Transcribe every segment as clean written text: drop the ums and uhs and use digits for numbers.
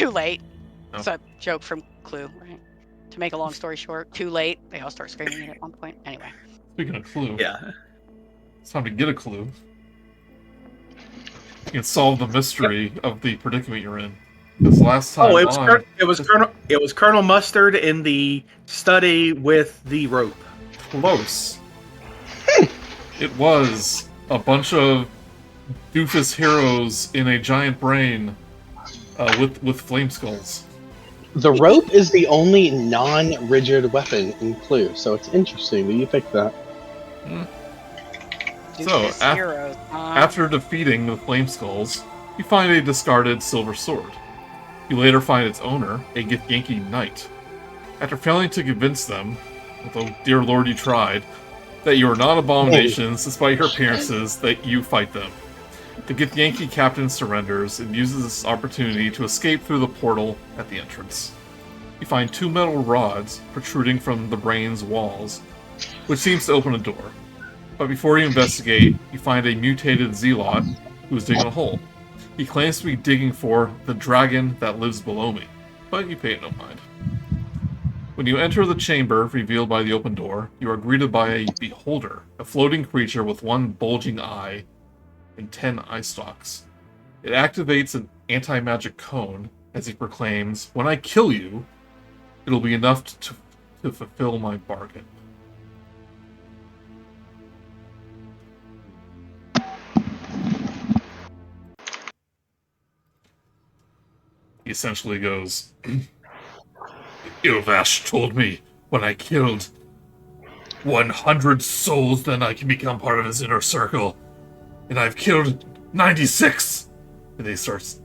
too late. Oh. It's a joke from Clue, right? To make a long story short, too late. They all start screaming it at one point. Anyway. Speaking of Clue, Yeah. it's time to get a clue. You can solve the mystery of the predicament you're in. Because last time it was Colonel Mustard in the study with the rope. Close. It was a bunch of doofus heroes in a giant brain with flame skulls. The rope is the only non-rigid weapon in Clue, so it's interesting that you picked that. So, heroes, after defeating the flame skulls, you find a discarded silver sword. You later find its owner, a Githyanki knight. After failing to convince them, although dear lord you tried, that you are not abominations despite your appearances, that you fight them. The Githyanki captain surrenders and uses this opportunity to escape through the portal at the entrance. You find 2 metal rods protruding from the brain's walls, which seems to open a door. But before you investigate, you find a mutated zealot who is digging a hole. He claims to be digging for the dragon that lives below me, but you pay it no mind. When you enter the chamber revealed by the open door, you are greeted by a beholder, a floating creature with 1 bulging eye and 10 eye stalks. It activates an anti-magic cone as he proclaims, "When I kill you, it'll be enough to fulfill my bargain." He essentially goes, "Ilvash told me when I killed 100 souls, then I can become part of his inner circle. And I've killed 96! And he starts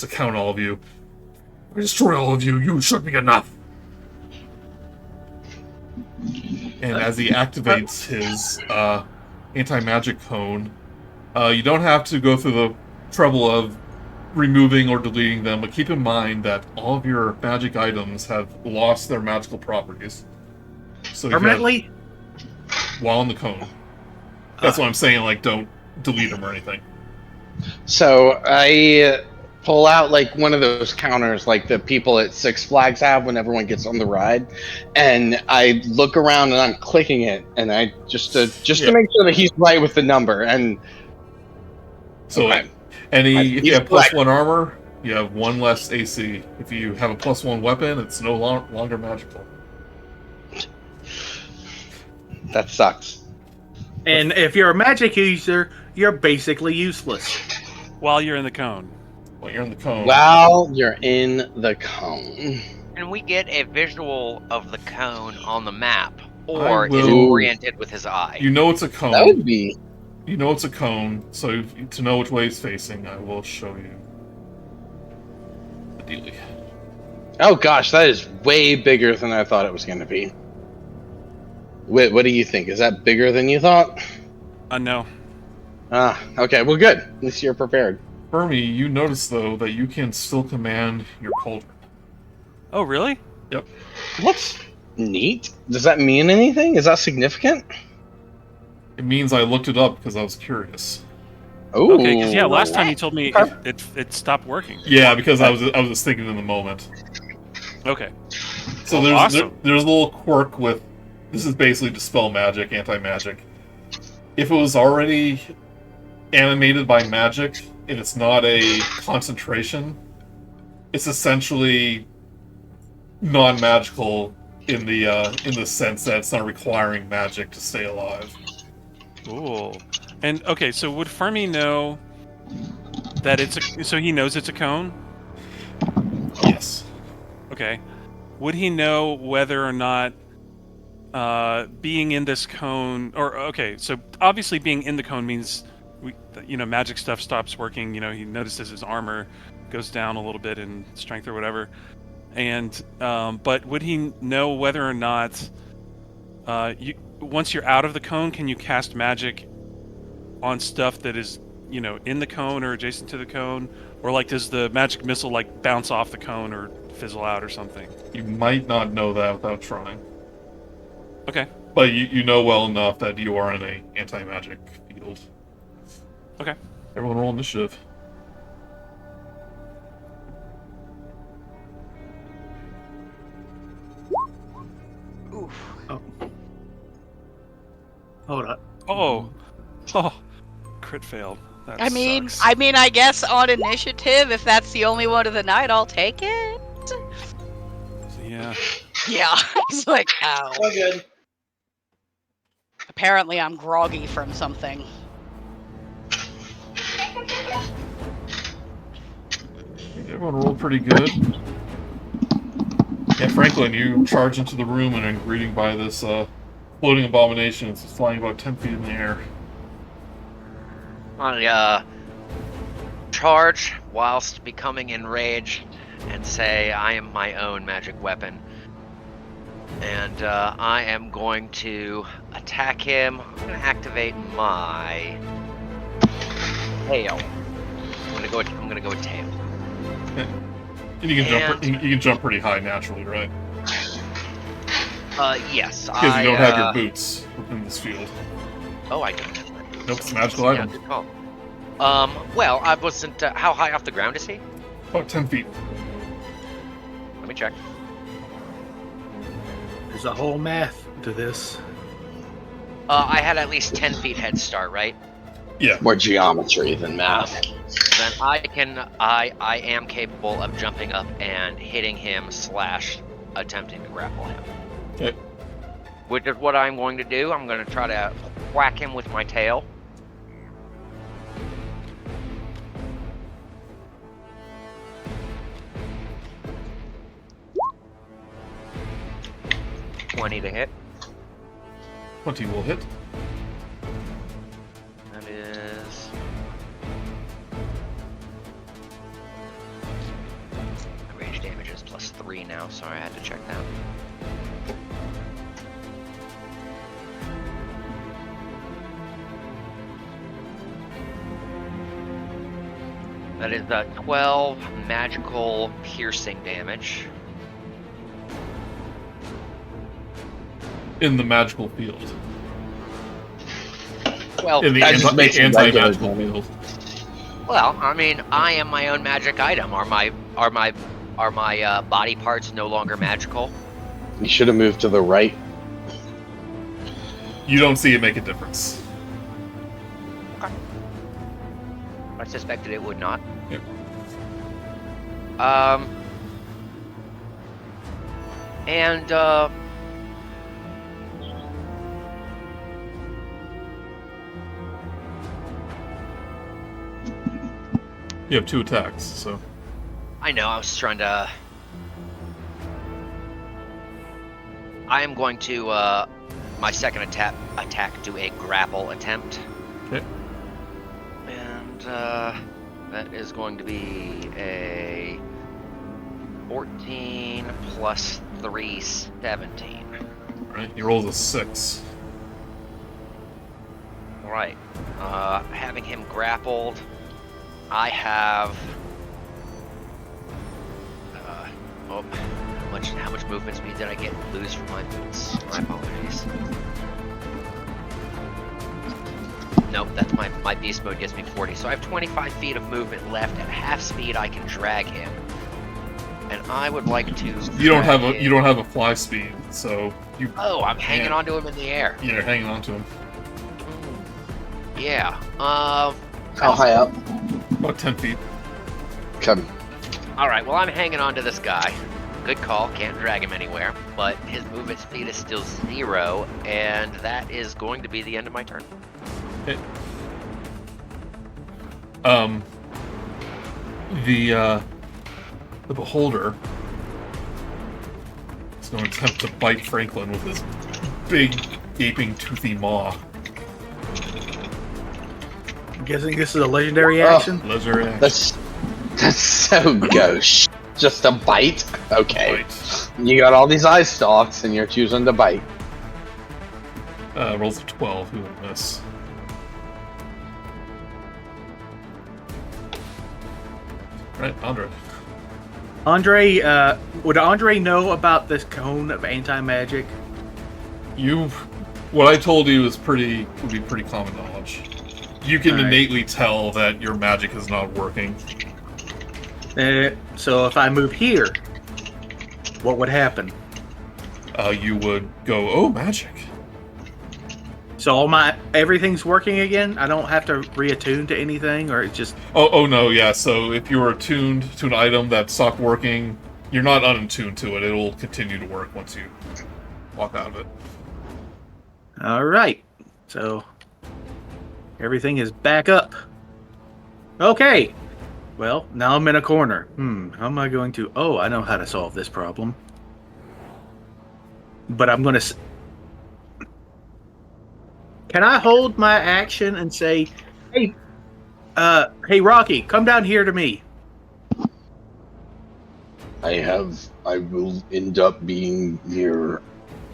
to count all of you. If I destroy all of you, you should be enough. And as he activates his anti-magic cone, you don't have to go through the trouble of removing or deleting them, but keep in mind that all of your magic items have lost their magical properties. So Permanently? While in the cone. That's what I'm saying, like, don't delete them or anything. So I pull out like one of those counters like the people at Six Flags have when everyone gets on the ride, and I look around and I'm clicking it, and I just to make sure that he's right with the number. And so okay. If you have +1 armor, you have 1 less AC. If you have a +1 weapon, it's no longer magical. That sucks. And if you're a magic user, you're basically useless. While you're in the cone. While you're in the cone. While you're in the cone. And we get a visual of the cone on the map, or is it oriented with his eye? You know it's a cone. That would be. You know it's a cone, so to know which way it's facing, I will show you the dealie. Oh gosh, that is way bigger than I thought it was going to be. Whit, what do you think? Is that bigger than you thought? No. Okay, well good. At least you're prepared. Fermi, you notice, though, that you can still command your cauldron. Oh, really? Yep. That's neat. Does that mean anything? Is that significant? It means I looked it up because I was curious. Oh. Okay, because last time you told me it stopped working. Yeah, because I was just thinking in the moment. Okay. So there's a little quirk with this is basically dispel magic, anti-magic. If it was already animated by magic and it's not a concentration, it's essentially non-magical in the sense that it's not requiring magic to stay alive. Cool. And okay, so would Fermi know that so he knows it's a cone? Yes. Okay. Would he know whether or not being in this cone, so obviously being in the cone means magic stuff stops working. He notices his armor goes down a little bit in strength or whatever. And but would he know whether or not once you're out of the cone, can you cast magic on stuff that is, in the cone or adjacent to the cone? Or, does the magic missile, bounce off the cone or fizzle out or something? You might not know that without trying. Okay. But you know well enough that you are in a anti-magic field. Okay. Everyone roll initiative. Hold on. Oh, crit failed. That I mean, sucks. I guess on initiative, if that's the only one of the night, I'll take it. Yeah. Yeah, it's like, ow. Oh, good. Apparently, I'm groggy from something. Everyone rolled pretty good. Yeah, Franklin, you charge into the room and are greeted by this floating abomination. It's flying about 10 feet in the air. I charge whilst becoming enraged and say I am my own magic weapon. And I am going to attack him. I'm going to activate my tail. I'm going to go with tail. And you can jump pretty high naturally, right? Yes. Because you don't have your boots within this field. Oh, I don't have my boots. Nope, it's a magical Yeah, item. good call. Well, I wasn't. How high off the ground is he? About 10 feet. Let me check. There's a whole math to this. I had at least 10 feet head start, right? Yeah. More geometry than math. Then I am capable of jumping up and hitting him / attempting to grapple him. Okay. Which is what I'm going to do. I'm going to try to whack him with my tail. $20 to hit. 20 will hit. That is... My range damage is +3 now. Sorry, I had to check that. That is 12 magical piercing damage. In the magical field. Well, In the That just makes it anti-magical regular. field. well, I mean, I am my own magic item. Are my body parts no longer magical? You should have moved to the right. You don't see it make a difference. I suspected it would not. Yep. And You have 2 attacks, so... I know, I was trying to... I am going to, my second attack do a grapple attempt. Okay. And, that is going to be a 14 plus 3, 17. Right, he rolls a 6. Alright. Having him grappled, I have... how much movement speed did I lose from my boots? My apologies. Nope, that's my beast mode gets me 40. So I have 25 feet of movement left. At half speed, I can drag him. And I would like to. You don't have a fly speed, so you. Oh, I'm hanging onto him in the air. Yeah, you're hanging on to him. Yeah. How high up? About 10 feet. Come. All right. Well, I'm hanging on to this guy. Good call. Can't drag him anywhere. But his movement speed is still 0, and that is going to be the end of my turn. Okay. The beholder is going to attempt to bite Franklin with his big, gaping, toothy maw. I'm guessing this is a legendary action. Legendary action. That's so gauche. Just a bite? Okay. Bite. You got all these eye stalks and you're choosing to bite. Rolls a 12. Who will miss? Right, Andre. Would Andre know about this cone of anti-magic? What I told you would be pretty common knowledge. You can All right. innately tell that your magic is not working. So if I move here, what would happen? You would go, oh, magic. So everything's working again? I don't have to reattune to anything, or it's just... Oh no, yeah, so if you were attuned to an item that stopped working, you're not unattuned to it. It'll continue to work once you walk out of it. Alright. So, everything is back up. Okay. Well, now I'm in a corner. How am I going to... Oh, I know how to solve this problem. But I'm going to... Can I hold my action and say, hey, Rok'kee, come down here to me? I will end up being near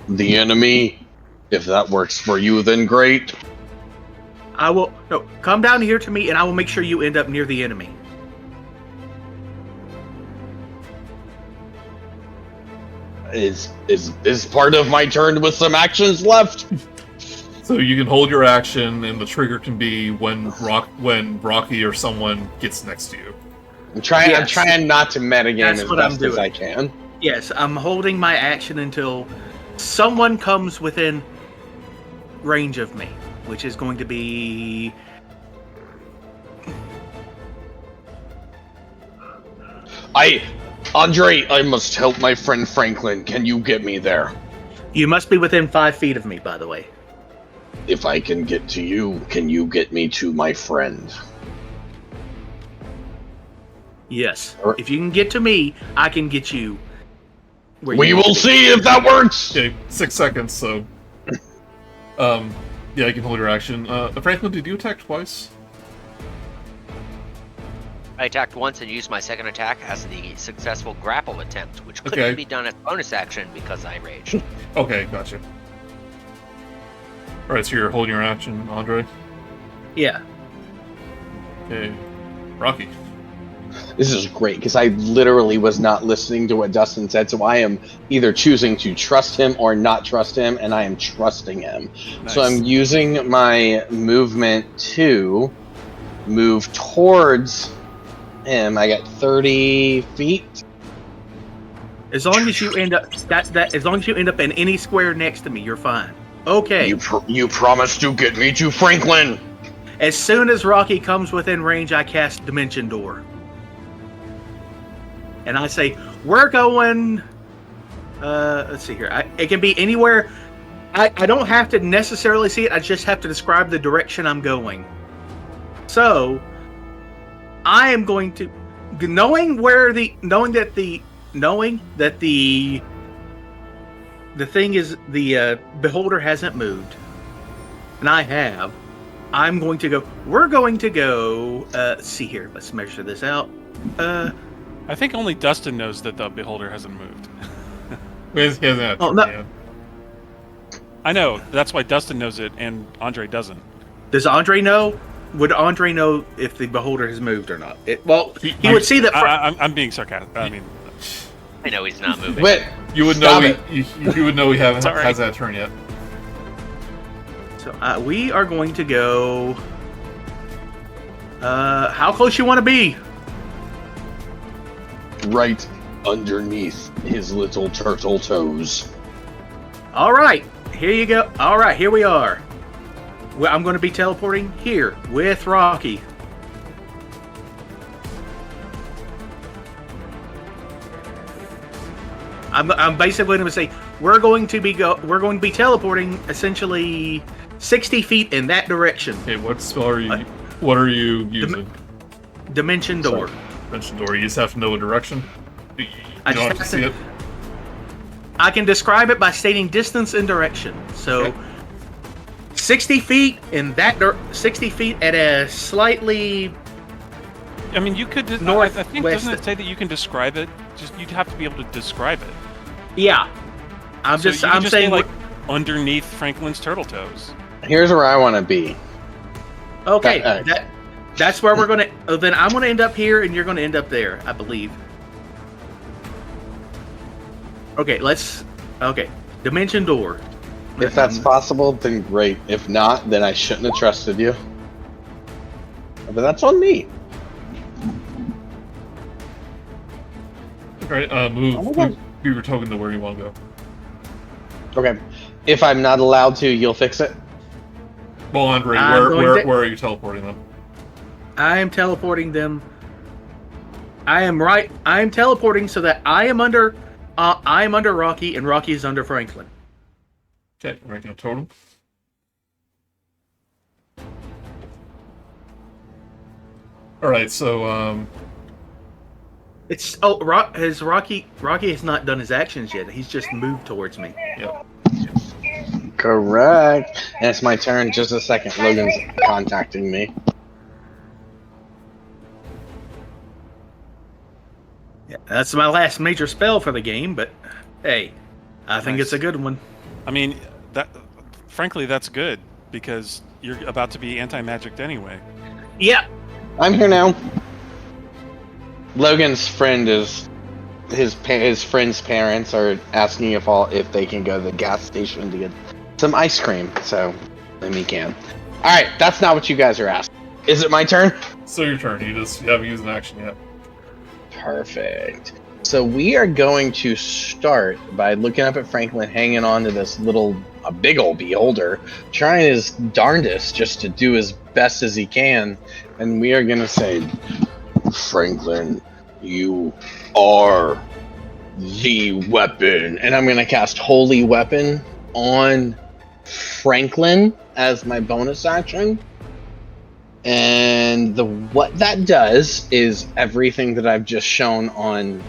the enemy. If that works for you, then great. Come down here to me and I will make sure you end up near the enemy. Is part of my turn with some actions left? So you can hold your action, and the trigger can be when Rok'kee or someone gets next to you. I'm trying not to metagame as best as I can. Yes, I'm holding my action until someone comes within range of me, which is going to be... Andre, I must help my friend Franklin. Can you get me there? You must be within 5 feet of me, by the way. If I can get to you, can you get me to my friend? Yes. If you can get to me, I can get you. We will see if that works! Okay, 6 seconds, so... yeah, you can hold your action. Franklin, did you attack twice? I attacked once and used my second attack as the successful grapple attempt, which couldn't be done as bonus action because I raged. Okay, gotcha. Alright, so you're holding your action, Andre? Yeah. Okay. Rok'kee. This is great, because I literally was not listening to what Dustin said, so I am either choosing to trust him or not trust him, and I am trusting him. Nice. So I'm using my movement to move towards him. I got 30 feet. As long as you end up as long as you end up in any square next to me, you're fine. Okay. You promised to get me to Franklin. As soon as Rok'kee comes within range, I cast Dimension Door. And I say, we're going... let's see here. It can be anywhere. I don't have to necessarily see it. I just have to describe the direction I'm going. So, I am going to... Knowing that the thing is, the beholder hasn't moved, and I have. I'm going to go. We're going to go. Let's see here. Let's measure this out. I think only Dustin knows that the beholder hasn't moved. He hasn't. Oh, no. I know. That's why Dustin knows it, and Andre doesn't. Does Andre know? Would Andre know if the beholder has moved or not? He would see that. I'm being sarcastic. I mean, I know he's not moving. But you would know. You would know he hasn't has that turn yet. So we are going to go. How close you want to be? Right underneath his little turtle toes. All right, here you go. All right, here we are. Well, I'm going to be teleporting here with Rok'kee. I'm basically going to say we're going to be teleporting essentially 60 feet in that direction. Okay, what spell are you? What are you using? Dimension Door. Dimension Door. You just have to know the direction. You I don't have to see it. I can describe it by stating distance and direction. So, okay. 60 feet in that 60 feet at a slightly. I mean, you could. North. I think doesn't it say that you can describe it? Just you'd have to be able to describe it. Yeah, I'm saying like underneath Franklin's turtle toes. Here's where I want to be. Okay, that's where we're gonna. Then I'm gonna end up here, and you're gonna end up there, I believe. Okay, Okay, Dimension Door. If that's possible, then great. If not, then I shouldn't have trusted you. But that's on me. Alright, move your token to where you want to go. Okay. If I'm not allowed to, you'll fix it? Well, Andre, where are you teleporting them? I am teleporting them. I am teleporting so that I am under Rok'kee, and Rok'kee is under Franklin. Okay, we're making a totem. Alright, so, It's Rok'kee has not done his actions yet. He's just moved towards me. Yep. Correct. And it's my turn. Just a second. Logan's contacting me. Yeah, that's my last major spell for the game, but hey, I think Nice. it's a good one. I mean, frankly, that's good because you're about to be anti-magicked anyway. Yeah. I'm here now. Logan's friend is his friend's parents are asking if they can go to the gas station to get some ice cream. So, then we can. All right, that's not what you guys are asking. Is it my turn? So your turn. You haven't used an action yet. Perfect. So we are going to start by looking up at Franklin, hanging on to this a big old beholder, trying his darndest just to do as best as he can, and we are going to say, Franklin, you are the weapon. And I'm going to cast Holy Weapon on Franklin as my bonus action. And what that does is everything that I've just shown on...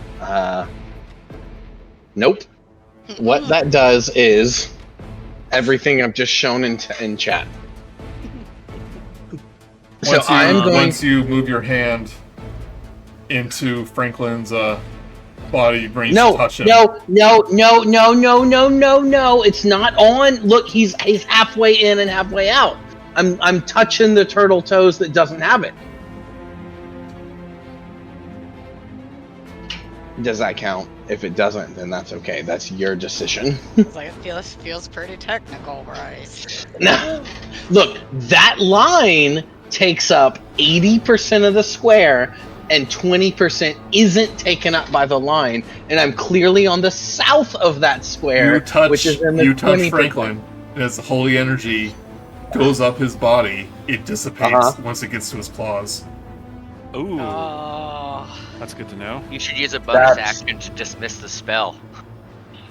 Nope. What that does is everything I've just shown in chat. So Once you move your hand into Franklin's body, you bring to touch him. No. It's not on. Look, he's halfway in and halfway out. I'm touching the turtle toes that doesn't have it. Does that count? If it doesn't, then that's okay. That's your decision. It's like it feels pretty technical, Brice. Now, look, that line takes up 80% of the square, and 20% isn't taken up by the line, and I'm clearly on the south of that square, which is in the 20%. Franklin, and as the holy energy goes up his body, it dissipates once it gets to his claws. Ooh, Oh. that's good to know. You should use a bonus action to dismiss the spell.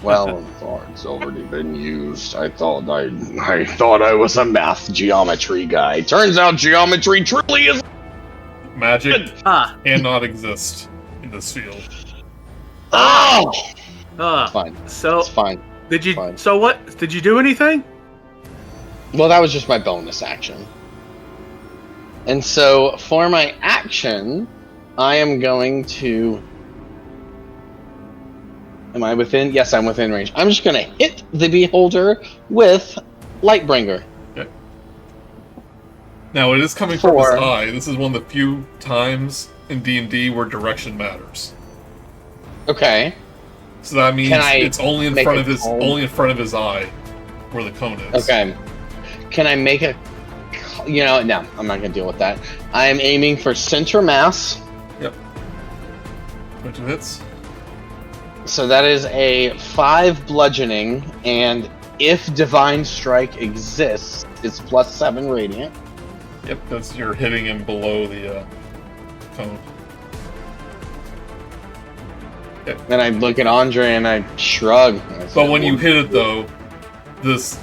Well, it's already been used. I thought I was a math geometry guy. Turns out geometry truly is Magic cannot exist in this field. It's fine. So It's fine. did you? Fine. So what? Did you do anything? Well, that was just my bonus action. And so, for my action, I am going to... Am I within? Yes, I'm within range. I'm just going to hit the beholder with Lightbringer. Okay. Now, it is coming from his eye. This is one of the few times in D&D where direction matters. Okay. So that means it's only in front of his eye where the cone is. Okay. Can I make a... No, I'm not going to deal with that. I am aiming for center mass. Yep. 22 hits. So that is a 5 bludgeoning, and if Divine Strike exists, it's +7 radiant. Yep, you're hitting him below the cone. Yep. Then I look at Andre and I shrug. And I say, But when you hit it, though, this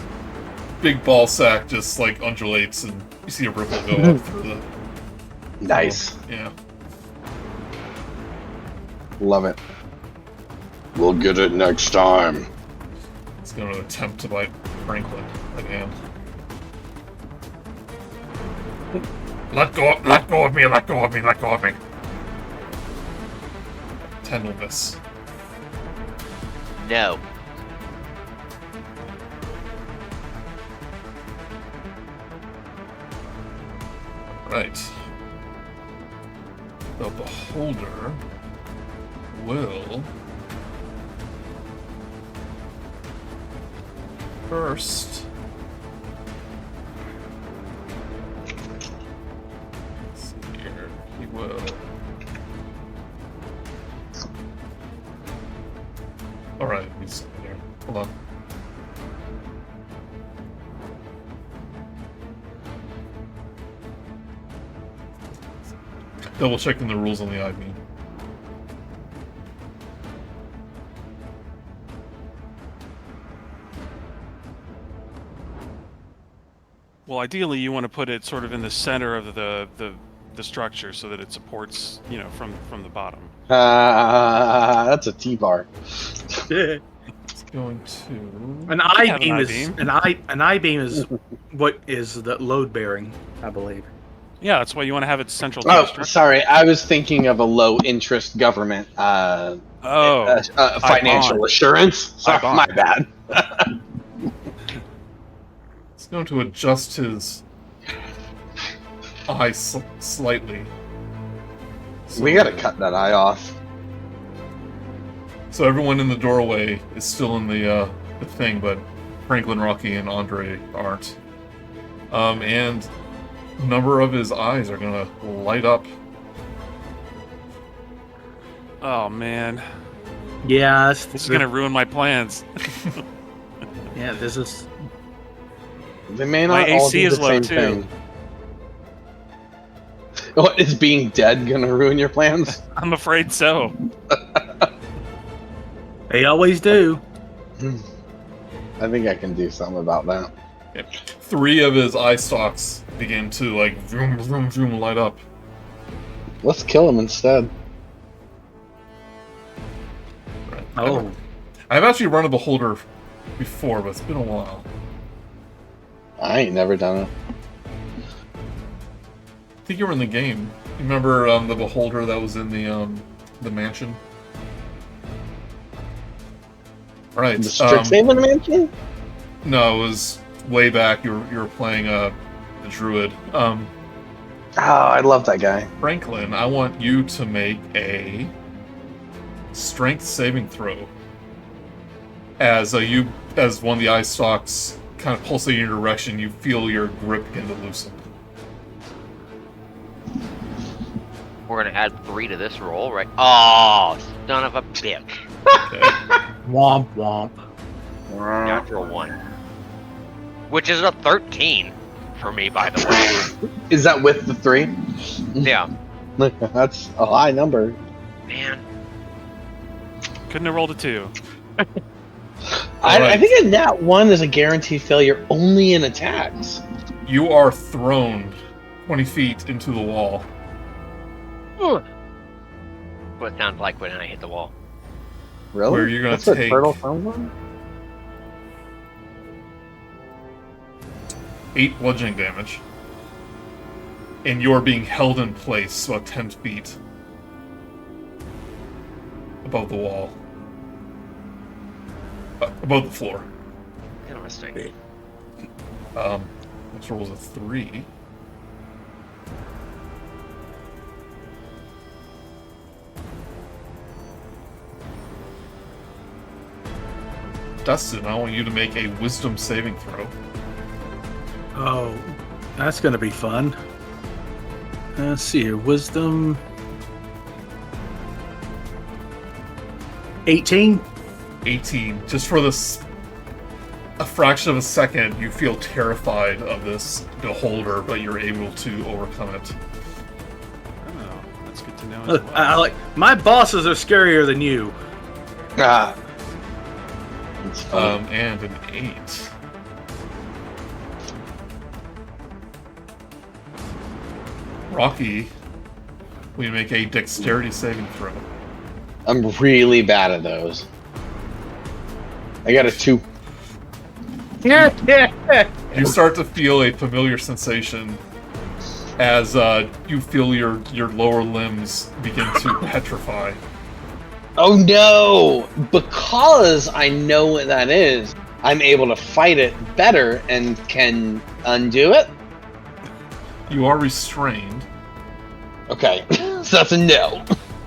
big ball sack just like undulates, and you see a ripple go up through the. Nice. Yeah. Love it. We'll get it next time. It's going to attempt to bite Franklin again. Let go of me, let go of me, let go of me. 10 will miss. No. Right. The beholder will first let's see here. He will alright, he's here. Hold on. double checking the rules on the I-beam. Well, ideally, you want to put it sort of in the center of the structure so that it supports, from the bottom. That's a T-bar. It's going to... An I-beam is what is the load bearing, I believe. Yeah, that's why you want to have it central to the Oh, structure. sorry. I was thinking of a low-interest government financial bond. assurance. Sorry, bond. my bad. It's going to adjust his eye slightly. So, We gotta cut that eye off. So everyone in the doorway is still in the thing, but Franklin, Rok'kee, and Andre aren't. And a number of his eyes are gonna light up. Oh man, Yeah, this is gonna ruin my plans. Yeah, this is. They may My not all AC do is the low, same too. thing. What, is being dead gonna ruin your plans? I'm afraid so. They always do. I think I can do something about that. Yep. 3 of his eye stalks begin to like vroom vroom vroom light up. Let's kill him instead. Right. Oh, I've actually run a beholder before, but it's been a while. I ain't never done it. I think you were in the game. You remember the beholder that was in the mansion? Right. The Strixhaven mansion? No, it was way back. You were playing the druid. Oh, I love that guy. Franklin, I want you to make a strength saving throw. As one of the eye stalks kind of pulsate in your direction, you feel your grip begin to loosen. We're gonna add 3 to this roll, right? Oh, son of a bitch! Okay. womp womp. Natural 1, which is a 13 for me, by the way. Is that with the 3? Yeah, That's a high number. man. Couldn't have rolled a 2. I think a nat 1 is a guaranteed failure only in attacks. You are thrown 20 feet into the wall. What it sounds like when I hit the wall. Really? Where you're gonna That's what take- turtle sounds like? 8 bludgeoning damage. And you're being held in place about 10 feet above the wall. Above the floor. Interesting. Which rolls a 3. Dustin, I want you to make a wisdom saving throw. Oh, that's gonna be fun. Let's see here. Wisdom. 18. 18. Just for this, a fraction of a second, you feel terrified of this beholder, but you're able to overcome it. Oh, that's good to know as well. I like my bosses are scarier than you. Ah. It's fun. And an 8. Rok'kee, we make a dexterity saving throw. I'm really bad at those. I got a 2. You start to feel a familiar sensation as you feel your lower limbs begin to petrify. Oh no! Because I know what that is, I'm able to fight it better and can undo it? You are restrained. Okay, so that's a no.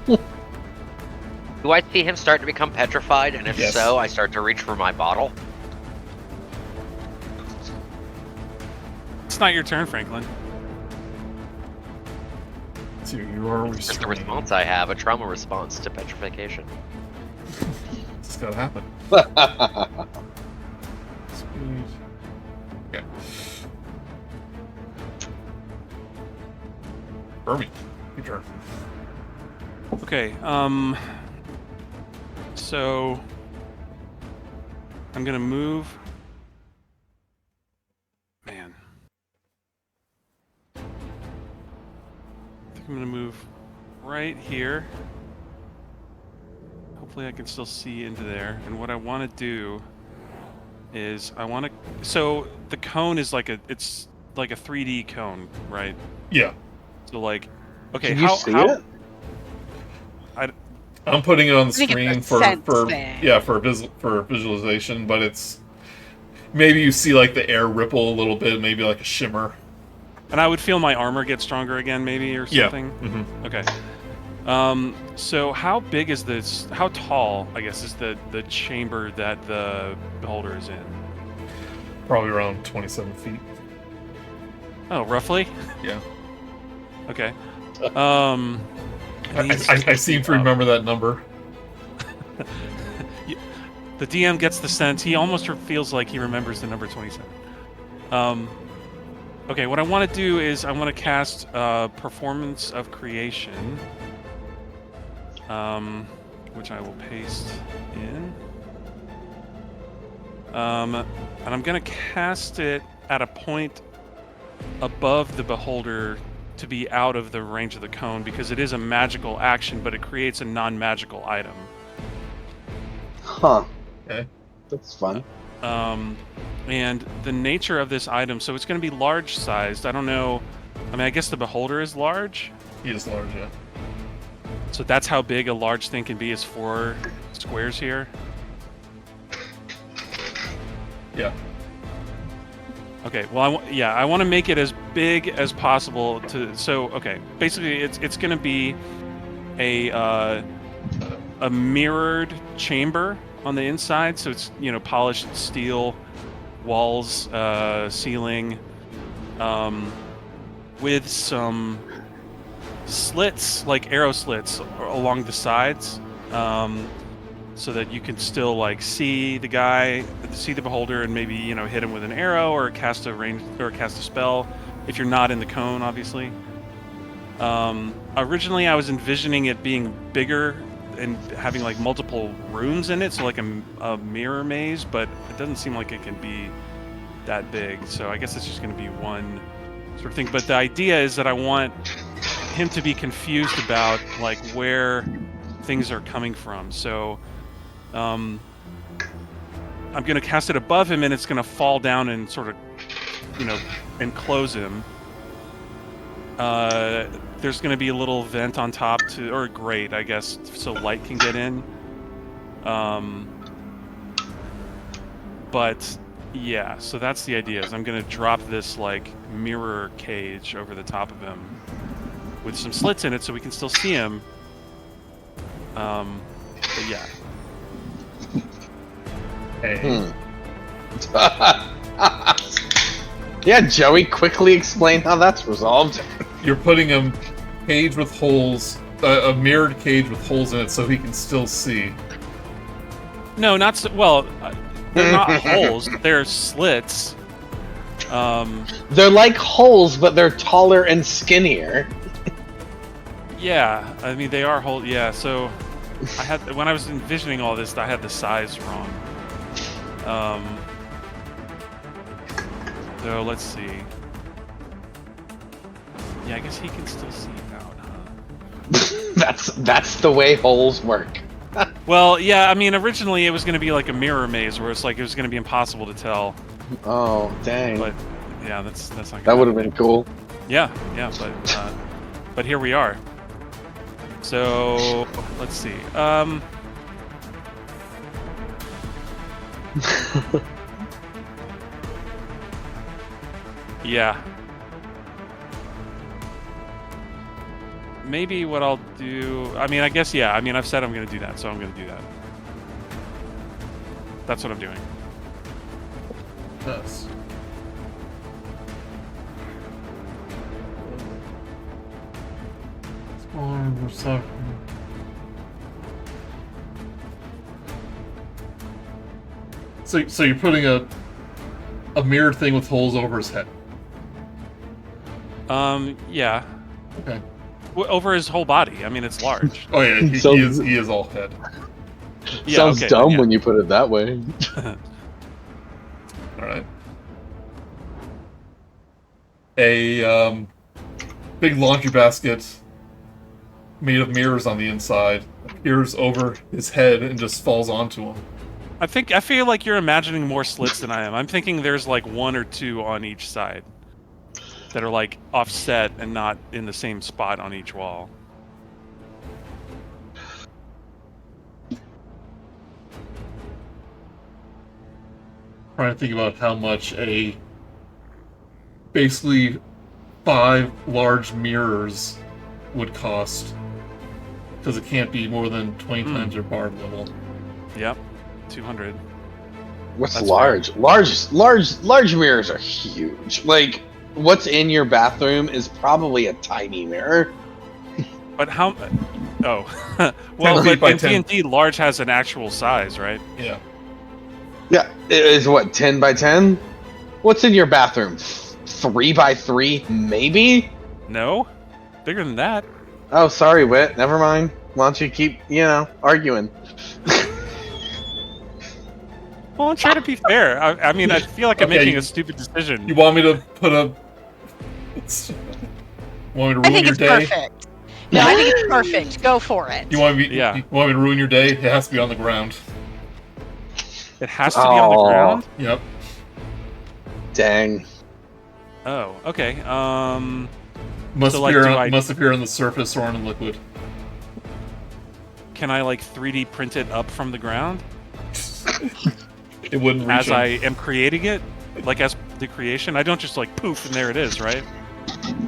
Do I see him start to become petrified? And if Yes. so, I start to reach for my bottle. It's not your turn, Franklin. So you are It's just a restrained. response I have, a trauma response to petrification. It's gotta happen. Speed. Okay. Fermi. Your turn. Okay. So I'm gonna move. Man. I think I'm gonna move right here. Hopefully I can still see into there. And what I want to do is I want to. So the cone is it's like a 3D cone, right? Yeah. So like, okay, Can you how see how? it? I'm putting it on the I think it's screen a for sense thing. for visualization, but it's maybe you see like the air ripple a little bit, maybe like a shimmer. And I would feel my armor get stronger again, maybe, or something. Yeah. Mm-hmm. Okay. So how big is this? How tall, I guess, is the chamber that the beholder is in? Probably around 27 feet. Oh, roughly. Yeah. Okay. I seem to remember that number. The DM gets the sense. He almost feels like he remembers the number 27. Okay, what I want to do is I want to cast Performance of Creation, which I will paste in. And I'm going to cast it at a point above the beholder to be out of the range of the cone, because it is a magical action, but it creates a non-magical item. Huh. Okay. That's fun. And the nature of this item, so it's going to be large-sized. I don't know. I mean, I guess the beholder is large. He is large, yeah. So that's how big a large thing can be, is 4 squares here. Yeah. Okay, well, I want to make it as big as possible to. So, okay, basically, it's going to be a mirrored chamber on the inside. So it's polished steel walls, ceiling, with some slits, like arrow slits, along the sides, so that you can still see the guy, see the beholder, and maybe hit him with an arrow or cast a spell if you're not in the cone, obviously. Originally, I was envisioning it being bigger and having multiple rooms in it, so like a mirror maze, but it doesn't seem like it can be that big. So I guess it's just going to be one sort of thing. But the idea is that I want him to be confused about where things are coming from. So I'm going to cast it above him, and it's going to fall down and sort of enclose him. There's going to be a little vent on top or a grate, I guess, so light can get in. But yeah, so that's the idea. Is I'm going to drop this mirror cage over the top of him with some slits in it, so we can still see him. But yeah. Hey. Yeah, Joey, quickly explain how that's resolved. You're putting a cage with holes, a mirrored cage with holes in it, so he can still see. No, not so, well. They're not holes. They're slits. They're like holes, but they're taller and skinnier. Yeah, I mean they are holes. Yeah, so when I was envisioning all this, I had the size wrong. So let's see. Yeah, I guess he can still see out, huh? That's the way holes work. Well, yeah, I mean, originally it was going to be like a mirror maze, where it's it was going to be impossible to tell. Oh, dang. But yeah, that's not. That would have been cool. Yeah, but here we are. So let's see. Yeah. Maybe what I'll do... I mean, I guess, yeah. I mean, I've said I'm going to do that, so I'm going to do that. That's what I'm doing. Yes. So you're putting a mirrored thing with holes over his head. Yeah. Okay. over his whole body. I mean, it's large. Oh yeah, he is all head. Yeah, Sounds okay, dumb then, yeah. when you put it that way. All right. A big laundry basket made of mirrors on the inside appears over his head and just falls onto him. I feel like you're imagining more slits than I am. I'm thinking there's like 1 or 2 on each side that are like offset and not in the same spot on each wall. Trying to think about how much basically 5 large mirrors would cost, because it can't be more than 20 times your bard level. Yep, 200. What's That's large? Large mirrors are huge. Like, what's in your bathroom is probably a tiny mirror. But how? Oh, well, 10 feet by but in 10. D&D, large has an actual size, right? Yeah. Yeah, it is what, 10 by 10? What's in your bathroom? 3 by 3, maybe? No, bigger than that. Oh, sorry, Whit. Never mind. Why don't you keep, arguing? Well, I'm trying to be fair. I mean, I feel like I'm Okay, making you- a stupid decision. You want me to put a... Want me to I ruin think your it's day? perfect. No, I think it's perfect. Go for it. You want me to ruin your day? It has to be on the ground. It has to be on the Aw. ground. Yep. Dang. Oh, okay. Must So, like, must appear on the surface or in a liquid. Can I like 3D print it up from the ground It wouldn't reach as him. I am creating it? Like as the creation? I don't just like poof and there it is, right?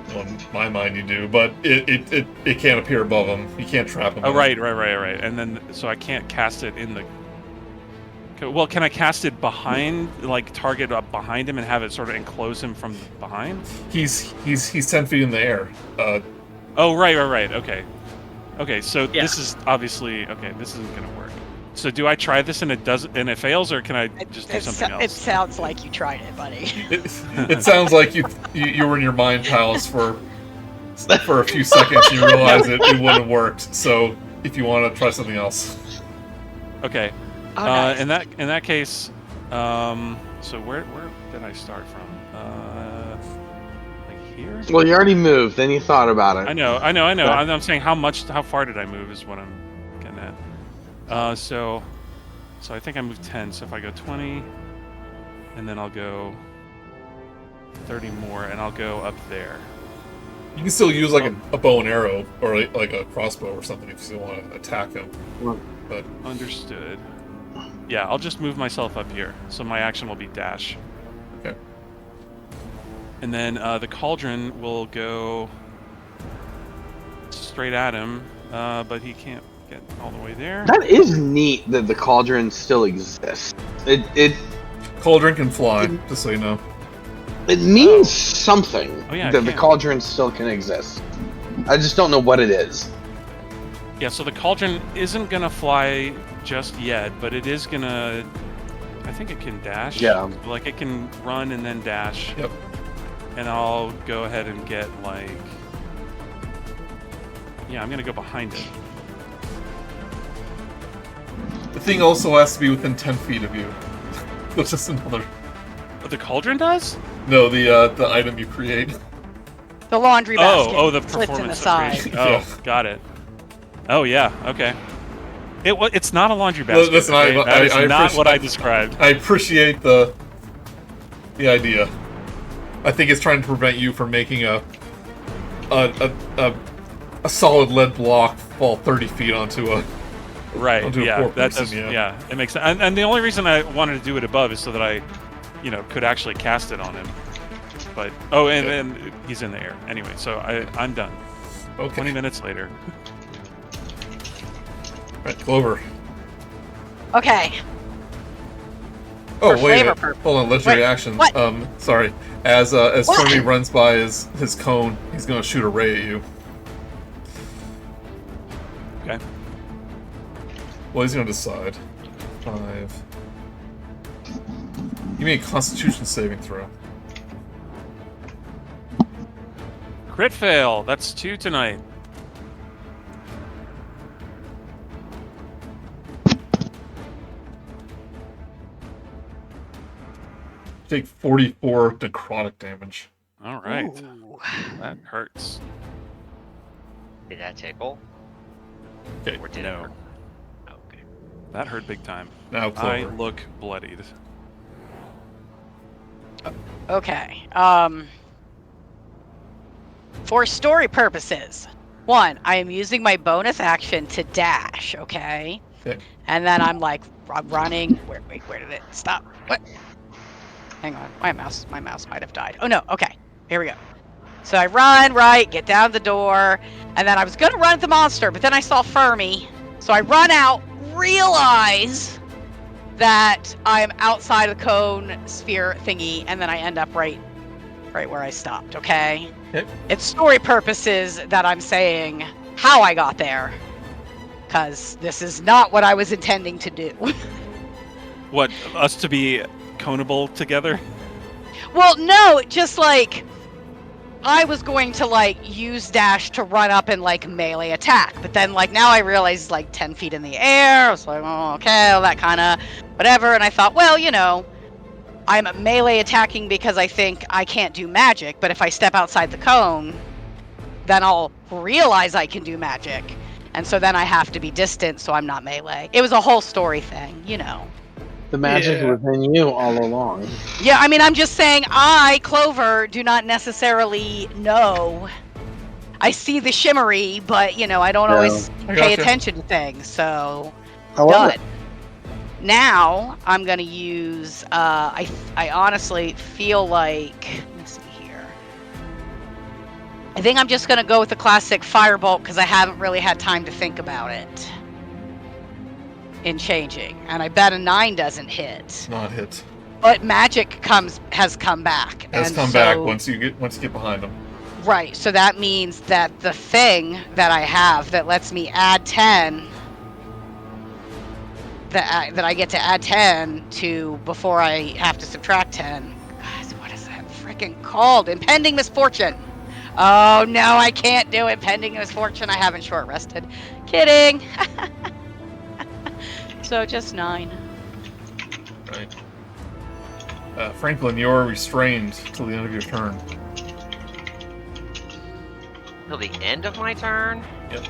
Well, in my mind you do, but it can't appear above him. You can't trap him. Oh, in. right. And then, so I can't cast it in the... Well, can I cast it behind, like target up behind him and have it sort of enclose him from behind? He's 10 feet in the air. Oh, right. Okay, so Yeah. this is obviously... Okay, this isn't going to work. So do I try this and it fails, or can I just do something It else? sounds like you tried it, buddy. It sounds like you were in your mind palace for a few seconds. And you realize it wouldn't have worked. So if you want to try something else, Okay. Oh, nice. In that case, so where did I start from? Like here? Well, you already moved, then you thought about it. I know. Yeah. I'm saying how far did I move is what I'm getting at. So I think I moved 10. So if I go 20, and then I'll go 30 more, and I'll go up there. you can still use like a bow and arrow or like a crossbow or something if you still want to attack him. But Understood. Yeah, I'll just move myself up here. So my action will be dash. okay. And then the cauldron will go straight at him, but he can't get all the way there. That is neat that the cauldron still exists. It Cauldron can fly, just so you know. means something Oh, yeah, it that the can. cauldron still can exist. I just don't know what it is. Yeah, so the cauldron isn't gonna fly just yet, but it is gonna... I think it can dash. Yeah. Like, it can run and then dash. Yep. And I'll go ahead and get, like... Yeah, I'm gonna go behind it. The thing also has to be within 10 feet of you. That's just another. Oh, the cauldron does? No, the item you create. The laundry basket. Oh, the slits in the performance side. upgrade. Oh, Yeah. got it. Oh, yeah, okay. It's not a laundry basket. Listen, okay? That is not appreciate- what I described. I appreciate the idea. I think it's trying to prevent you from making a solid lead block fall 30 feet onto a. Right, Onto a yeah, poor that person, does, yeah. yeah, it makes sense. And the only reason I wanted to do it above is so that I, could actually cast it on him. But, and he's in the air. Anyway, so I'm done. Okay. 20 minutes later. Right, Clover. Okay. Oh, For wait a flavor minute. purpose. Hold on, legendary Wait, action. what? Sorry. As What? Fermi runs by his cone, he's gonna shoot a ray at you. Okay. Well, he's gonna decide. 5. You mean Constitution saving throw. Crit fail. That's 2 tonight. Take 44 necrotic damage. All right. Ooh. That hurts. Did that tickle? Okay, Or did it No. hurt? Okay. That hurt big time. now I Clover. look bloodied. Okay. For story purposes, 1, I am using my bonus action to dash, okay? Okay. And then I'm running. Where did it stop? What? Hang on. My mouse might have died. Oh no, okay. Here we go. So I run, right, get down the door, and then I was gonna run at the monster, but then I saw Fermi. So I run out, realize that I'm outside of the cone sphere thingy, and then I end up right where I stopped, okay? Okay. It's story purposes that I'm saying how I got there, because this is not what I was intending to do. What, us to be coneable together? Well, no, just like I was going to like use dash to run up and like melee attack, but then like now I realize it's like 10 feet in the air. I was like, oh, okay, well, that kind of whatever. And I thought, well, you know, I'm melee attacking because I think I can't do magic, but if I step outside the cone, then I'll realize I can do magic. And so then I have to be distant so I'm not melee. It was a whole story thing, you know. The magic Yeah. was in you all along. Yeah, I mean, I'm just saying I, Clover, do not necessarily know. I see the shimmery, but, you know, I don't No. always I pay gotcha. attention to things, so However, done. Now, I'm going to use, I honestly feel like, let me see here. I think I'm just going to go with the classic Firebolt because I haven't really had time to think about it in changing. And I bet a 9 doesn't hit. Not hit. But magic has come back. Has and come so, back once you get behind him. Right, so that means that the thing that I have that lets me add 10, that I get to add 10 to before I have to subtract 10. Guys, what is that freaking called? Impending misfortune. Oh no, I can't do impending misfortune. I haven't short rested. Kidding. So just 9. Right. Franklin, you're restrained till the end of your turn. Till the end of my turn? Yep.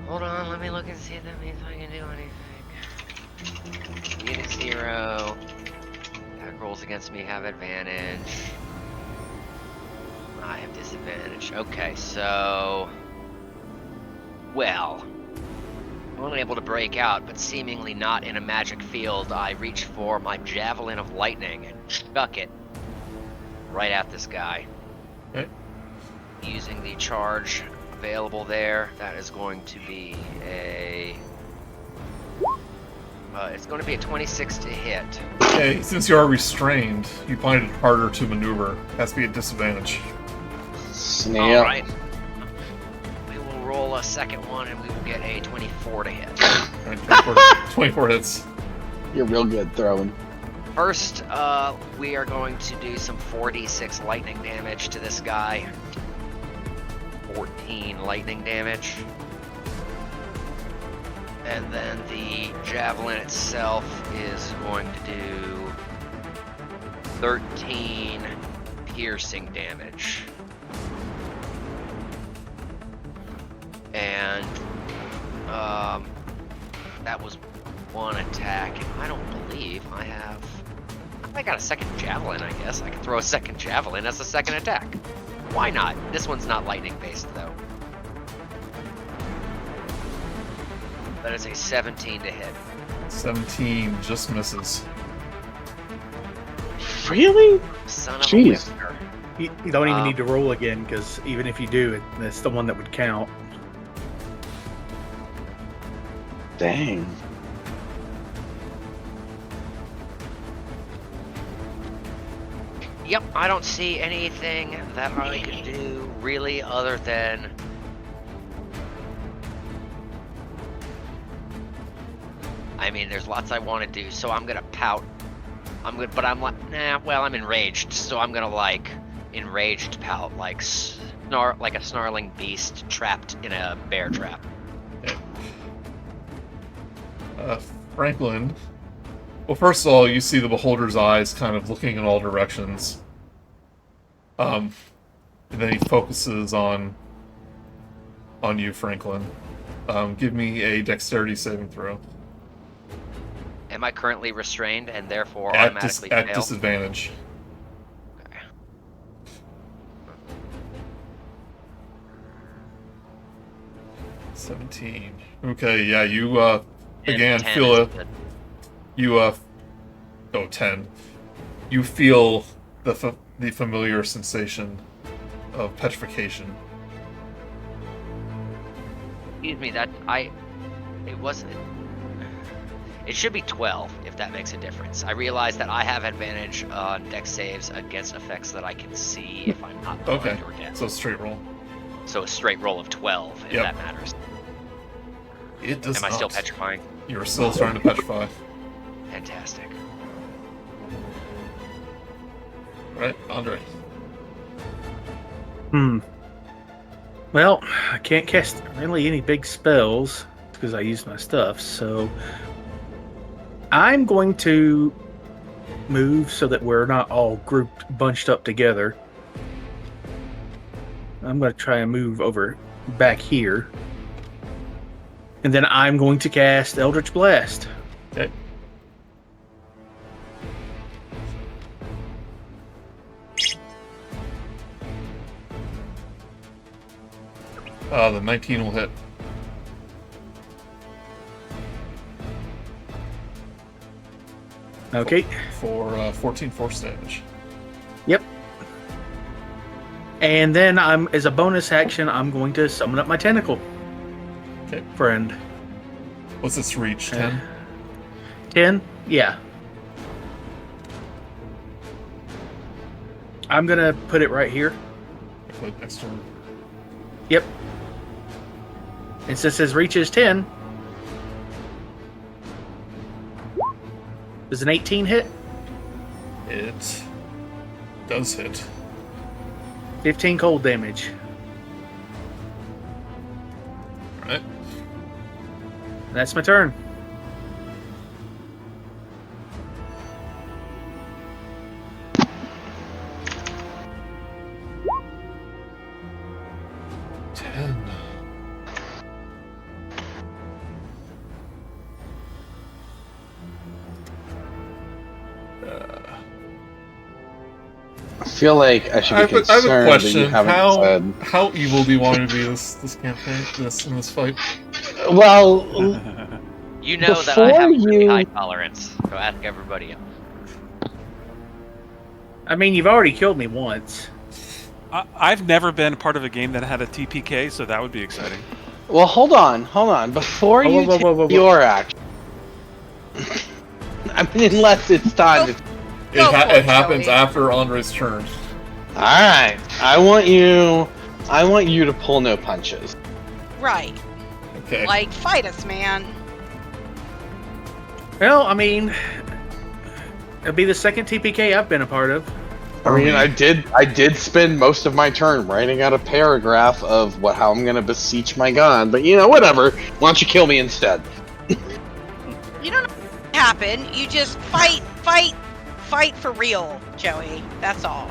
Hold on, let me look and see if that means I can do anything. Speed is 0. Attack rolls against me have advantage. I have disadvantage. Okay, so... Well... I'm only able to break out, but seemingly not in a magic field. I reach for my Javelin of Lightning and chuck it right at this guy. Okay. Using the charge available there, that is going to be a... it's going to be a 26 to hit. Okay, since you are restrained, you find it harder to maneuver. Has to be a disadvantage. snail. Alright. We will roll a second one and we will get a 24 to hit. Right, 24 hits. You're real good throwing. First, we are going to do some 4d6 lightning damage to this guy. 14 lightning damage. And then the javelin itself is going to do 13 piercing damage. And that was one attack. I don't believe I have... I got a second javelin, I guess. I can throw a second javelin as a second attack. Why not? This one's not lightning based though. That is a 17 to hit. 17 just misses. Really? Son of Jeez. a whisker. You don't even need to roll again, because even if you do, it's the one that would count. Dang. Yep, I don't see anything that I could do really other than... I mean, there's lots I want to do, so I'm gonna pout. But I'm like, nah, well, I'm enraged, so I'm gonna like, enraged pout, like like a snarling beast trapped in a bear trap. Franklin, Well, first of all, you see the beholder's eyes kind of looking in all directions. And then he focuses on you, Franklin. Give me a dexterity saving throw. Am I currently restrained and therefore At automatically fail? disadvantage. Okay. 17. Okay, yeah, you again 10 feel is a good. you 10. You feel the familiar sensation of petrification. Excuse me, it wasn't. It should be 12 if that makes a difference. I realize that I have advantage on dex saves against effects that I can see if I'm not blind Okay, or dead. so straight roll. So a straight roll of 12 if Yep. that matters. It does Am not. I still petrifying? You're still starting to petrify. Fantastic. Right, Andre? Well, I can't cast really any big spells because I used my stuff, so I'm going to move so that we're not all bunched up together. I'm going to try and move over back here. And then I'm going to cast Eldritch Blast. Okay. The 19 will hit. Okay. For 14 force damage. Yep. And then as a bonus action, I'm going to summon up my tentacle. Okay. Friend. What's its reach? 10? 10? Yeah. I'm going to put it right here. Put it next turn. Yep. And since his reach is 10, does an 18 hit? It does hit. 15 cold damage. Alright. That's my turn. I feel like I should be I have concerned a that you question. haven't said. How evil do you want to be this campaign, in this fight? Well, You know that Before I have a really you- high tolerance, so ask everybody else. I mean, you've already killed me once. I've never been part of a game that had a TPK, so that would be exciting. well, hold on. Before you take your action, I mean, unless it's time to. Go for It it, happens Joey. after Andre's turn. All right, I want you to pull no punches. Right. Okay. Like, fight us, man. Well, I mean, it'll be the second TPK I've been a part of. I mean, I did spend most of my turn writing out a paragraph of how I'm gonna beseech my god, but whatever. Why don't you kill me instead? You don't know what happened. You just fight for real, Joey. That's all.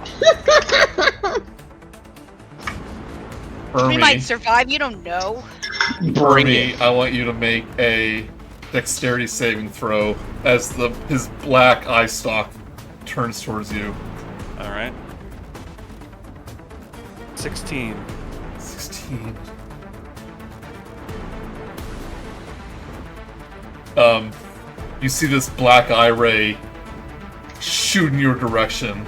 We Fermi, might survive. You don't know. Fermi, I want you to make a dexterity saving throw as his black eye stalk turns towards you. All right. 16. 16. You see this black eye ray shoot in your direction,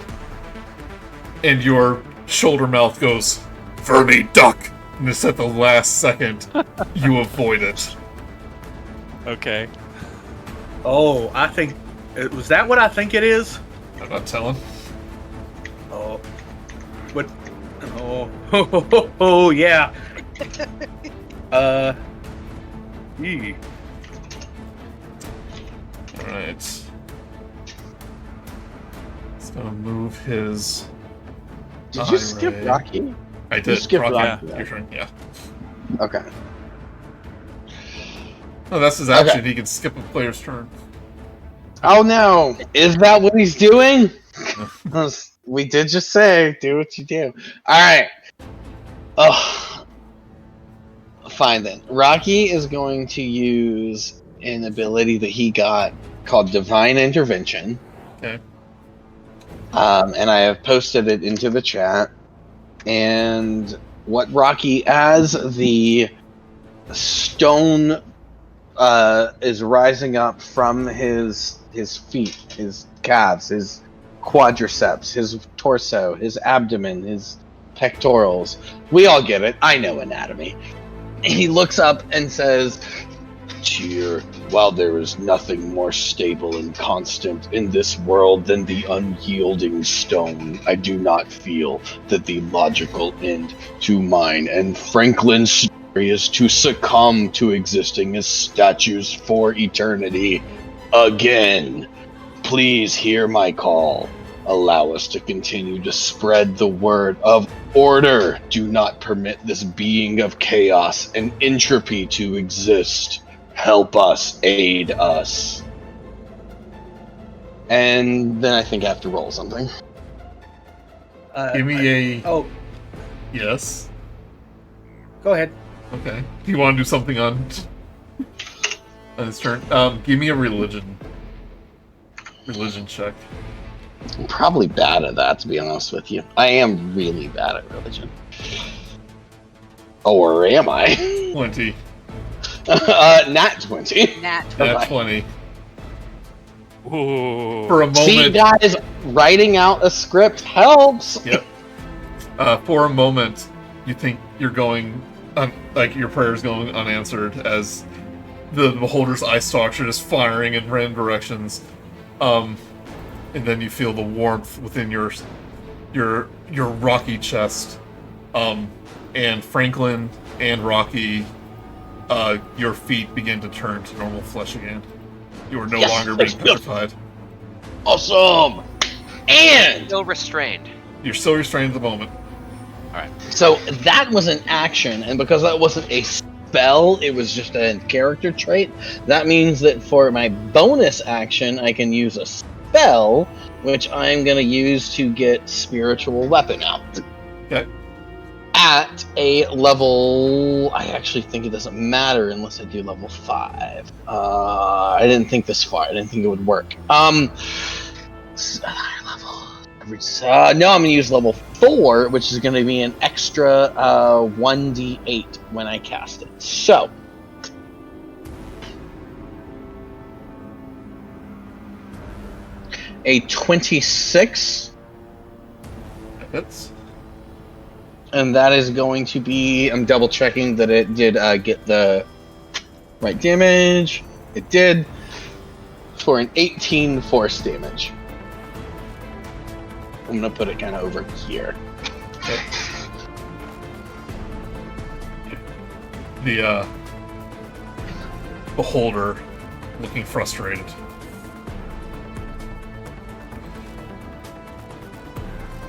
and your shoulder mouth goes, "Fermi, duck!" And just at the last second, you avoid it. Okay. Oh, I think... Was that what I think it is? I'm not telling. Oh. What? Oh, yeah. Yee. Alright. It's gonna move his. Did you eye skip ray. Rocky? I did. skip Rocky, Rocky, your turn, yeah. Okay. No, that's his action. He can skip a player's turn. Oh no! Is that what he's doing? We did just say, do what you do. Alright. Oh. Fine then. Rok'kee is going to use an ability that he got called Divine Intervention. Okay. And I have posted it into the chat. And what Rok'kee, as the stone is rising up from his feet, his calves, his quadriceps, his torso, his abdomen, his pectorals. We all get it. I know anatomy. He looks up and says, "Cheer, while there is nothing more stable and constant in this world than the unyielding stone, I do not feel that the logical end to mine and Franklin's story is to succumb to existing as statues for eternity. Again, please hear my call. Allow us to continue to spread the word of order. Do not permit this being of chaos and entropy to exist. Help us, aid us." And then I think I have to roll something. Give me a Oh, yes. go ahead. Okay. Do you want to do something on his turn? Give me a religion check. I'm probably bad at that, to be honest with you. I am really bad at religion. Or am I? 20. Nat 20. Nat. Nat 20. Ooh. For a moment. See, guys, writing out a script helps. Yep. For a moment, you think you're going, like your prayer's going unanswered as the beholder's eye stalks are just firing in random directions. And then you feel the warmth within your rocky chest. And Franklin and Rok'kee, your feet begin to turn to normal flesh again. You are no longer being petrified. Awesome! And Still restrained. You're so restrained at the moment. so that was an action, and because that wasn't a spell, it was just a character trait. That means that for my bonus action, I can use a spell, which I'm going to use to get Spiritual Weapon out. Okay. At a level, I actually think it doesn't matter unless I do level 5. I didn't think this far. I didn't think it would work. No, I'm going to use level 4, which is going to be an extra 1d8 when I cast it. So, a 26, Hits. and that is going to be, I'm double checking that it did get the right damage. It did, for an 18 force damage. I'm going to put it kind of over here. Okay. The beholder, looking frustrated.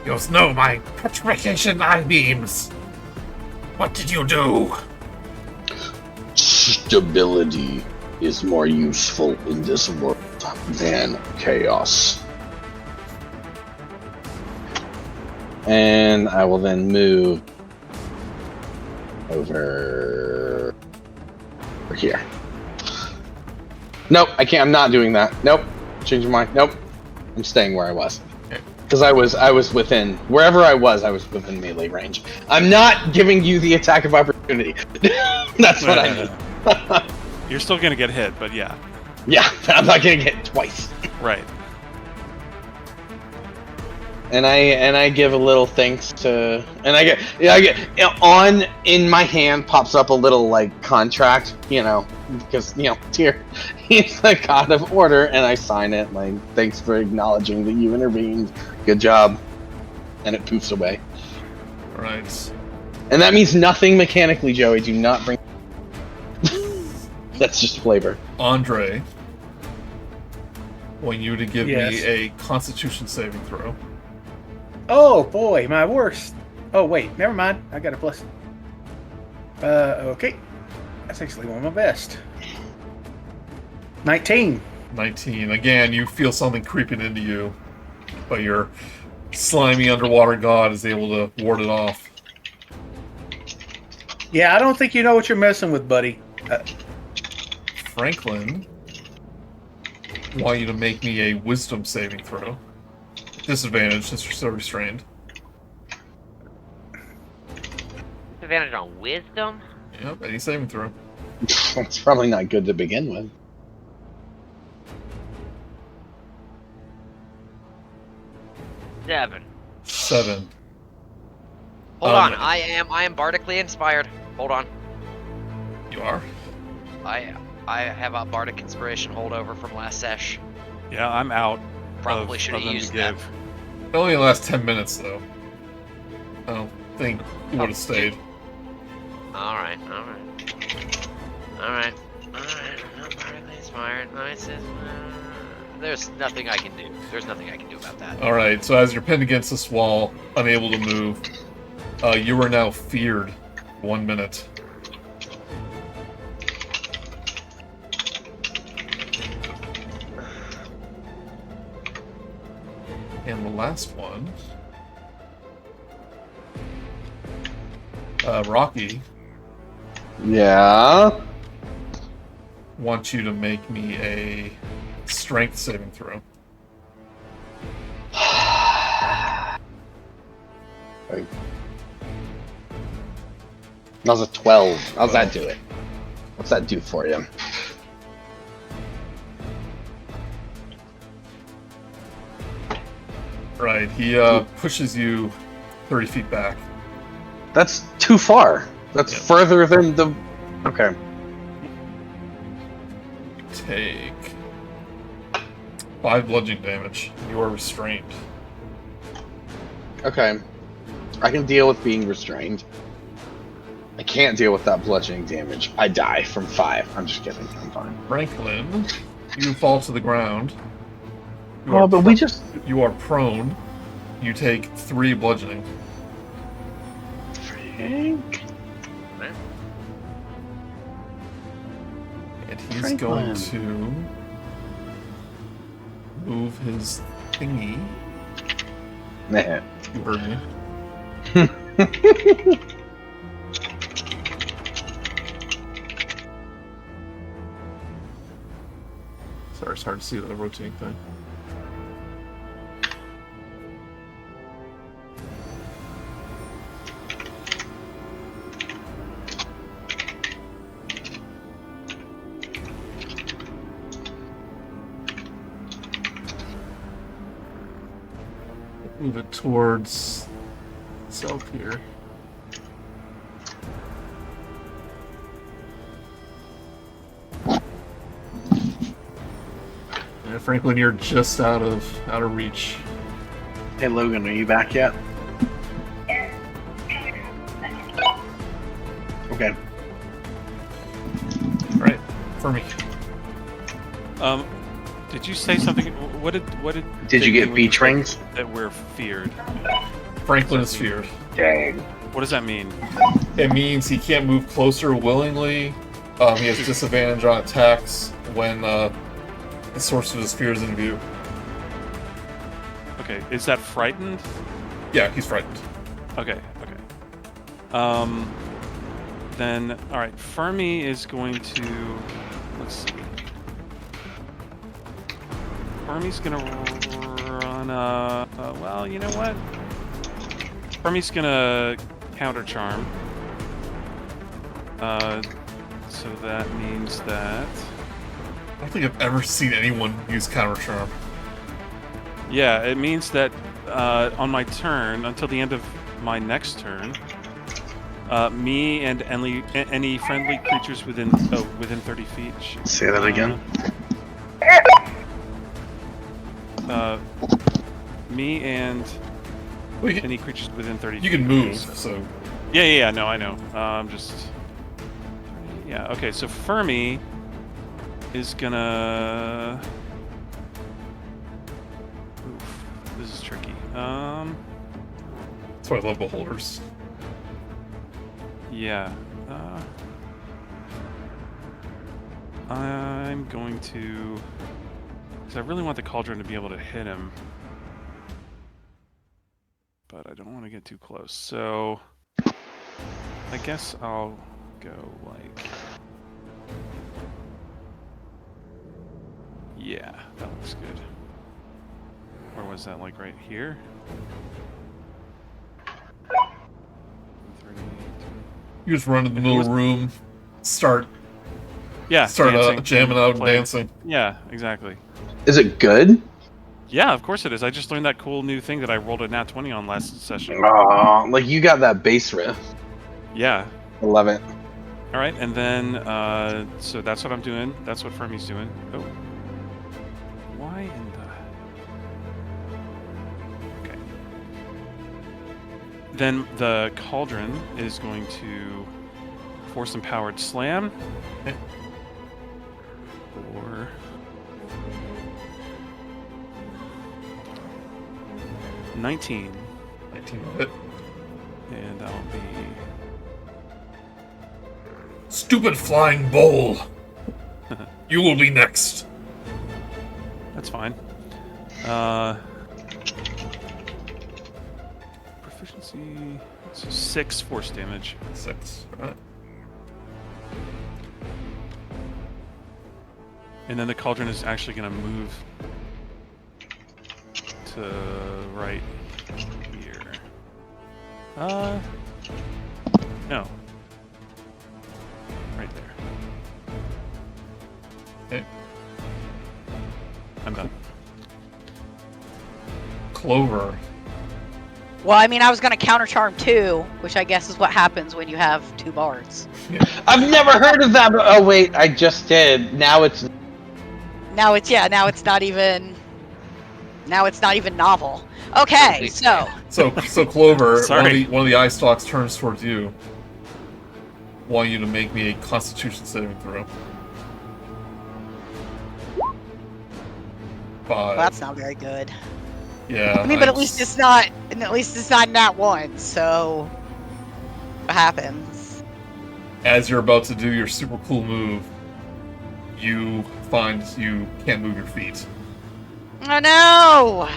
He goes, "No, my petrification eye beams. What did you do?" Stability is more useful in this world than chaos. And I will then move over here. Nope, I can't. I'm not doing that. Nope. Change my mind. Nope. I'm staying where I was. Because I was within wherever I was within melee range. I'm not giving you the attack of opportunity. That's what I mean. You're still gonna get hit, but yeah. Yeah, I'm not gonna get hit twice. Right. And I give a little thanks to, and I get on in my hand pops up a little like contract, because here he's the god of order, and I sign it like thanks for acknowledging that you intervened, good job, and it poofs away. Right. And that means nothing mechanically, Joey. Do not bring. That's just flavor. Andre, want you to give Yes. me a Constitution saving throw. Oh boy, my worst. Oh wait, never mind. I got a plus. Okay. That's actually one of my best. 19. 19. Again, you feel something creeping into you, but your slimy underwater god is able to ward it off. Yeah, I don't think you know what you're messing with, buddy. Franklin, I want you to make me a wisdom saving throw. Disadvantage since you're still restrained. Advantage on wisdom? Yep, any saving throw. That's probably not good to begin with. 7. 7. Hold on, I am bardically inspired. Hold on. You are? I have a bardic inspiration holdover from last sesh. Yeah, I'm out. Probably should have used that. It only lasts 10 minutes, though. I don't think you would have stayed. Alright. I'm bardically inspired. There's nothing I can do. There's nothing I can do about that. Alright, so as you're pinned against this wall, unable to move, you are now feared. 1 minute. And the last one, Rok'kee, Yeah. wants you to make me a strength saving throw. That was a 12. How's that do it? What's that do for you? Right, he pushes you 30 feet back. That's too far. That's further than the... Okay. Take 5 bludgeoning damage. You are restrained. Okay. I can deal with being restrained. I can't deal with that bludgeoning damage. I die from 5. I'm just kidding. I'm fine. Franklin, you fall to the ground. Oh, but we just... You are prone. You take 3 bludgeoning. Frank? And he's Franklin. going to move his thingy. Nah. You heard me. Sorry, it's hard to see the rotating thing. Move it towards itself here. Yeah, Franklin, you're just out of reach. Hey, Logan, are you back yet? Okay. Right, Fermi. Did you say something? What did Did you get beach rings? That we're feared. Franklin is feared. Dang. What does that mean? It means he can't move closer willingly. He has disadvantage on attacks when the source of his fear is in view. Okay, is that frightened? Yeah, he's frightened. Okay. Then, all right. Fermi is going to. Let's see. Fermi's gonna run. Well, you know what? Fermi's gonna counter charm. So that means that. I don't think I've ever seen anyone use counter charm. Yeah, it means that on my turn, until the end of my next turn, me and any friendly creatures within 30 feet. Say that again. Me and Well, any creatures within 30 feet. you can move, so Yeah, no, I know. Yeah, okay, so Fermi is gonna... Oof, this is tricky. that's why I love beholders. Yeah. I'm going to... Because I really want the cauldron to be able to hit him. But I don't want to get too close. So I guess I'll go like... Yeah, that looks good. Or was that like right here? 30. You just run in the middle of the room, start dancing, jamming out and playing. dancing. Yeah, exactly. Is it good? Yeah, of course it is. I just learned that cool new thing that I rolled a nat 20 on last session. Oh, like you got that bass riff. Yeah. I love it. All right, and then so that's what I'm doing. That's what Fermi's doing. Oh. Why in the... Okay. Then the cauldron is going to force empowered slam. Or 19. 19 hit. And that'll be... Stupid flying bowl! You will be next. That's fine. Proficiency... So 6 force damage. 6. Alright. And then the cauldron is actually going to move to right here. No. Right there. Okay. I'm done. Clover. Well, I mean, I was going to counter charm too, which I guess is what happens when you have 2 bards. I've never heard of that. But, oh wait, I just did. Now it's Now it's not even novel. Okay, so So Clover, Sorry. one of the eye stalks turns towards you. Want you to make me a Constitution saving throw. 5. well, that's not very good. Yeah. I mean, but at least it's not nat 1. So what happens? As you're about to do your super cool move, you find you can't move your feet. Oh no!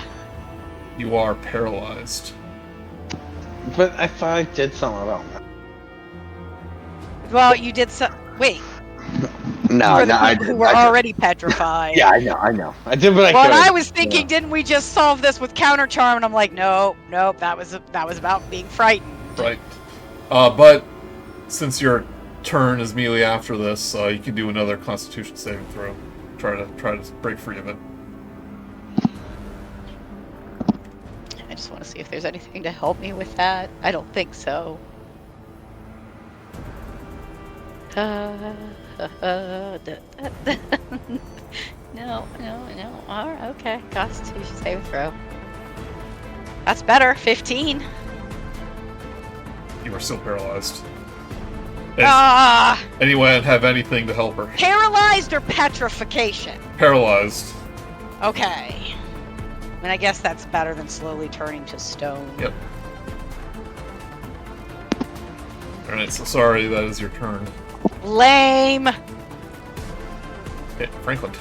You are paralyzed. But I thought I did something about that. Well, you did so. Wait, No, for the no, I people did. who were already petrified. Yeah, I know. I did what I Well, could. and I was thinking, didn't we just solve this with counter charm? And I'm like, nope. That was about being frightened. Right. But since your turn is immediately after this, you can do another Constitution saving throw. Try to break free of it. I just want to see if there's anything to help me with that. I don't think so. No. All right, okay. Constitution saving throw. That's better. 15. You are still paralyzed. Ah! Anyone have anything to help her? Paralyzed or petrification? Paralyzed. Okay. I mean, I guess that's better than slowly turning to stone. Yep. Alright, so sorry, that is your turn. Lame. Okay, Franklin.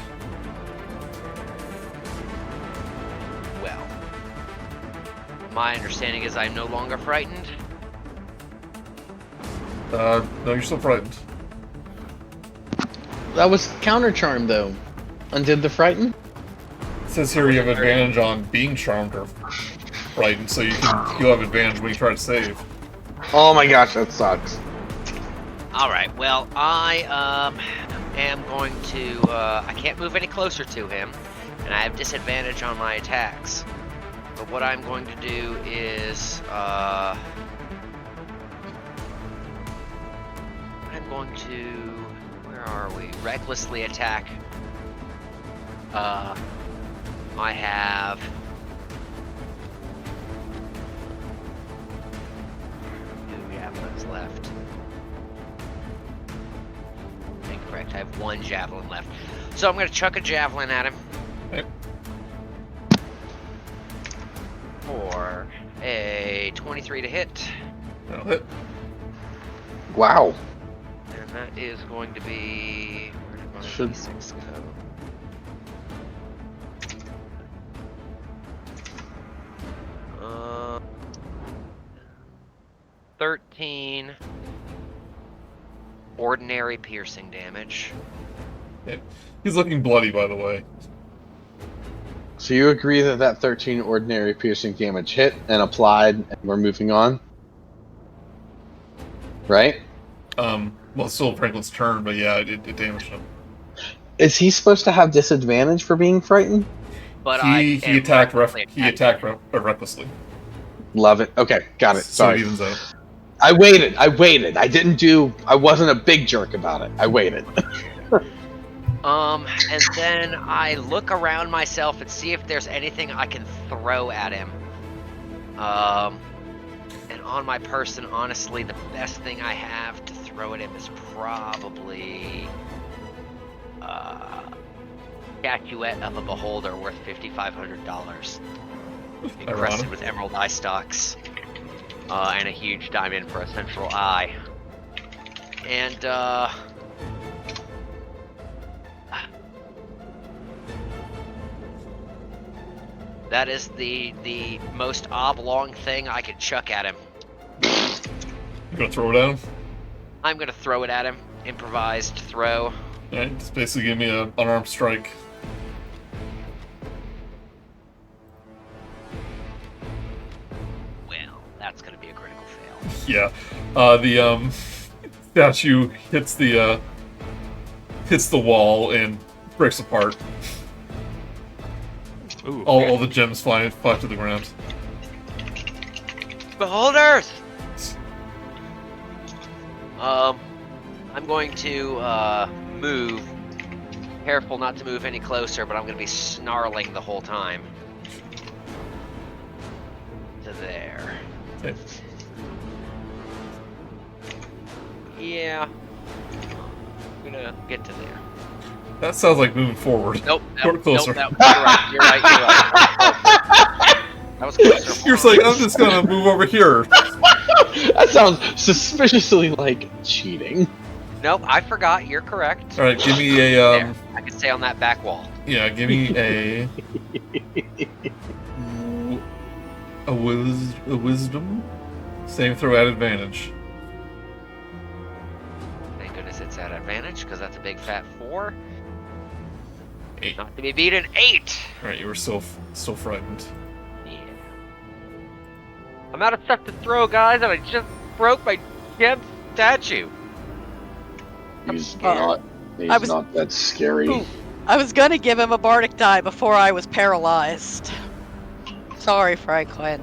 Well, my understanding is I'm no longer frightened. No, you're still frightened. That was counter charm though. Undid the frighten? It says here you have advantage on being charmed or frightened, so you'll have advantage when you try to save. Oh my gosh, that sucks. All right. Well, I am going to. I can't move any closer to him, and I have disadvantage on my attacks. But what I'm going to do is I'm going to. Where are we? Recklessly attack. I have. Two javelins left. Incorrect. I have 1 javelin left. So I'm going to chuck a javelin at him. Okay. For a 23 to hit. That'll hit. Wow. And that is going to be. Where did my Should- D6 go? ordinary piercing damage. Yeah. He's looking bloody, by the way. So you agree that 13 ordinary piercing damage hit and applied, and we're moving on? Right? Well, it's still Franklin's turn, but yeah, it damaged him. Is he supposed to have disadvantage for being frightened? But He attacked recklessly. Love it. Okay, got it. So Sorry. it evens out. I waited. I wasn't a big jerk about it. I waited. And then I look around myself and see if there's anything I can throw at him. And on my person, honestly, the best thing I have to throw at him is probably statuette of a beholder worth $5,500, encrusted with emerald eye stalks, and a huge diamond for a central eye. And that is the most oblong thing I could chuck at him. You gonna throw it at him? I'm gonna throw it at him. Improvised throw. Alright, just basically give me an unarmed strike. Well, that's gonna be a critical fail. Yeah. The statue hits the wall and breaks apart. Ooh, All the gems fly to the ground. Beholders! I'm going to move. Careful not to move any closer, but I'm going to be snarling the whole time. To there. Okay. Yeah. I'm gonna get to there. That sounds like moving forward. Nope. Closer. Nope, you're right. That was closer. You're just like, I'm just gonna move over here. That sounds suspiciously like cheating. Nope, I forgot. You're correct. Alright, give me a, There. I can stay on that back wall. yeah, give me a wisdom saving throw at advantage. Thank goodness it's at advantage, because that's a big fat 4. 8. Not to be beaten. 8! Alright, you were still frightened. Yeah. I'm out of stuff to throw, guys, and I just broke my gem statue. He's I was- not that scary. Ooh, I was gonna give him a bardic die before I was paralyzed. Sorry, Franklin.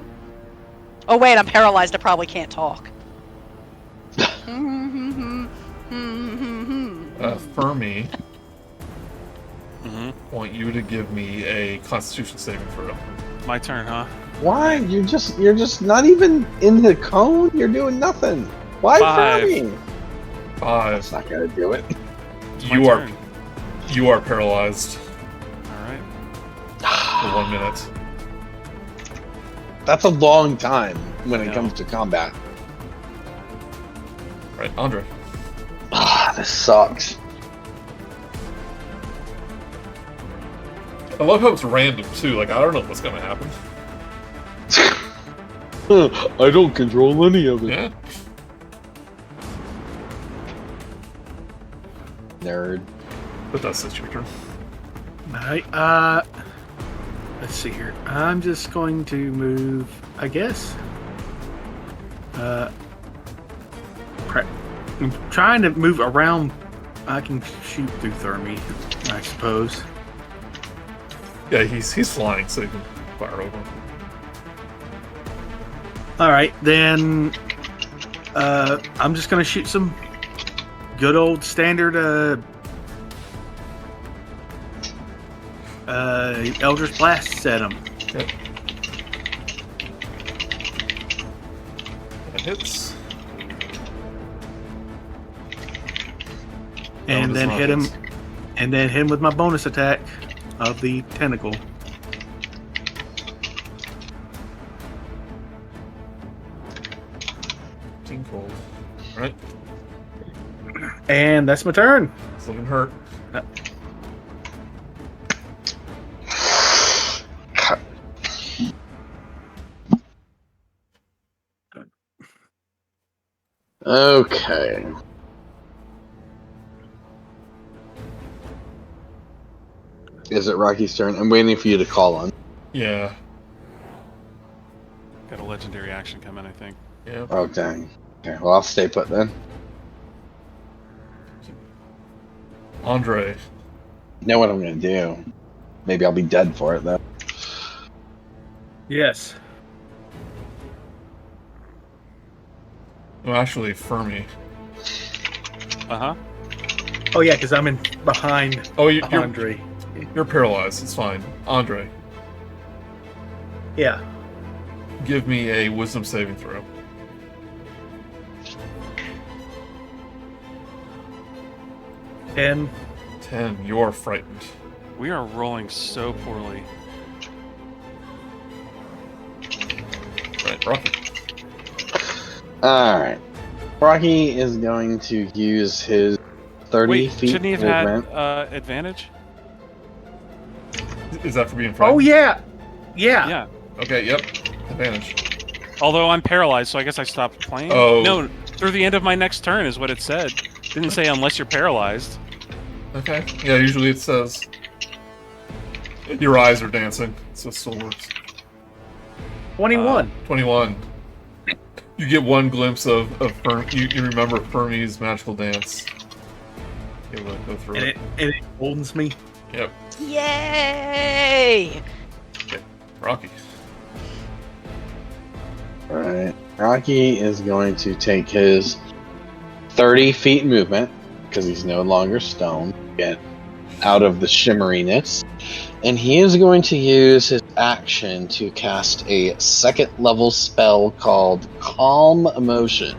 Oh wait, I'm paralyzed. I probably can't talk. Fermi, Mm-hmm. want you to give me a Constitution saving throw. My turn, huh? Why? You're just not even in the cone. You're doing nothing. Why 5. Fermi? 5. That's not gonna do it. It's my You turn. are paralyzed All right. for 1 minute. That's a long time when it No. comes to combat. Right, Andre. This sucks. I love how it's random too. Like I don't know what's gonna happen. I don't control any of it. Yeah. Nerd. But that's your turn. Alright, let's see here. I'm just going to move, I guess. I'm trying to move around. I can shoot through Fermi, I suppose. Yeah, he's flying, so you can fire over him. Alright, then I'm just gonna shoot some good old standard Eldritch Blasts at him. Okay. That hits. And does then not hit him, hit. and then hit him with my bonus attack of the tentacle. Cold. Alright, And that's my turn. it's looking hurt. Okay. Is it Rocky's turn? I'm waiting for you to call on. Yeah. Got a legendary action coming, I think. Yeah. Oh, dang. Okay, well, I'll stay put then. Andre. You know what I'm going to do. Maybe I'll be dead for it, though. Yes. No, actually, Fermi. Uh-huh. Oh yeah, because I'm in behind Oh, you're Andre. You're paralyzed. It's fine. Andre, Yeah. give me a wisdom saving throw. 10. 10. You are frightened. We are rolling so poorly. Right, Rocky. Alright. Rocky is going to use his 30 Wait, feet shouldn't he have had movement. advantage? Is that for being frightened? Oh yeah. Yeah. Yeah. Okay, yep. Advantage. Although I'm paralyzed, so I guess I stopped playing. Oh. No, through the end of my next turn is what it said. Didn't say unless you're paralyzed. Okay. Yeah, usually it says your eyes are dancing, so it still works. 21. 21. You get one glimpse of you remember Fermi's magical dance. You will go through And it emboldens me. Yep. Yay! Okay. Rocky. Alright. Rocky is going to take his 30 feet movement, because he's no longer stone, get out of the shimmeriness. And he is going to use his action to cast a second level spell called Calm Emotion.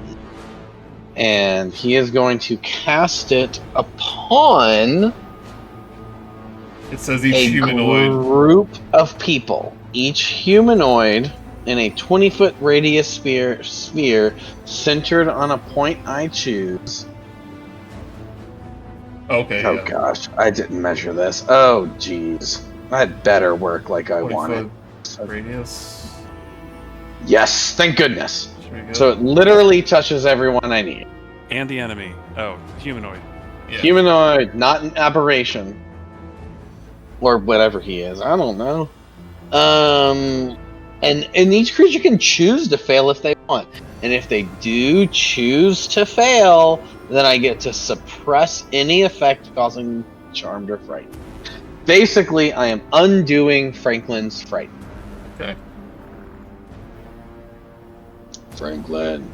And he is going to cast it upon It says each a humanoid. group of people. Each humanoid in a 20-foot radius sphere centered on a point I choose. Okay. Oh yeah. gosh, I didn't measure this. Oh jeez. That better work like I 20 wanted. foot radius. Yes, thank goodness. Should we go? So it literally touches everyone I need. And the enemy. Oh, humanoid. Yeah. Humanoid, not an aberration. Or whatever he is. I don't know. And each creature can choose to fail if they want. And if they do choose to fail, then I get to suppress any effect causing charmed or frightened. Basically, I am undoing Franklin's fright. Okay. Franklin,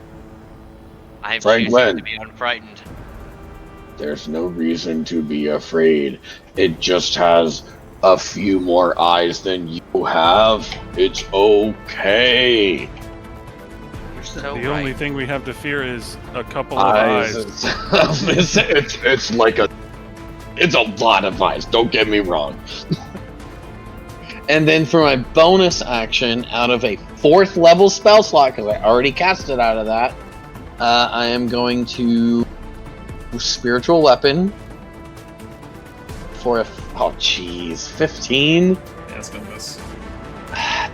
I'm Franklin. choosing to be unfrightened. there's no reason to be afraid. It just has a few more eyes than you have. It's okay. You're so The right. only thing we have to fear is a couple of eyes. it's like it's a lot of eyes, don't get me wrong. And then for my bonus action, out of a 4th level spell slot, because I already cast it out of that, I am going to spiritual weapon for 15. Yeah, it's gonna miss.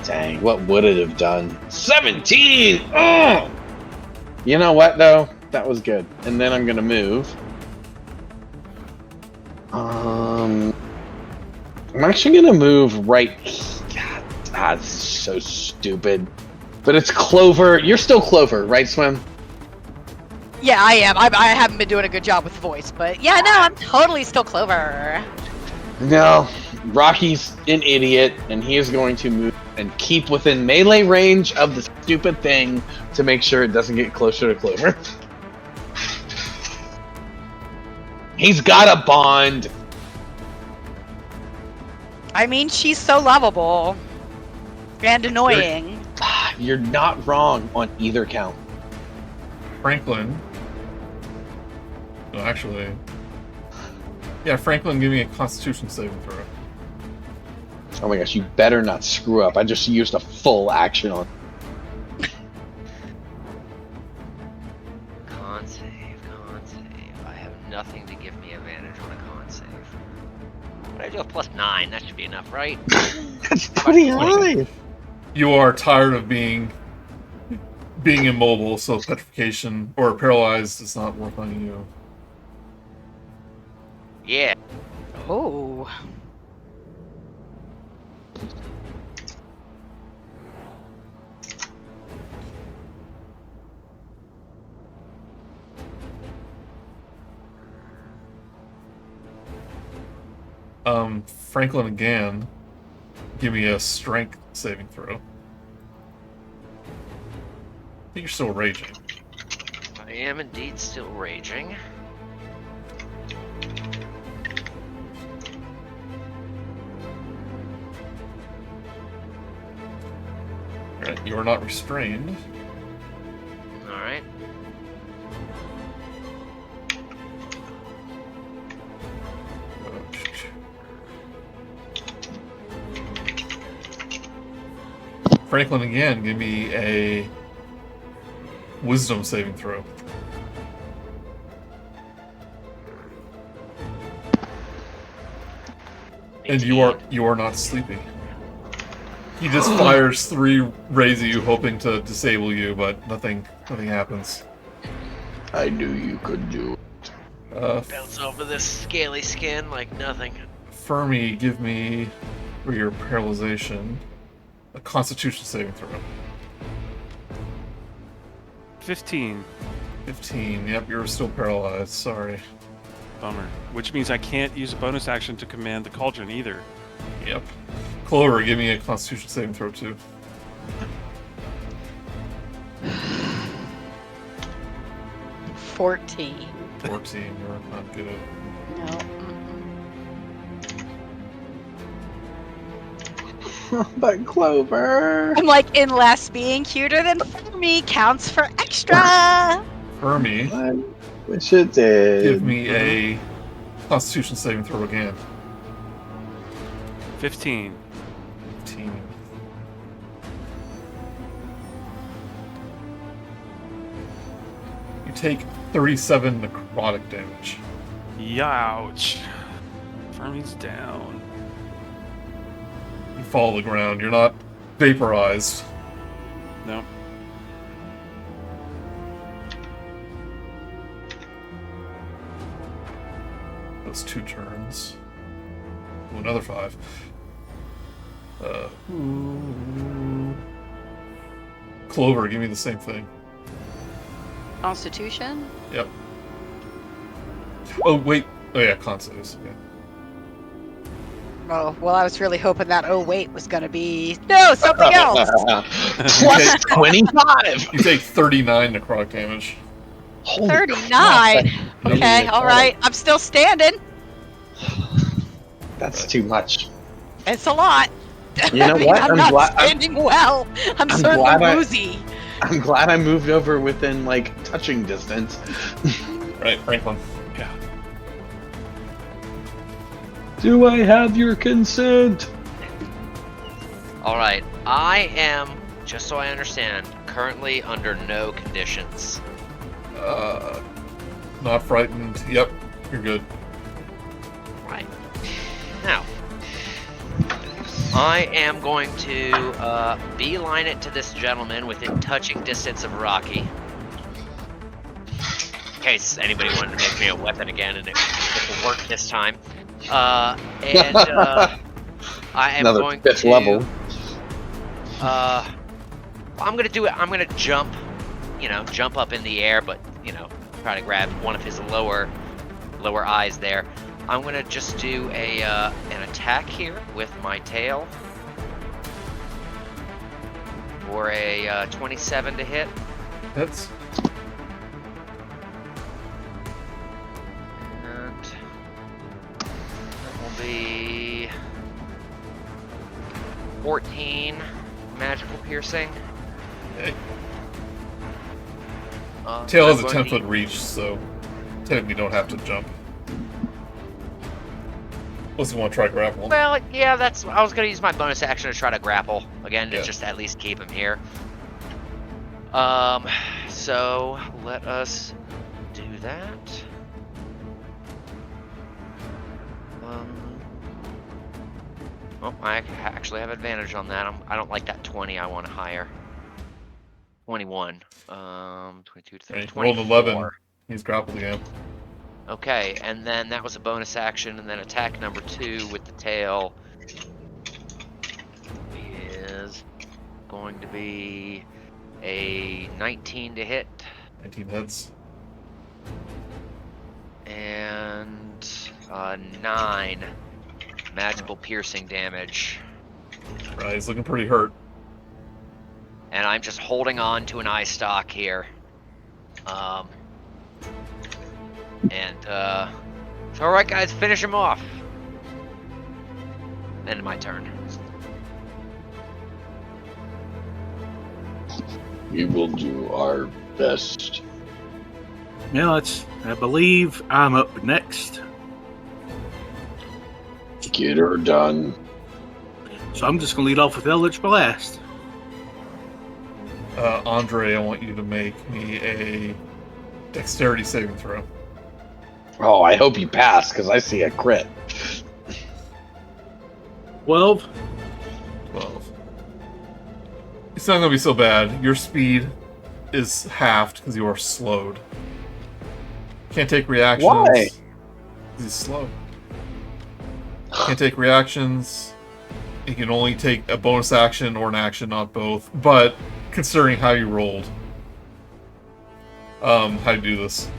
Dang, what would it have done? 17! Ugh! You know what, though? That was good. And then I'm gonna move. I'm actually gonna move right. God, this is so stupid. But it's Clover. You're still Clover, right, Swim? Yeah, I am. I haven't been doing a good job with the voice, but yeah, no, I'm totally still Clover. No. Rocky's an idiot, and he is going to move and keep within melee range of the stupid thing to make sure it doesn't get closer to Clover. He's got a bond. I mean, she's so lovable and annoying. You're not wrong on either count. Franklin. No, actually. Yeah, Franklin, give me a Constitution saving throw. Oh my gosh, you better not screw up. I just used a full action on. Con save. I have nothing to give me advantage on a con save. But I do a +9. That should be enough, right? That's pretty high. You are tired of being immobile, so petrification or paralyzed is not worth on you. Yeah. Oh. Franklin again. Give me a strength saving throw. I think you're still raging. I am indeed still raging. Alright, you are not restrained. Alright. Franklin again, give me a wisdom saving throw. And you are not sleepy. He just fires 3 rays at you, hoping to disable you, but nothing happens. I knew you could do it. Bounce over this scaly skin like nothing. Fermi, give me, for your paralyzation, a Constitution saving throw. 15. 15. Yep, you're still paralyzed. Sorry. Bummer. Which means I can't use a bonus action to command the cauldron either. Yep. Clover, give me a Constitution saving throw too. 14. 14. You're not good. No. But Clover. I'm like, unless being cuter than Fermi counts for extra. Fermi, Which it did. give me a Constitution saving throw again. 15. 15. You take 37 necrotic damage. Youch. Fermi's down. You fall to the ground. You're not vaporized. No. That's 2 turns. Ooh, another 5. Clover, give me the same thing. Constitution? Yep. Oh, wait. Oh, yeah, con saves. Yeah. Oh, well, I was really hoping that, oh, wait, was going to be... No, something else! Plus 25. You take 39 necrotic damage. Holy 39? crap, Okay, alright. I'm still standing. That's too much. It's a lot. You know what? I'm not standing well. I'm certainly glad woozy. I'm glad I moved over within, like, touching distance. Right, Franklin. Yeah. Do I have your consent? Alright, I am, just so I understand, currently under no conditions. Not frightened. Yep, you're good. Right. Now, I am going to beeline it to this gentleman within touching distance of Rok'kee. In case anybody wanted to make me a weapon again and it will work this time. I am Another going 5th to... level. I'm gonna do it. I'm gonna jump, jump up in the air, but try to grab one of his lower eyes there. I'm gonna just do an attack here with my tail for a 27 to hit. Hits. And that will be 14 magical piercing. Okay. Tail has a I'm going 10-foot reach, so technically you don't have to jump. Unless you want to try grapple. Well, yeah, I was gonna use my bonus action to try to grapple again to Yeah. just at least keep him here. So let us do that. Oh, I actually have advantage on that. I don't like that 20. I want a higher. 21. 22 to 30. Okay, rolled 11. 24. He's grappled again. Okay, and then that was a bonus action, and then attack number 2 with the tail is going to be a 19 to hit, 19 hits. and 9 magical piercing damage. Right, he's looking pretty hurt. And I'm just holding on to an eye stock here. It's alright, guys, finish him off. End of my turn. We will do our best. Now I believe I'm up next. Get her done. So I'm just going to lead off with Eldritch Blast. Andre, I want you to make me a dexterity saving throw. Oh, I hope you pass, because I see a crit. 12. 12. It's not going to be so bad. Your speed is halved because you are slowed. Can't take reactions. Why? He's slow. Can't take reactions. You can only take a bonus action or an action, not both. But considering how you rolled, how do you do this?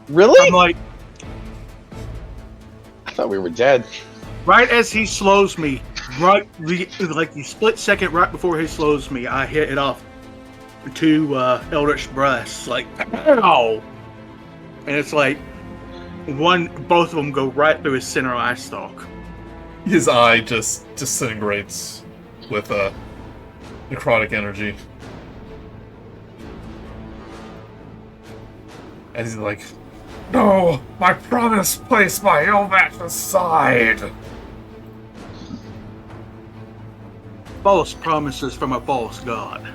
Really? I'm like, I thought we were dead. right as he slows me, like the split second right before he slows me, I hit it off to Eldritch Blast, like, ow! And it's like, both of them go right through his center eye stalk. His eye just disintegrates with necrotic energy. And he's like, "No! My promise placed my Ilmash aside!" False promises from a false god.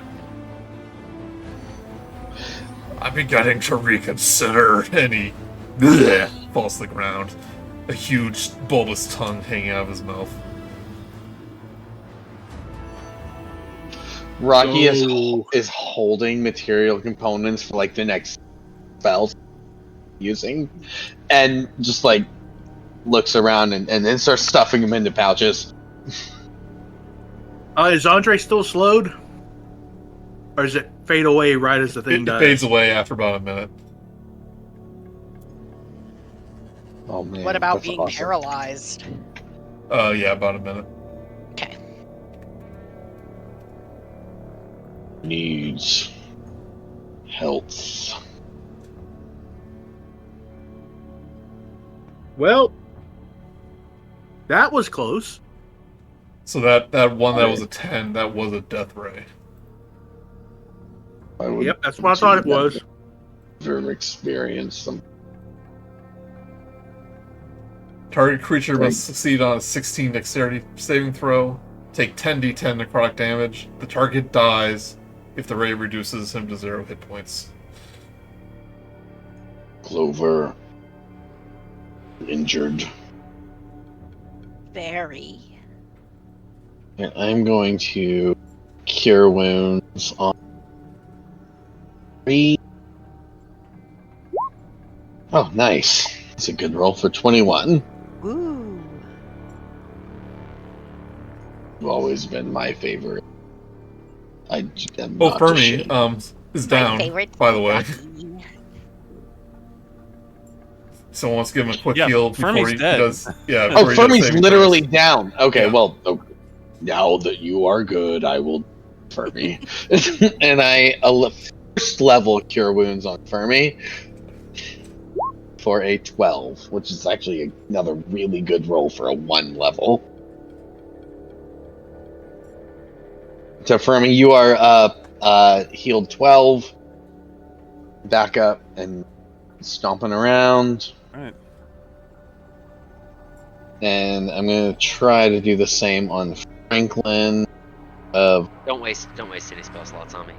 I'm beginning to reconsider. And he falls to the ground. A huge bulbous tongue hanging out of his mouth. Rok'kee So- is holding material components for like the next spells using, and just like looks around and then starts stuffing them into pouches. Is Andre still slowed? Or does it fade away right as the thing It dies? fades away after about a minute. Oh man! What about that's being awesome. paralyzed? Yeah, about a minute. Okay. Needs health. Well, that was close. So that one that was a 10, that was a death ray. I would Yep, that's what I thought it was. Never experienced them. Target creature Right. must succeed on a 16 dexterity saving throw, take 10d10 necrotic damage. The target dies if the ray reduces him to 0 hit points. Clover injured, Very. and I'm going to cure wounds on 3. Oh, nice! That's a good roll for 21. Ooh. You've always been my favorite. I am Oh, not Fermi ashamed. is down, by the way. Rok'kee. Someone wants to give him a quick Yeah, heal before Fermi's he dead. does. Yeah, Oh, before he does Fermi's saving literally throws. down. Okay, Yeah. well, now that you are good, I will Fermi. And I first level cure wounds on Fermi for a 12, which is actually another really good roll for a 1 level. So Fermi, you are healed 12. Back up and stomping around. Alright. And I'm gonna try to do the same on Franklin. Don't waste any spell slots on me.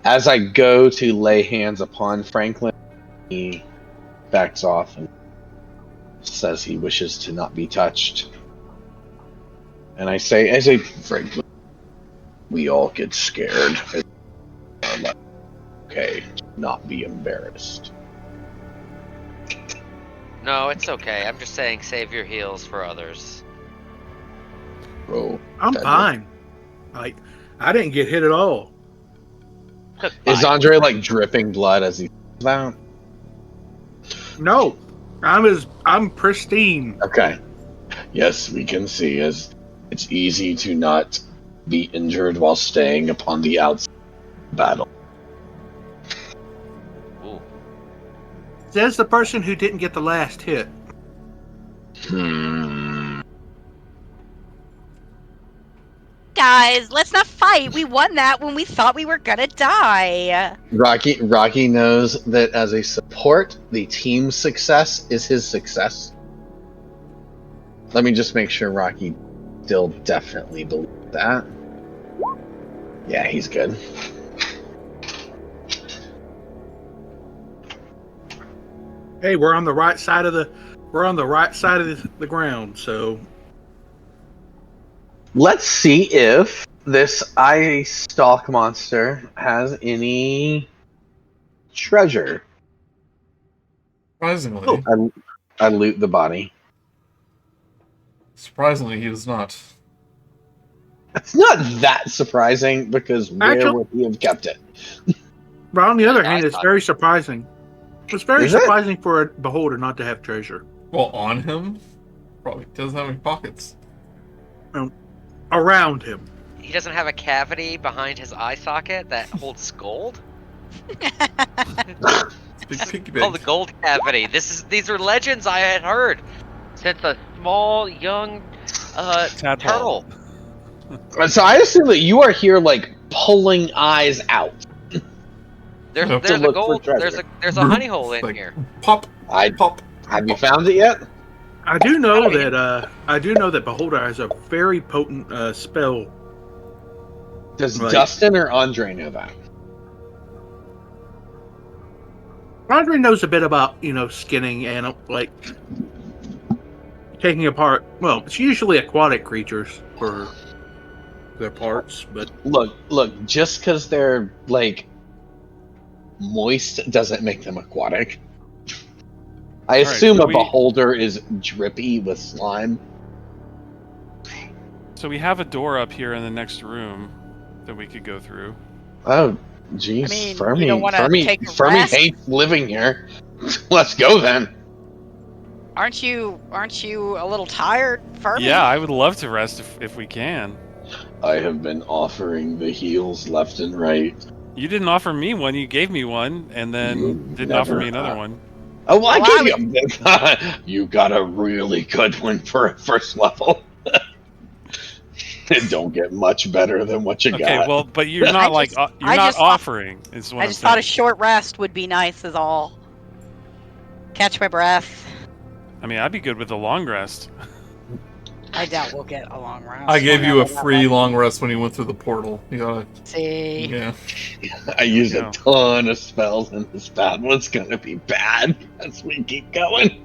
As I go to lay hands upon Franklin, he backs off and says he wishes to not be touched. And I say, Franklin, we all get scared. Okay, not be embarrassed. No, it's okay. I'm just saying save your heals for others. Bro, I'm fine. Like, I didn't get hit at all. is Andre like dripping blood as he down? No. I'm pristine. Okay. Yes, we can see as it's easy to not be injured while staying upon the outside of the battle. Ooh. Says the person who didn't get the last hit. Guys, let's not fight. We won that when we thought we were gonna die. Rok'kee knows that as a support, the team's success is his success. Let me just make sure Rok'kee still definitely believes that. Yeah, he's good. Hey, we're on the right side of the the ground, so Let's see if this ice stalk monster has any treasure. Surprisingly, I loot the body. surprisingly, he does not. It's not that surprising because where Actually- would he have kept it? but on the other Yeah, hand, I it's thought- very surprising. It's very Is it? surprising for a beholder not to have treasure. Well, on him, probably doesn't have any pockets. Around him. He doesn't have a cavity behind his eye socket that holds gold? Big pinky Oh, the bag. gold cavity. These are legends I had heard since a small young Tadpole. turtle. So I assume that you are here, like pulling eyes out. There's To there's a look for gold treasure. there's a honey hole in Like, here. Pop, I pop. have you found it yet? I do know that beholder has a very potent spell. Does Right. Dustin or Andre know that? Andre knows a bit about skinning and like taking apart. Well, it's usually aquatic creatures for their parts, but Look. Just because they're like moist doesn't make them aquatic. I right, assume so a we- beholder is drippy with slime. So we have a door up here in the next room that we could go through. Oh, jeez, I mean, you Fermi. don't wanna Fermi, take a Fermi rest? hates living here. Let's go then. Aren't you a little tired, Fermi? Yeah, I would love to rest if we can. I have been offering the heals left and right. You didn't offer me one. You gave me one, and then You didn't offer never me another have. one. Oh, well, Well, I gave you. You got a really good one for a first level. It don't get much better than what you Okay, got. well, but you're I not like just- you're I not just thought- offering. Is what I I'm just thought a saying. short rest would be nice, is all. Catch my breath. I mean, I'd be good with a long rest. I doubt we'll get a long rest. I gave We'll you a never have free that. long rest when you went through the portal. You gotta, See. yeah. I used Yeah. a ton of spells, and this battle is gonna be bad as we keep going.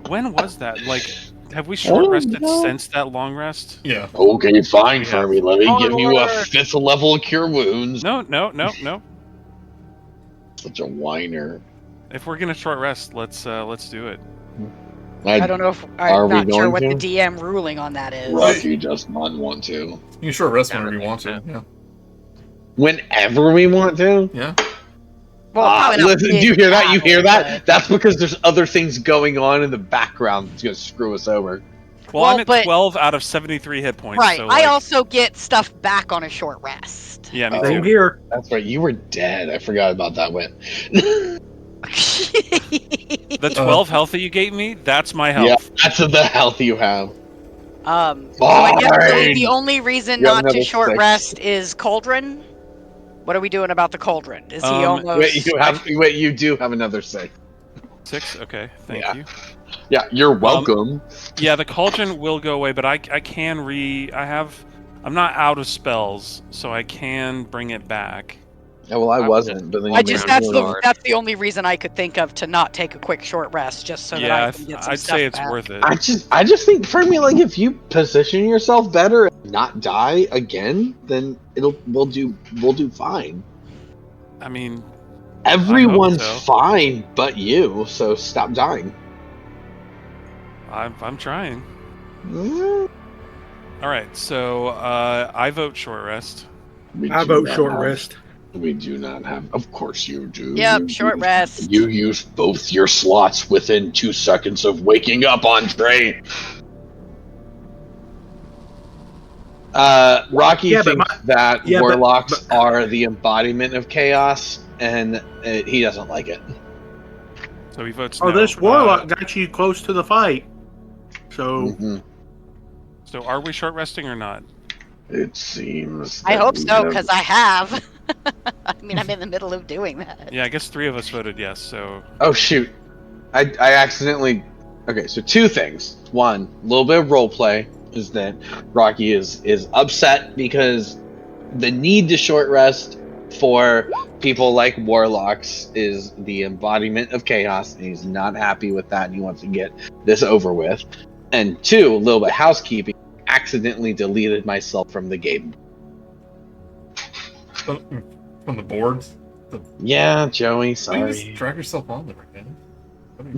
When was that? Like, have we short rested no. since that long rest? Yeah. Okay, fine, Yeah. Fermi. Let me give you a Onward. 5th level cure wounds. No. Such a whiner. If we're gonna short rest, let's do it. I don't know if Are I'm we not sure going what the to? DM ruling on that is. Rocky does not want to. You can short rest Yeah, whenever you right, want to. Yeah. Whenever we want to. Yeah. Well, probably not Listen, do you hear that? You hear mid-battle, that? That's because there's other things going on in the background that's gonna screw us over. Well, Well, I'm at but- 12 out of 73 hit points. Right. So, I like, also get stuff back on a short rest. yeah, me Oh. same too. here. That's right. You were dead. I forgot about that one. The 12 health that you gave me, that's my Yeah, health. that's the health you have. So I guess really Fine. the only reason You have not to another short 6. rest is Cauldron. What are we doing about the Cauldron? Is he almost? Wait, you do have another 6. 6? Okay, thank Yeah. you. Yeah, you're welcome. Yeah, the cauldron will go away, but I can I'm not out of spells, so I can bring it back. Yeah, well, I I wasn't, but then you I just made me that's the only reason I could think of to not take a quick short rest, just so that yeah, I can get some I'd stuff say it's back. worth it. I just think for me, like, if you position yourself better and not die again, then we'll do fine. I mean, Everyone's so. fine but you, so stop dying. I'm trying. Mm, All right, so I vote short rest. I vote short rest. We do not have. Of course you do. Yep, short rest. You use both your slots within 2 seconds of waking up, Andre. Rok'kee thinks that warlocks are the embodiment of chaos, and he doesn't like it. So he votes no. no. This warlock got you close to the fight. So... Mm-hmm. So are we short resting or not? It seems... I hope so, because I have. I mean, I'm in the middle of doing that. Yeah, I guess 3 of us voted yes, so... Oh, shoot. I accidentally... Okay, so 2 things. 1, a little bit of roleplay is that Rok'kee is upset because the need to short rest for people like warlocks is the embodiment of chaos, and he's not happy with that, and he wants to get this over with. And 2, a little bit of housekeeping, accidentally deleted myself from the game. From the board? Yeah, Joey, You sorry. just drag yourself on there, man.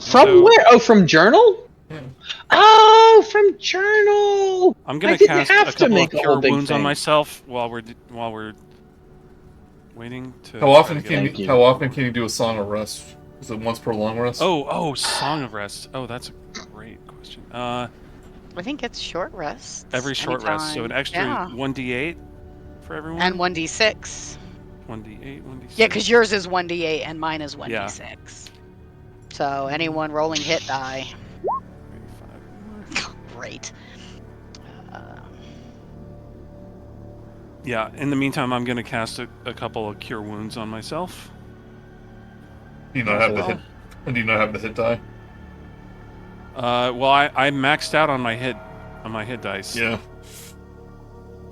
From where? Oh, from Journal? Yeah. Oh, from Journal! I'm gonna didn't cast have a to couple make of a whole cure big wounds on thing. myself while we're waiting to... How often Thank you. how often can you do a Song of Rest? Is it once per long rest? Oh, Song of Rest. Oh, that's a great question. I think it's short rest. Every short rest, so an extra Yeah. 1d8 for everyone? And 1d6. 1d8, 1d6. Yeah, because yours is 1d8 and mine is 1d6. So anyone rolling hit die. Great. Yeah, in the meantime, I'm going to cast a couple of cure wounds on myself. Do you not have the hit? Do you not have the hit die? Well, I maxed out on my hit dice. Yeah.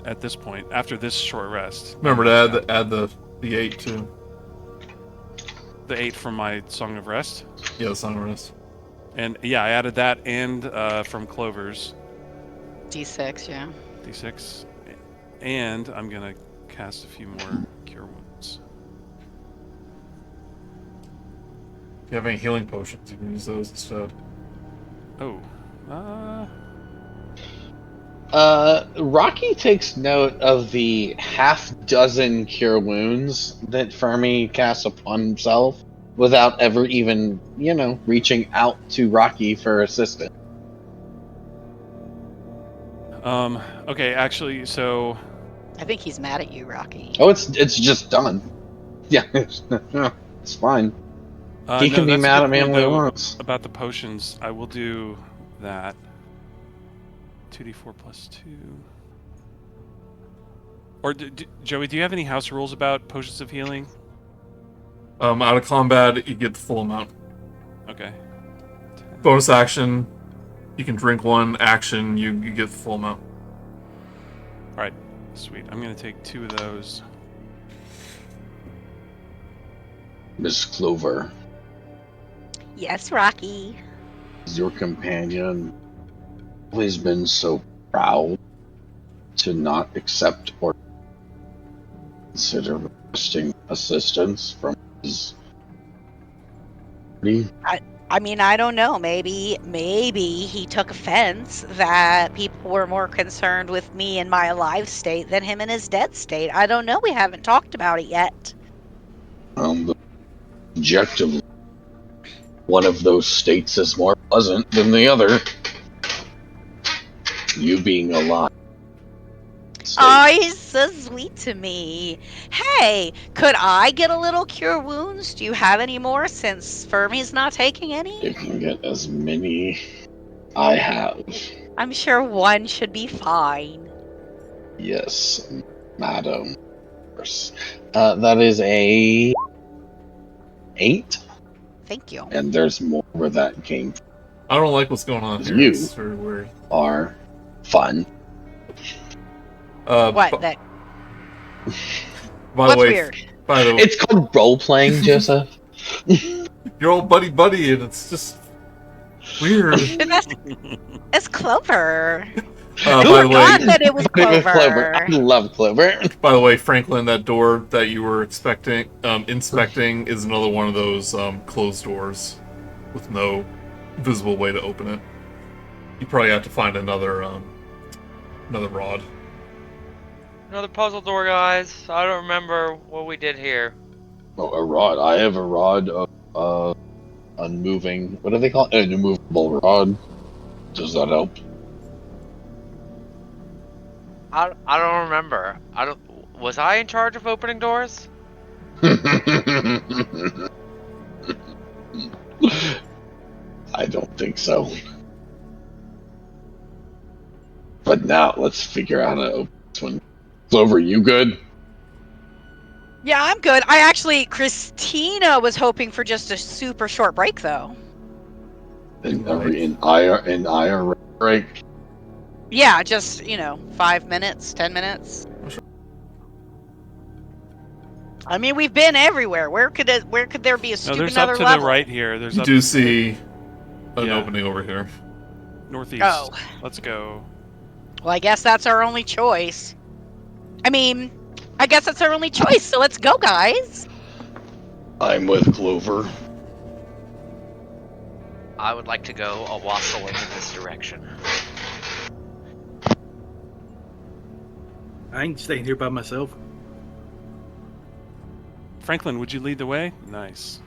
At this point, after this short rest. Remember to add the 8 too. The 8 from my Song of Rest. Yeah, the Song of Rest. And yeah, I added that and from Clover's D6, yeah. D6. And I'm going to cast a few more cure wounds. If you have any healing potions, you can use those instead. Oh. Rok'kee takes note of the half-dozen cure wounds that Fermi casts upon himself without ever even, reaching out to Rok'kee for assistance. Okay, actually, so... I think he's mad at you, Rok'kee. Oh, it's just done. Yeah, it's fine. He can be mad at me all he wants. About the potions, I will do that. 2d4 plus 2. Or, Joey, do you have any house rules about potions of healing? Out of combat, you get the full amount. Okay. Bonus action, you can drink 1. Action, you get the full amount. Alright, sweet. I'm going to take 2 of those. Miss Clover. Yes, Rok'kee. Is your companion always been so proud to not accept or consider requesting assistance from his party? I mean, I don't know. Maybe he took offense that people were more concerned with me in my alive state than him in his dead state. I don't know. We haven't talked about it yet. Objectively, one of those states is more pleasant than the other. You being alive. Oh, he's so sweet to me. Hey, could I get a little cure wounds? Do you have any more since Fermi's not taking any? You can get as many I have. I'm sure 1 should be fine. Yes, madam. That is a 8. Thank you. And there's more where that came from. I don't like what's going on here. You It's very weird. are fun. What? That? By What's the way, weird? By the way, It's called role-playing, Joseph. you're all buddy, and it's just weird. It's Clover. By Who the way, forgot that it was Clover? I love Clover. By the way, Franklin, that door that you were inspecting is another one of those closed doors with no visible way to open it. You probably have to find another rod. Another puzzle door, guys. I don't remember what we did here. Oh, a rod. I have a rod of unmoving. What do they call it? An immovable rod. Does that help? I don't remember. Was I in charge of opening doors? I don't think so. But now let's figure out how to open this one. Clover, you good? Yeah, I'm good. Christina was hoping for just a super short break, though. In IR break. Yeah, just 5 minutes, 10 minutes. I mean, we've been everywhere. Where could there be a No, stupid there's up another to level? the right here. There's You up do see an yeah. opening over here. northeast. Oh. Let's go. Well, I guess that's our only choice. I mean, I guess that's our only choice. So let's go, guys. I'm with Clover. I would like to go a wassailing in this direction. I ain't staying here by myself. Franklin, would you lead the way? Nice.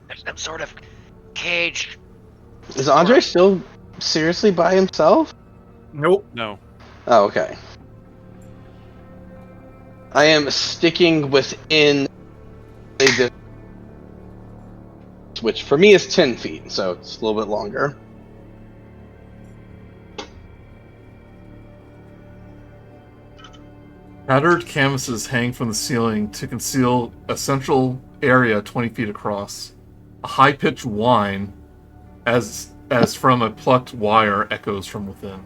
There's some sort of cage. Is Andre still seriously by himself? Nope. No. Oh, okay. I am sticking within a distance, which for me is 10 feet, so it's a little bit longer. Tattered canvases hang from the ceiling to conceal a central area 20 feet across. A high-pitched whine, as from a plucked wire, echoes from within.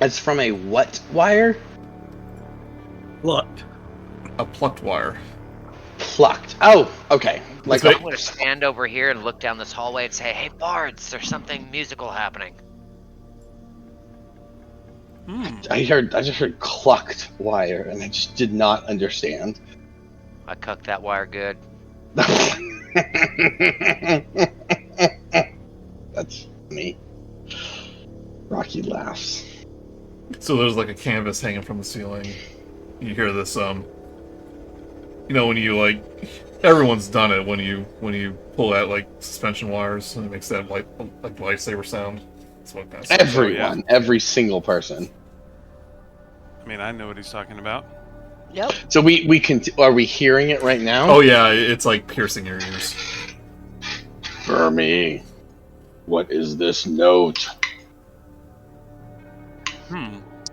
It's from a what wire? Looked. A plucked wire. Plucked. Oh, okay. Like I'm going to stand over here and look down this hallway and say, "Hey, bards, there's something musical happening." I just heard clucked wire, and I just did not understand. I cucked that wire good. That's funny. Rocky laughs. So there's like a canvas hanging from the ceiling. You hear this, when you everyone's done it when you pull out like suspension wires and it makes that lightsaber sound. That's what that sounds like. Everyone, every single person. I mean, I know what he's talking about. Yep. So are we hearing it right now? Oh yeah, it's like piercing your ears. Fermi, what is this note?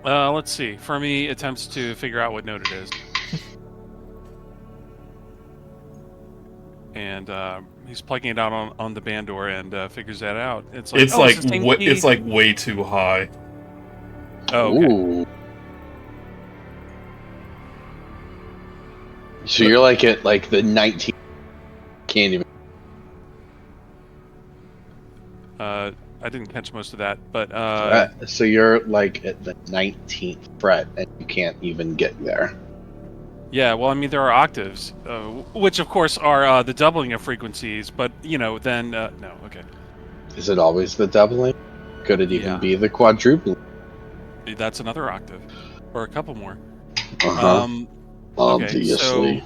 Let's see. Fermi attempts to figure out what note it is. And he's plugging it out on the band door and figures that out. It's like way too high. Oh, okay. Ooh. So you're like at the 19. Can't even. I didn't catch most of that, but So you're like at the 19th fret, and you can't even get there. yeah. Well, I mean, there are octaves, which of course are the doubling of frequencies, but then no. Okay. Is it always the doubling? Could it even be the quadruple? That's another octave, or a couple more. Obviously. Okay,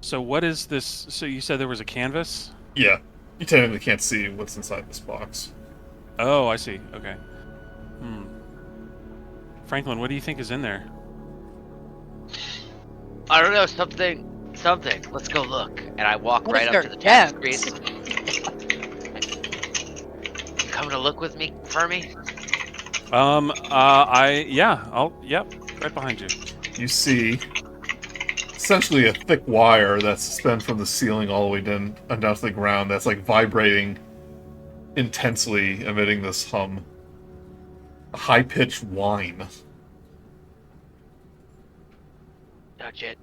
so what is this? So you said there was a canvas? Yeah, you technically can't see what's inside this box. Oh, I see. Okay. Franklin, what do you think is in there? I don't know, something. Let's go look. And I walk right up to the gems? tapestries. You coming to look with me, Fermi? Yep, right behind you. You see essentially a thick wire that's suspended from the ceiling all the way down to the ground that's like vibrating intensely, emitting this hum. A high-pitched whine. Touch it.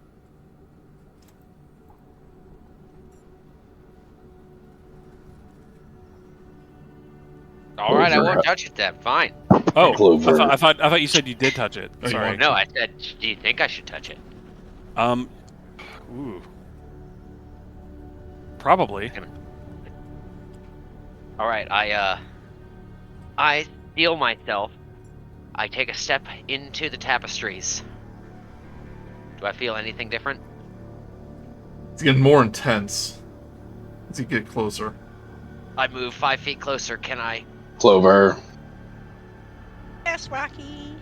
All right, I won't touch it then. Fine. Oh, Clover. I thought you said you did touch it. Oh, you Sorry. want- No, I said, do you think I should touch it? Ooh. Probably. All right, I steel myself, I take a step into the tapestries. Do I feel anything different? It's getting more intense as you get closer. I move 5 feet closer. Can I? Clover. Yes, Rocky.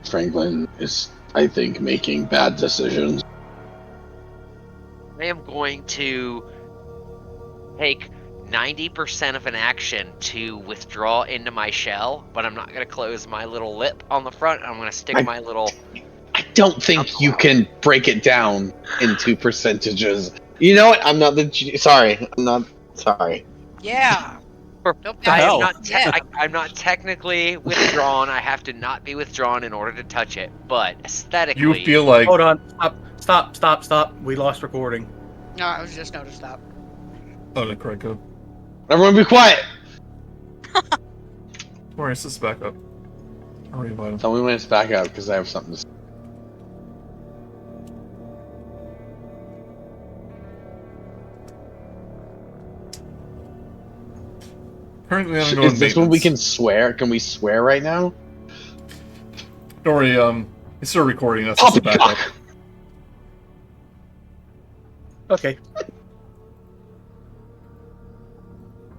Franklin is, I think, making bad decisions. I am going to take 90% of an action to withdraw into my shell, but I'm not going to close my little lip on the front. I'm going to stick my little... I don't think you can break it down into percentages. You know what? I'm not the... Sorry. I'm not... Sorry. Yeah. Nope, The hell? I'm not technically withdrawn. I have to not be withdrawn in order to touch it, but aesthetically... You feel like... Hold on. Stop. We lost recording. No, I was just noticed that. Oh, the correct code. Everyone be quiet! Maurice is back up. I'll revive him. Tell me when it's back up, because I have something to say. Apparently I'm going Is this when we can swear? Can we swear right now? Don't worry, it's still recording. That's just a backup. Okay.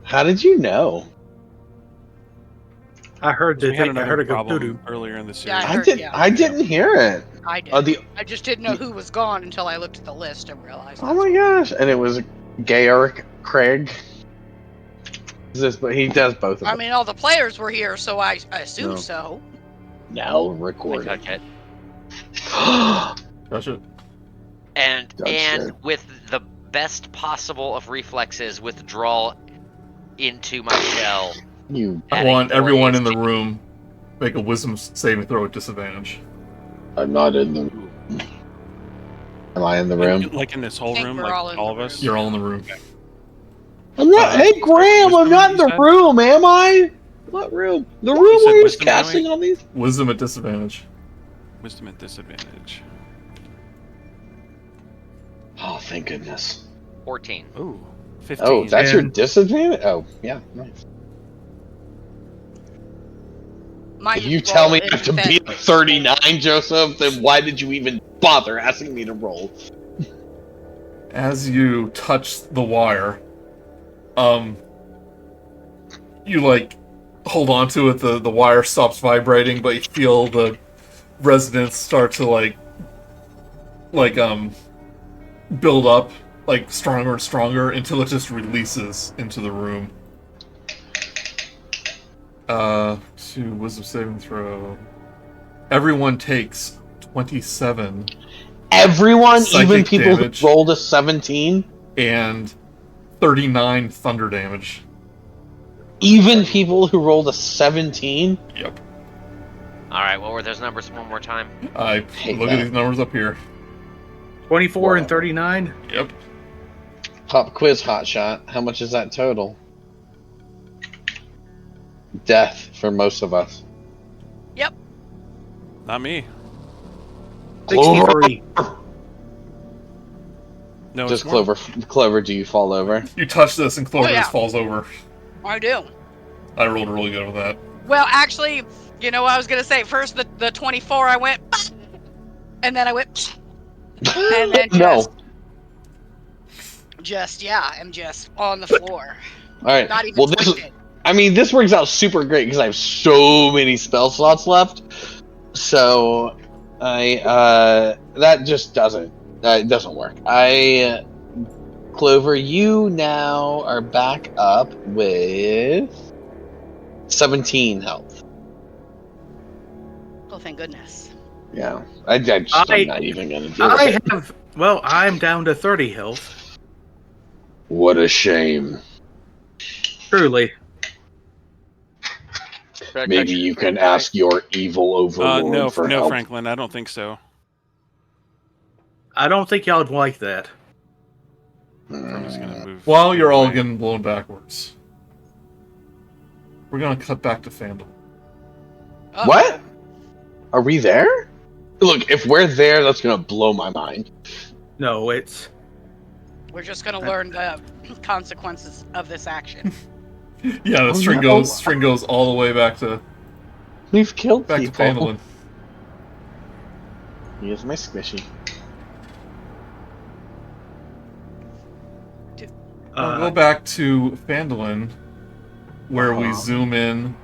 How did you know? I heard the We had thing. I another heard it go problem doo-doo. earlier in the Yeah, series. I didn't hear it. I did. Oh, I just didn't know who was gone until I looked at the list and realized. Oh my gosh! And it was Gay Eric Craig. But he does both of I them. mean, all the players were here, so I assume No. so. Now I recording. touch it. Touch it. And Touch it. with the best possible of reflexes, withdraw into my shell. You. I want everyone in the room make a wisdom saving throw at disadvantage. I'm not in the room. Am I in the room? Like in this whole Think room, we're like all in all the of room. us? You're all in the room. I'm not. Hey, Graham, I'm not in the room, am I? What room? The room You said where he's wisdom, casting on these? Wisdom at disadvantage. Wisdom at disadvantage. Oh, thank goodness. 14. Ooh, 15. Oh, that's your And- disadvantage? Oh, yeah, nice. Mine If you was tell me roll I have to and be defend. a 39, Joseph, then why did you even bother asking me to roll? As you touch the wire, you like hold on to it, the wire stops vibrating, but you feel the resonance start to like build up like stronger and stronger until it just releases into the room. To wisdom saving throw. Everyone takes 27 Everyone, Psychic even people damage. who rolled a 17? and 39 thunder damage. Even people who rolled a 17? Yep. Alright, what were those numbers one more time? I Hate look that. at these numbers up here. 24 and 39. Yep. Pop quiz hotshot. How much is that total? Death for most of us. Not me. 63. No, Just it's more. Clover, do you fall over? You touch this and Clover Oh, yeah. just falls over. I do. I rolled really good with that. Well, actually, you know what I was gonna say? First, the 24, I went, and then I went, and then No. I'm just on the floor. Alright. Not even Well, this twisted. this works out super great because I have so many spell slots left. So, that just doesn't work. Clover, you now are back up with 17 health. Oh, thank goodness. Yeah, I'm not even gonna do it. I'm down to 30 health. What a shame. Truly. Maybe you can ask your evil overlord No, for no, help. Franklin, I don't think so. I don't think y'all would like that. I'm just gonna move. While you're all away. getting blown backwards, we're gonna cut back to Phandelver. Uh-oh. What? Are we there? Look, if we're there, that's gonna blow my mind. No, it's... We're just gonna learn the consequences of this action. Yeah, the Oh, string no. goes all the way back to We've killed Back to people. Phandalin. Here's my squishy. I'll go back to Phandalin, where we zoom in.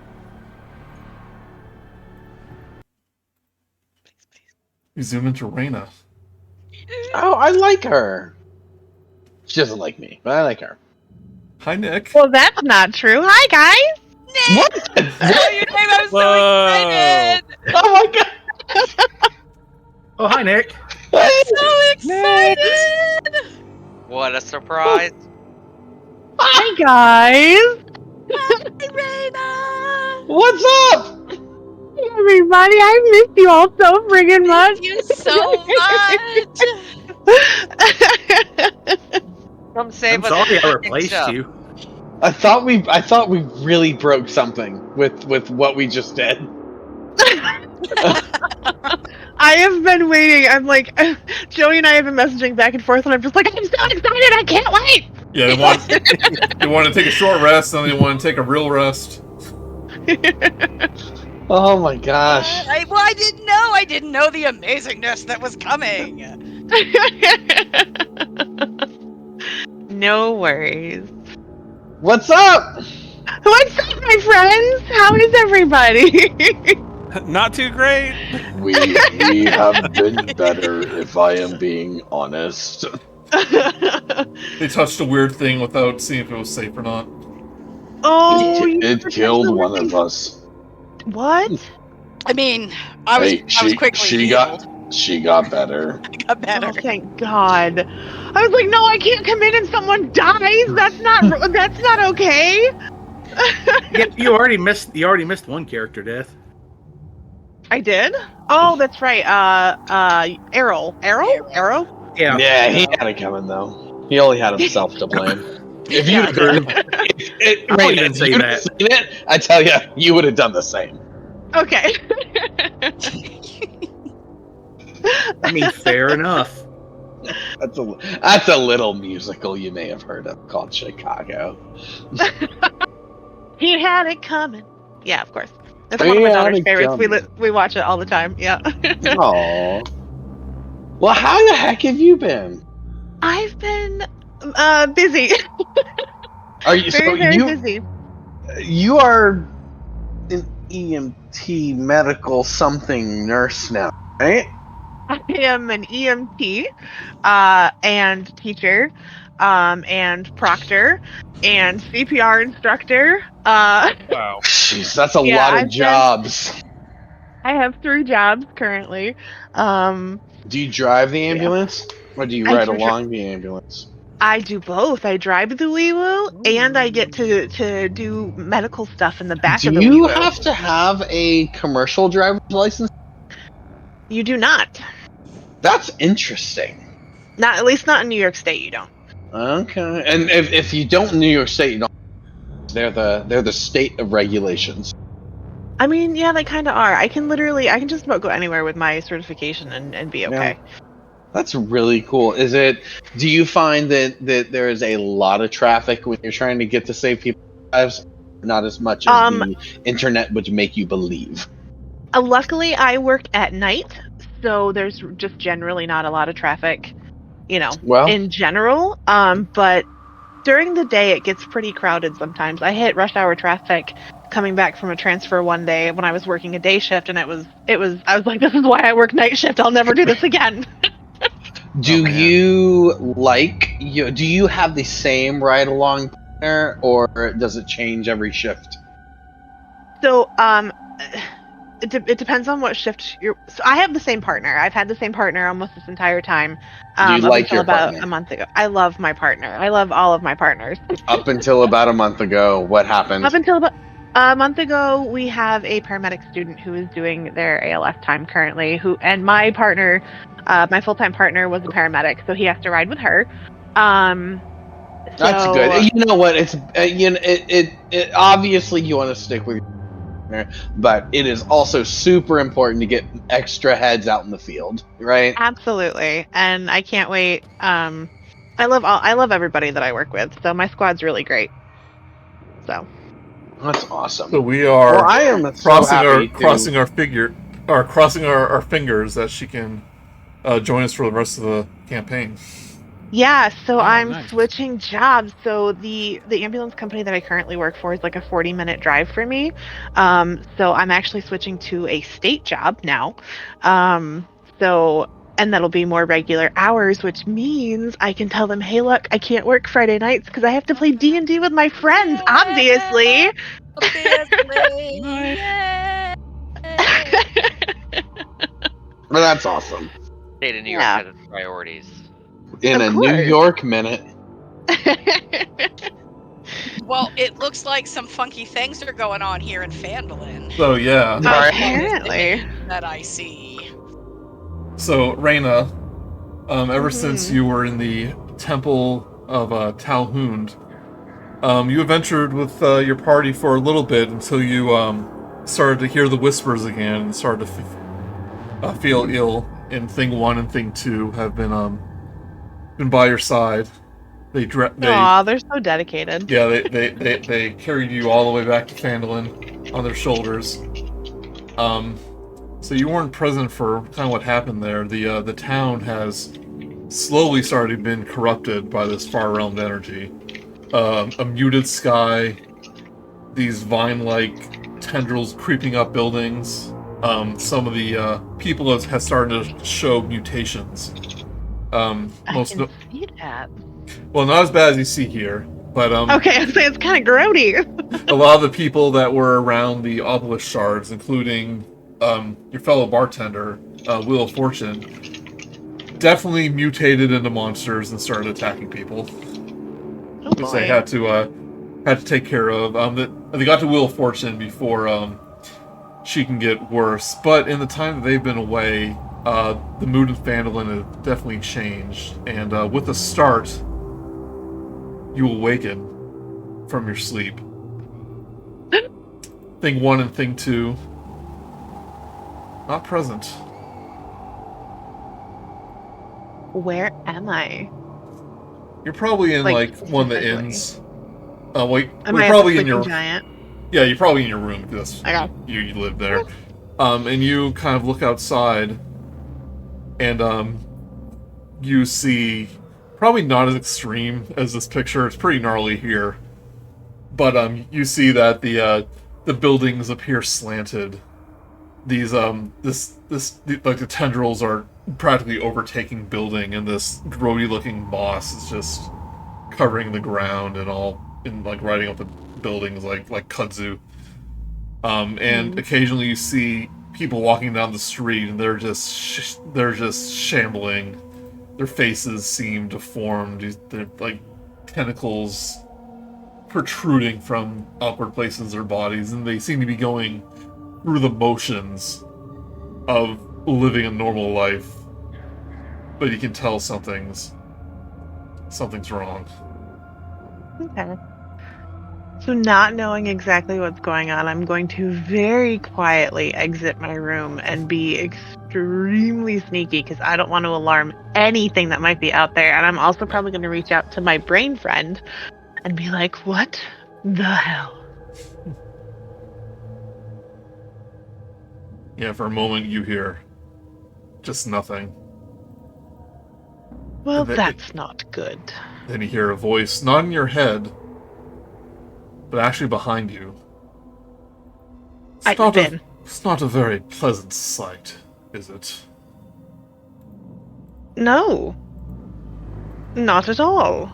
We zoom into Raina. Oh, I like her. She doesn't like me, but I like her. Hi, Nick. Well, that's not true. Hi, guys. What? Oh, your name! I was so excited. Oh my god! Oh, hi, Nick. So excited. What a surprise! Hi, guys. Hi, Raina. What's up? Hey, everybody. I missed you all so friggin' much. Thank you so much. Come save I'm us. sorry I from replaced stuff. you. I thought we really broke something with what we just did. I have been waiting. I'm like, Joey and I have been messaging back and forth, and I'm just like, I'm so excited. I can't wait. Yeah, you want to take a short rest, and then you want to take a real rest. Oh my gosh. I didn't know. I didn't know the amazingness that was coming. No worries. What's up? What's up, my friends? How is everybody? Not too great. We have been better, if I am being honest. They touched a weird thing without seeing if it was safe or not. Oh, It killed one of us. What? I mean, I was quickly healed. She got better. I got better. Oh, thank God. I was like, no, I can't come in and someone dies. That's not okay. Yeah, you already missed one character death. I did? Oh, that's right. Erro? Yeah. Yeah, he had it coming though. He only had himself to blame. If you I didn't say that. seen it, I tell you, you would have done the same. Okay. I mean, fair enough. That's a little musical you may have heard of called Chicago. He had it coming. Yeah, of course. That's one of my daughter's favorites. We watch it all the time. Yeah. Aww. Well, how the heck have you been? I've been busy. Are you very busy. You are an EMT medical something nurse now, right? I am an EMT and teacher and proctor and CPR instructor. Wow. Jeez, that's a Yeah, lot of jobs. I have 3 jobs currently. Do you drive the ambulance, or do you I ride do along the ambulance? I do both. I drive the wee-woo, and I get to do medical stuff in the back of the Do you wee-woo. have to have a commercial driver's license? You do not. That's interesting. Not at least not in New York State. You don't. Okay, and if you don't in New York State, you don't. They're the state of regulations. I mean, yeah, they kind of are. I can just about go anywhere with my certification and be okay. Yeah. That's really cool. Do you find that there is a lot of traffic when you're trying to get to save people's lives? Not as much as the internet would make you believe. Luckily, I work at night, so there's just generally not a lot of traffic, in general. But during the day, it gets pretty crowded sometimes. I hit rush hour traffic coming back from a transfer one day when I was working a day shift, and I was like, this is why I work night shift. I'll never do this again. Do you have the same ride along partner, or does it change every shift? So, it depends on what shift you're. So I have the same partner. I've had the same partner almost this entire time. Do you like until your about partner? a month ago. I love my partner. I love all of my partners. Up until about a month ago, what happened? Up until about a month ago, we have a paramedic student who is doing their ALS time currently. And my partner, my full-time partner, was a paramedic, so he has to ride with her. That's good. You know what? It's it obviously you want to stick with your partner, but it is also super important to get extra heads out in the field, right? Absolutely, and I can't wait. I love everybody that I work with, so my squad's really great. So. That's awesome. So we are Well, I am crossing so crossing our fingers that she can join us for the rest of the campaign. Yeah, so Oh, I'm nice. switching jobs. So the ambulance company that I currently work for is like a 40-minute drive for me. So I'm actually switching to a state job now. So and that'll be more regular hours, which means I can tell them, "Hey, look, I can't work Friday nights because I have to play D&D with my friends, obviously." Obviously. Nice. Yay. But that's awesome. State of New York Yeah. has its priorities. In Of a New course. York minute. Well, it looks like some funky things are going on here in Phandelver. So yeah. Right. Apparently. That I see. So Raina, ever Mhm. since you were in the Temple of Talhund, you adventured with your party for a little bit until you started to hear the whispers again and started to feel ill. And Thing 1 and Thing 2 have been by your side. Aw, they're so dedicated. Yeah, they carried you all the way back to Phandelver on their shoulders. So you weren't present for kind of what happened there. The town has slowly started been corrupted by this far realmed energy. A muted sky, these vine-like tendrils creeping up buildings. Some of the people have started to show mutations. I can see that. Well, not as bad as you see here, but Okay, I'd say it's kind of grody. a lot of the people that were around the obelisk shards, including your fellow bartender, Wheel of Fortune, definitely mutated into monsters and started attacking people. Oh Because they had to take care of. They got to Wheel of Fortune before she can get worse. But in the time that they've been away, the mood in Phandelver has definitely changed. And with the start, you awaken from your sleep. Thing 1 and Thing 2, not present. Where am I? You're probably in Like, one of the specifically. inns. Am You're I probably a in your giant? yeah. You're probably in your room because Okay. you live there. And you kind of look outside, and you see probably not as extreme as this picture. It's pretty gnarly here, but you see that the buildings appear slanted. These like the tendrils are practically overtaking building, and this grody looking moss is just covering the ground and all in like riding up the buildings like kudzu. And occasionally you see people walking down the street, and they're just shambling. Their faces seem deformed. They're like tentacles protruding from awkward places in their bodies, and they seem to be going through the motions of living a normal life. But you can tell something's wrong. Okay. So not knowing exactly what's going on, I'm going to very quietly exit my room and be extremely sneaky because I don't want to alarm anything that might be out there. And I'm also probably going to reach out to my brain friend and be like, what the hell? Yeah, for a moment you hear just nothing. Well, that's not good. Then you hear a voice, not in your head, but actually behind you. It's not a very pleasant sight, is it? No. Not at all.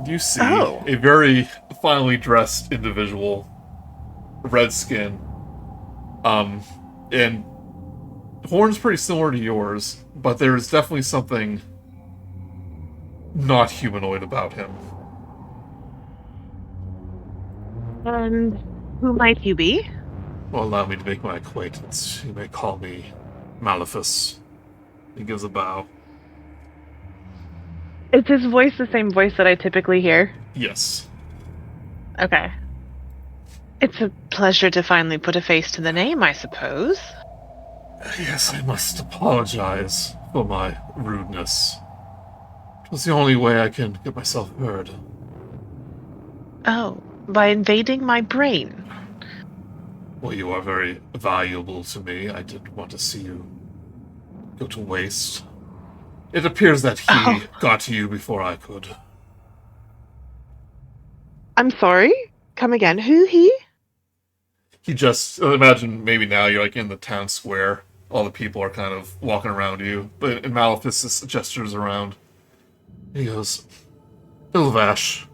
You see a very finely dressed individual, red skin, and horns pretty similar to yours, but there is definitely something not humanoid about him. And who might you be? Well, allow me to make my acquaintance. You may call me Maleficus. He gives a bow. Is his voice the same voice that I typically hear? Yes. Okay. It's a pleasure to finally put a face to the name, I suppose. Yes, I must apologize for my rudeness. It was the only way I can get myself heard. Oh, by invading my brain. Well, you are very valuable to me. I didn't want to see you go to waste. It appears that he got to you before I could. I'm sorry? Come again. Who he? He just... Imagine maybe now you're like in the town square. All the people are kind of walking around you. But Maleficus gestures around. He goes, Ilvash.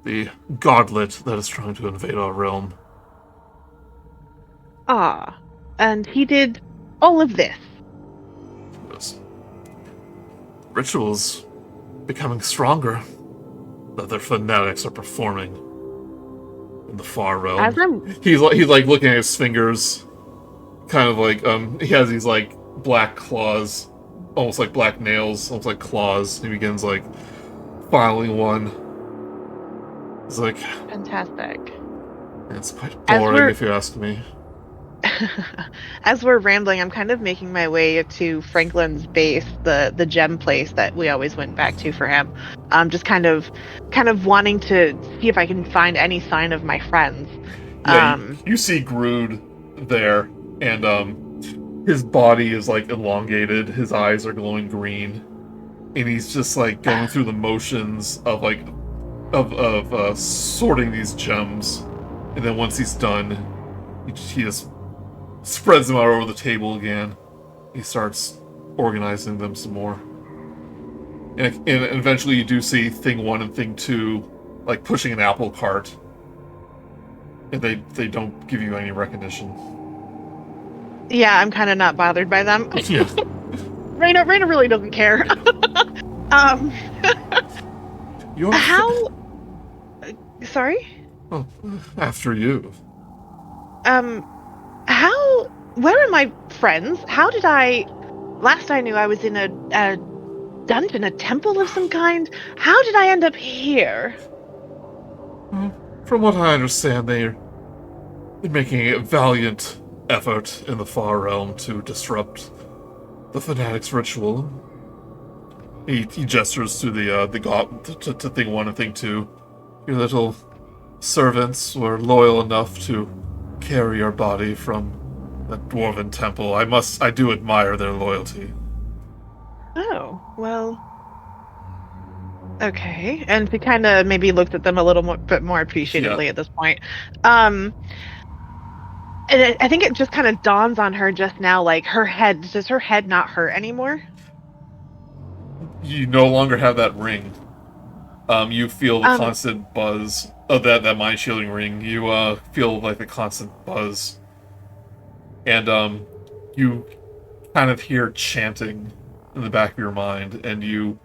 The godlet that is trying to invade our realm. Ah, and he did all of this. Yes. Rituals becoming stronger. That their fanatics are performing in the far realm. He's like looking at his fingers, kind of like he has these like black claws, almost like black nails, almost like claws. He begins like filing one. It's like fantastic. It's quite boring if you ask me. As we're rambling, I'm kind of making my way to Franklin's base, the gem place that we always went back to for him. Just kind of wanting to see if I can find any sign of my friends. Yeah, you see Grood there, and his body is like elongated. His eyes are glowing green, and he's just like going through the motions of like of sorting these gems, and then once he's done, he just spreads them out over the table again. He starts organizing them some more. And eventually you do see Thing 1 and Thing 2 like pushing an apple cart. And they don't give you any recognition. Yeah, I'm kind of not bothered by them. Yeah. Raina really doesn't care. How... Sorry? Oh, after you. Where are my friends? How did last I knew I was in a dungeon, a temple of some kind. How did I end up here? From what I understand, they're making a valiant effort in the Far Realm to disrupt the Fanatic's ritual. He gestures to to Thing 1 and Thing 2. Your little servants were loyal enough to carry your body from that dwarven temple. I do admire their loyalty. Oh, well... Okay, and she kind of maybe looked at them a little bit more appreciatively at this point. And I think it just kind of dawns on her just now, like, does her head not hurt anymore? You no longer have that ring. You feel the constant buzz of that mind shielding ring. You feel like the constant buzz. And you kind of hear chanting in the back of your mind, and you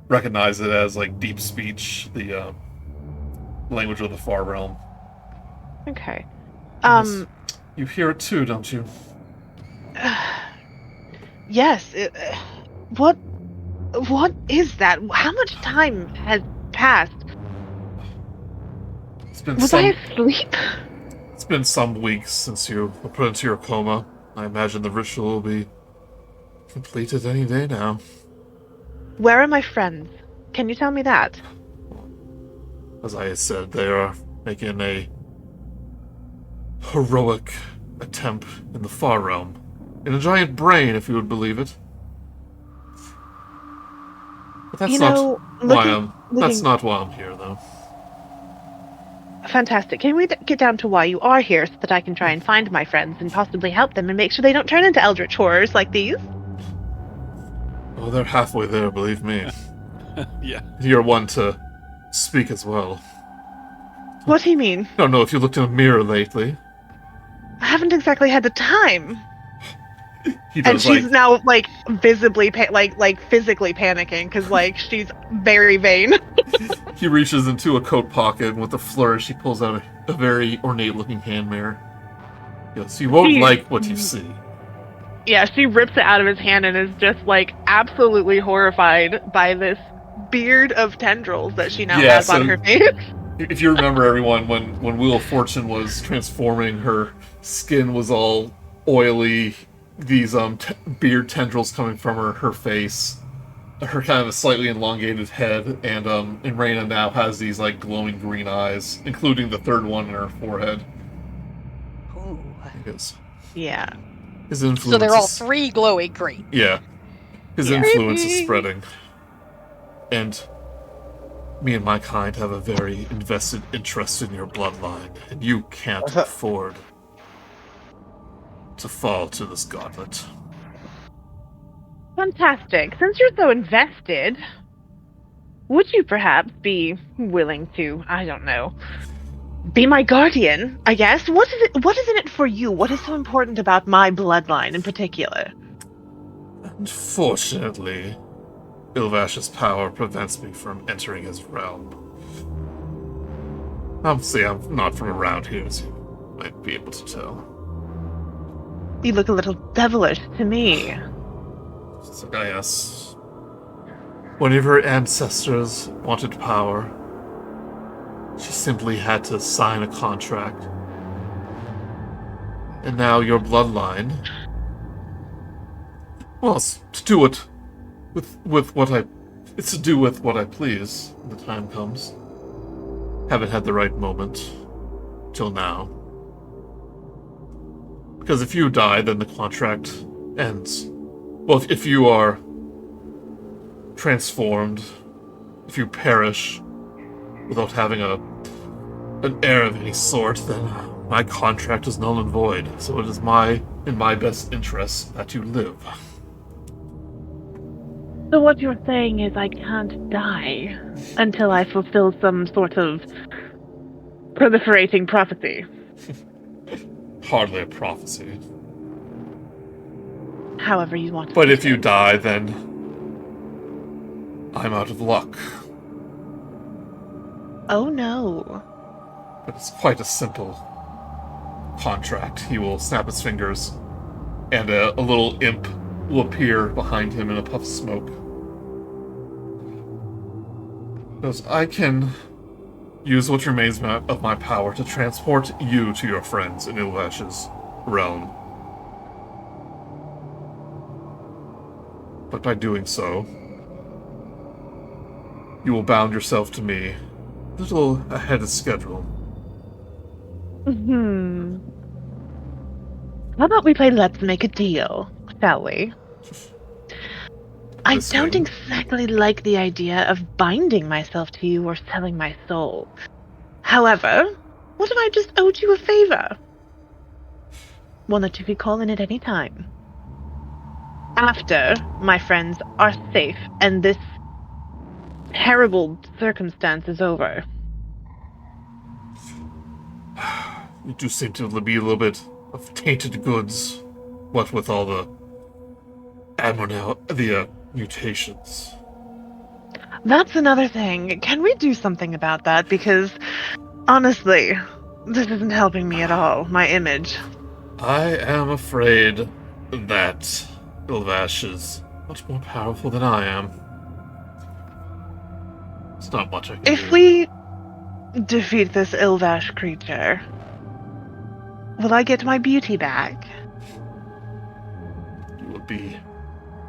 recognize it as like deep speech, the language of the Far Realm. Okay. You hear it too, don't you? Yes. What is that? How much time has passed? Was I asleep? It's been some weeks since you were put into your coma. I imagine the ritual will be completed any day now. Where are my friends? Can you tell me that? As I said, they are making a heroic attempt in the Far Realm. In a giant brain, if you would believe it. But that's that's not why I'm here, though. Fantastic. Can we get down to why you are here so that I can try and find my friends and possibly help them and make sure they don't turn into eldritch horrors like these? Oh, they're halfway there, believe me. Yeah. You're one to speak as well. What do you mean? I don't know if you looked in a mirror lately. I haven't exactly had the time. And she's now like visibly physically panicking because like she's very vain. He reaches into a coat pocket, and with a flourish he pulls out a very ornate looking hand mirror. Yes, you won't like what you see. Yeah, she rips it out of his hand and is just like absolutely horrified by this beard of tendrils that she now has on her face. If you remember, everyone, when Wheel of Fortune was transforming, her skin was all oily. These beard tendrils coming from her face, her kind of a slightly elongated head, and Raina now has these like glowing green eyes, including the third one in her forehead. Ooh. Yeah. His influence. So they're all three glowing green. Yeah. His influence is spreading. And me and my kind have a very invested interest in your bloodline, and you can't afford to fall to this gauntlet. Fantastic. Since you're so invested, would you perhaps be willing to, I don't know, be my guardian, I guess? What is in it for you? What is so important about my bloodline in particular? Unfortunately, Ilvash's power prevents me from entering his realm. Obviously, I'm not from around here, as you might be able to tell. You look a little devilish to me. So, yes. One of her ancestors wanted power. She simply had to sign a contract. And now your bloodline... Well, it's to do it with what I... It's to do with what I please when the time comes. Haven't had the right moment till now. Because if you die, then the contract ends. Well, if you are transformed, if you perish without having an heir of any sort, then my contract is null and void. So it is in my best interest that you live. So what you're saying is I can't die until I fulfill some sort of proliferating prophecy. Hardly a prophecy. However you want to. But if you die, then I'm out of luck. Oh no. But it's quite a simple contract. He will snap his fingers, and a little imp will appear behind him in a puff of smoke. Because I can use what remains of my power to transport you to your friends in Ilvash's realm. But by doing so, you will bound yourself to me a little ahead of schedule. How about we play Let's Make a Deal, shall we? I don't exactly like the idea of binding myself to you or selling my soul. However, what if I just owed you a favor? One that you could call in at any time. After my friends are safe and this terrible circumstance is over. You do seem to be a little bit of tainted goods, what with all the mutations. That's another thing. Can we do something about that? Because, honestly, this isn't helping me at all, my image. I am afraid that Ilvash is much more powerful than I am. It's not much I can do. If we defeat this Ilvash creature, will I get my beauty back? You will be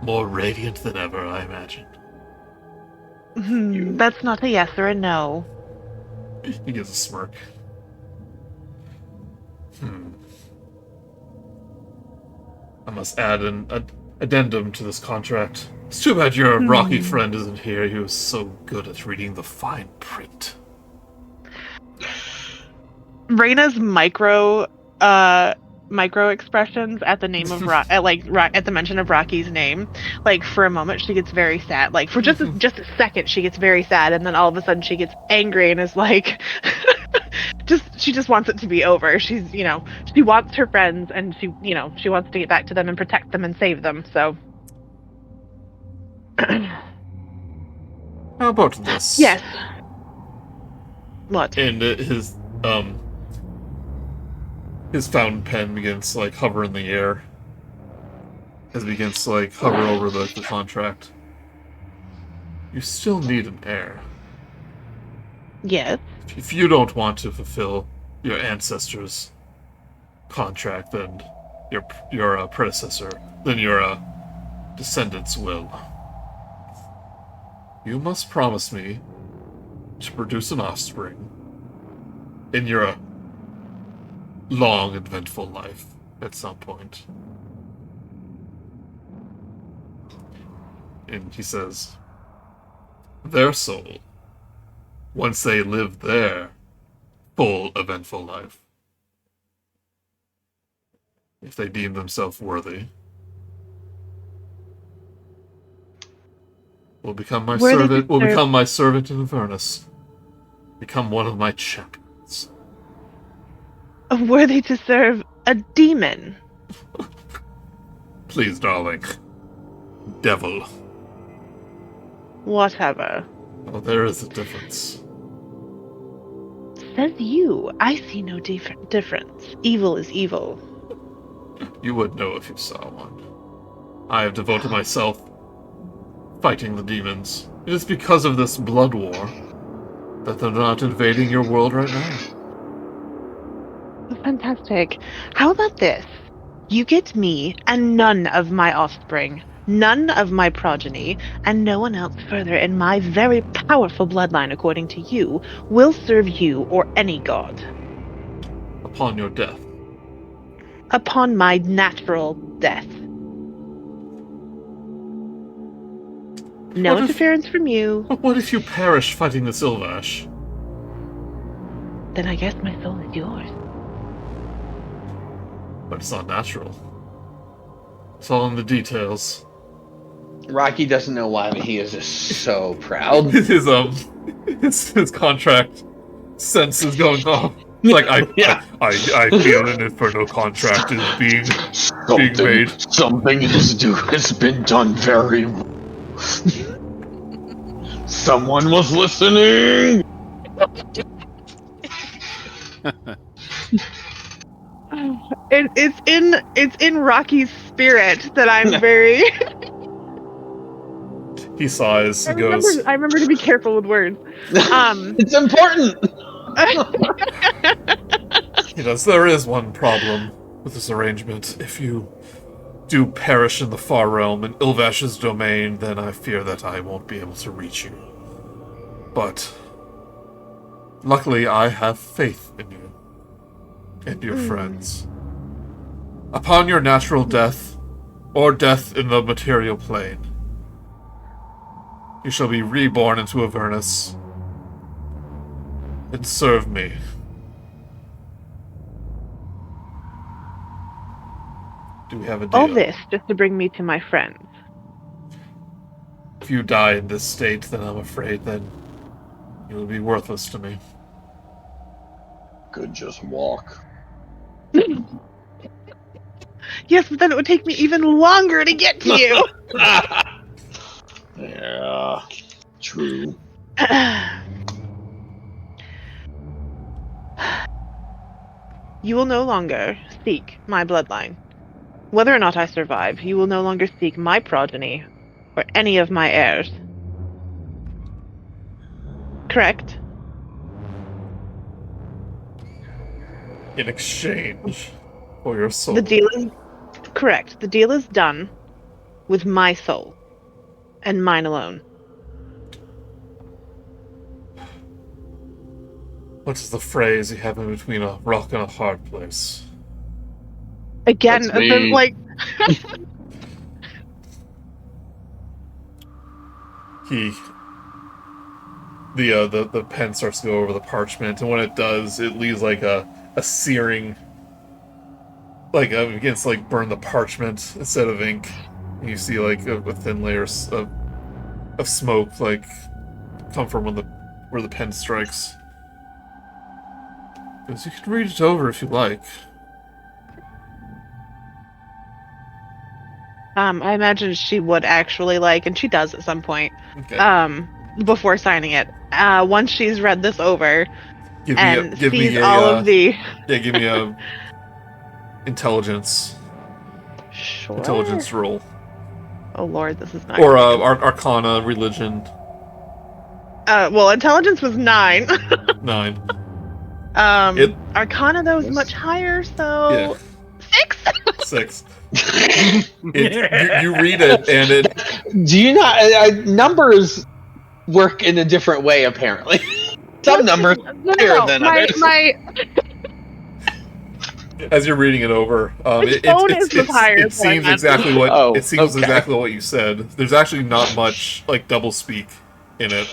more radiant than ever, I imagine. That's not a yes or a no. He gives a smirk. I must add an addendum to this contract. It's too bad your Rok'kee friend isn't here. He was so good at reading the fine print. Raina's micro expressions at the name of at the mention of Rok'kee's name, like for a moment she gets very sad. Like for just a second she gets very sad, and then all of a sudden she gets angry and is like, she just wants it to be over. She's she wants her friends, and she wants to get back to them and protect them and save them. So. How about this? Yes. What? And his fountain pen begins to hover in the air. As it begins to hover over the contract. You still need an heir. Yes. If you don't want to fulfill your ancestors' contract, then your predecessor, then your descendants will. You must promise me to produce an offspring in your long, eventful life at some point. And he says, their soul, once they live their full, eventful life, if they deem themselves worthy, will become my servant. Will become my servant in Avernus. Become one of my champions. Worthy to serve a demon. Please, darling. Devil. Whatever. Oh, there is a difference. Says you. I see no difference. Evil is evil. You would know if you saw one. I have devoted myself fighting the demons. It is because of this blood war that they're not invading your world right now. Fantastic. How about this? You get me and none of my offspring, none of my progeny, and no one else further in my very powerful bloodline, according to you, will serve you or any god. Upon your death. Upon my natural death. No interference from you. But what if you perish fighting the Sylvash? Then I guess my soul is yours. But it's not natural. It's all in the details. Rok'kee doesn't know why, but he is just so proud. His contract sense is going off. It's like I feel an infernal contract is being made. Something has been done very well. Someone was listening. It's in Rok'kee's spirit that I'm very. He sighs and goes. I remember to be careful with words. It's important. He does. There is one problem with this arrangement. If you do perish in the far realm in Ilvash's domain, then I fear that I won't be able to reach you. But luckily, I have faith in you and your friends. Upon your natural death, or death in the material plane, you shall be reborn into Avernus and serve me. Do we have a deal? All this just to bring me to my friends. If you die in this state, then I'm afraid that you will be worthless to me. Could just walk. Yes, but then it would take me even longer to get to you. Yeah, true. You will no longer seek my bloodline. Whether or not I survive, you will no longer seek my progeny or any of my heirs. Correct? In exchange for your soul. The deal is correct. The deal is done with my soul and mine alone. What is the phrase you have in between a rock and a hard place? Again, like the pen starts to go over the parchment, and when it does, it leaves like a searing, like it begins to like burn the parchment instead of ink. And you see like a thin layer of smoke like come from where the pen strikes. Because you can read it over if you like. I imagine she would actually like, and she does at some point. Okay. Before signing it. Once she's read this over Give sees me all of the give me a intelligence roll. Oh lord, this is not. Or Arcana, religion. Well, intelligence was 9. 9. Arcana though is much higher, so Yeah. 6. 6. You read it, and it. Do you not numbers? work in a different way, apparently. Some numbers higher than others. As you're reading it over, it seems exactly what exactly what you said. There's actually not much like double speak in it.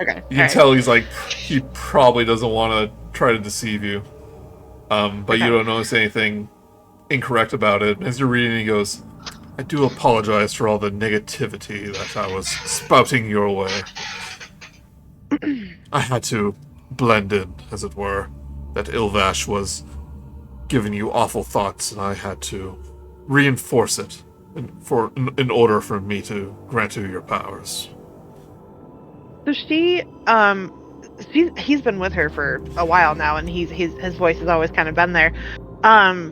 Okay. You can tell he probably doesn't want to try to deceive you. But you don't notice anything incorrect about it. As you're reading, he goes, "I do apologize for all the negativity that I was spouting your way. I had to blend in, as it were. That Ilvash was giving you awful thoughts, and I had to reinforce it in order for me to grant you your powers." So he's been with her for a while now, and his voice has always kind of been there.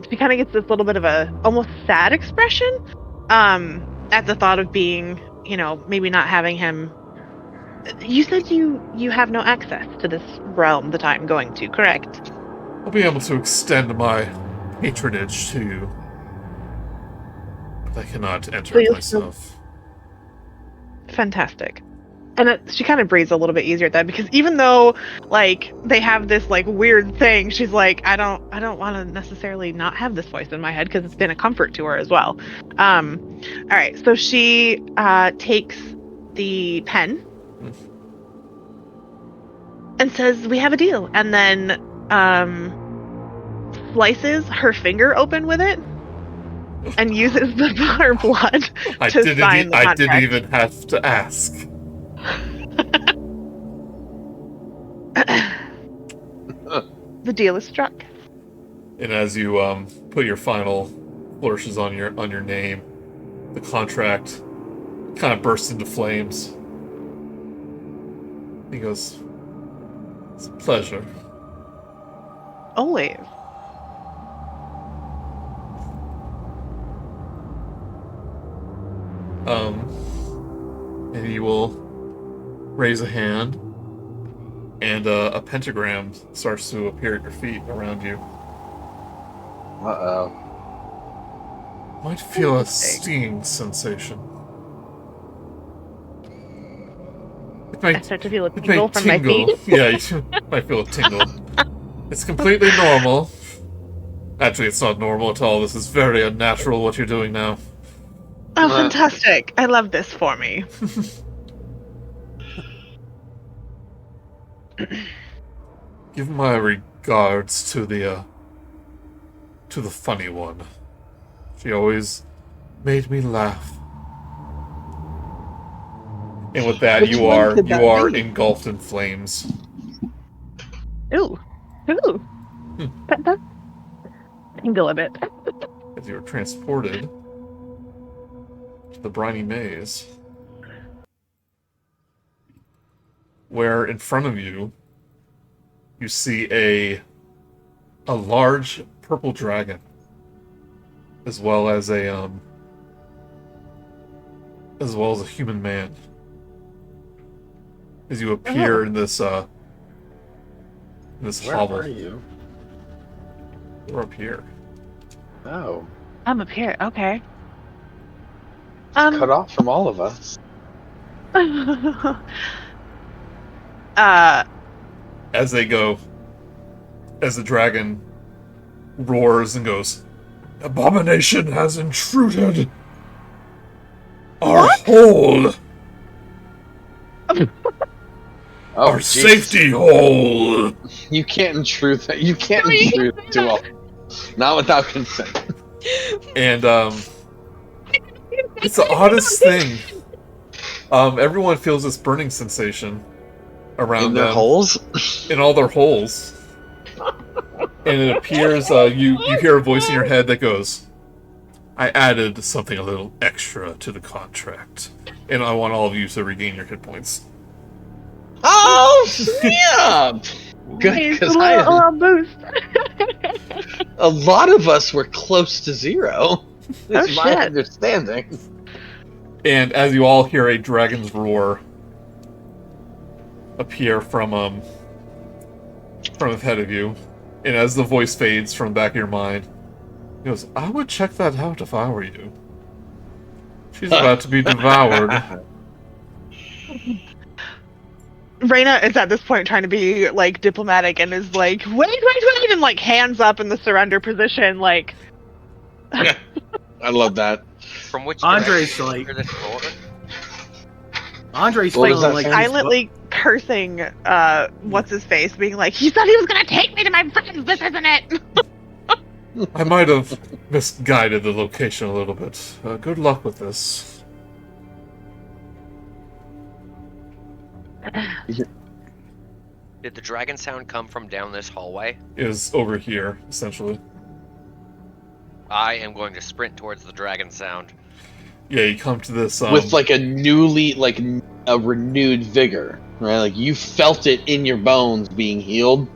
She kind of gets this little bit of a almost sad expression at the thought of being, maybe not having him. You said you have no access to this realm that I'm going to, correct? I'll be able to extend my patronage to you, but I cannot enter it myself. Fantastic. And she kind of breathes a little bit easier at that, because even though they have this weird thing, she's like, I don't want to necessarily not have this voice in my head, because it's been a comfort to her as well. All right, so she takes the pen and says, "We have a deal," and then slices her finger open with it and uses her blood to sign the contract. I didn't even have to ask. The deal is struck. And as you put your final flourishes on your name, the contract kind of bursts into flames. He goes, "It's a pleasure." Always. And he will raise a hand, and a pentagram starts to appear at your feet around you. Uh-oh. Might feel a stinging sensation. I start to feel a tingle from my feet. Yeah, you might feel a tingle. It's completely normal. Actually, it's not normal at all. This is very unnatural, what you're doing now. Oh, fantastic. I love this for me. Give my regards to the funny one. She always made me laugh. And with that, you are engulfed in flames. Ooh. That does tingle a bit. As you are transported to the Briny maze, where in front of you see a large purple dragon, as well as a human man. As you appear in this hovel. Where are you? We're up here. Oh. I'm up here. Okay. Cut off from all of us. As the dragon roars and goes, "Abomination has intruded our hole, our safety hole." You can't intrude that. You can't intrude to all. Not without consent. And it's the oddest thing. Everyone feels this burning sensation around in their them. holes? In all their holes. And it appears, you hear a voice in your head that goes, "I added something a little extra to the contract, and I want all of you to regain your hit points." Oh, snap! Good, because a boost. A lot of us were close to zero. That's my understanding. And as you all hear a dragon's roar appear from ahead of you, and as the voice fades from the back of your mind, he goes, "I would check that out if I were you. She's about to be devoured." Raina is at this point trying to be like diplomatic and is like, wait, and like hands up in the surrender position, like. I love that. From which Andre's direction like- for this floor? Andre's What was feeling that, like Sam? Silently cursing what's his face, being like, he said he was gonna take me to my friends, this isn't it. I might have misguided the location a little bit. Good luck with this. Did the dragon sound come from down this hallway? Is over here, essentially. I am going to sprint towards the dragon sound. Yeah, you come to this With like a renewed vigor, right? Like you felt it in your bones being healed.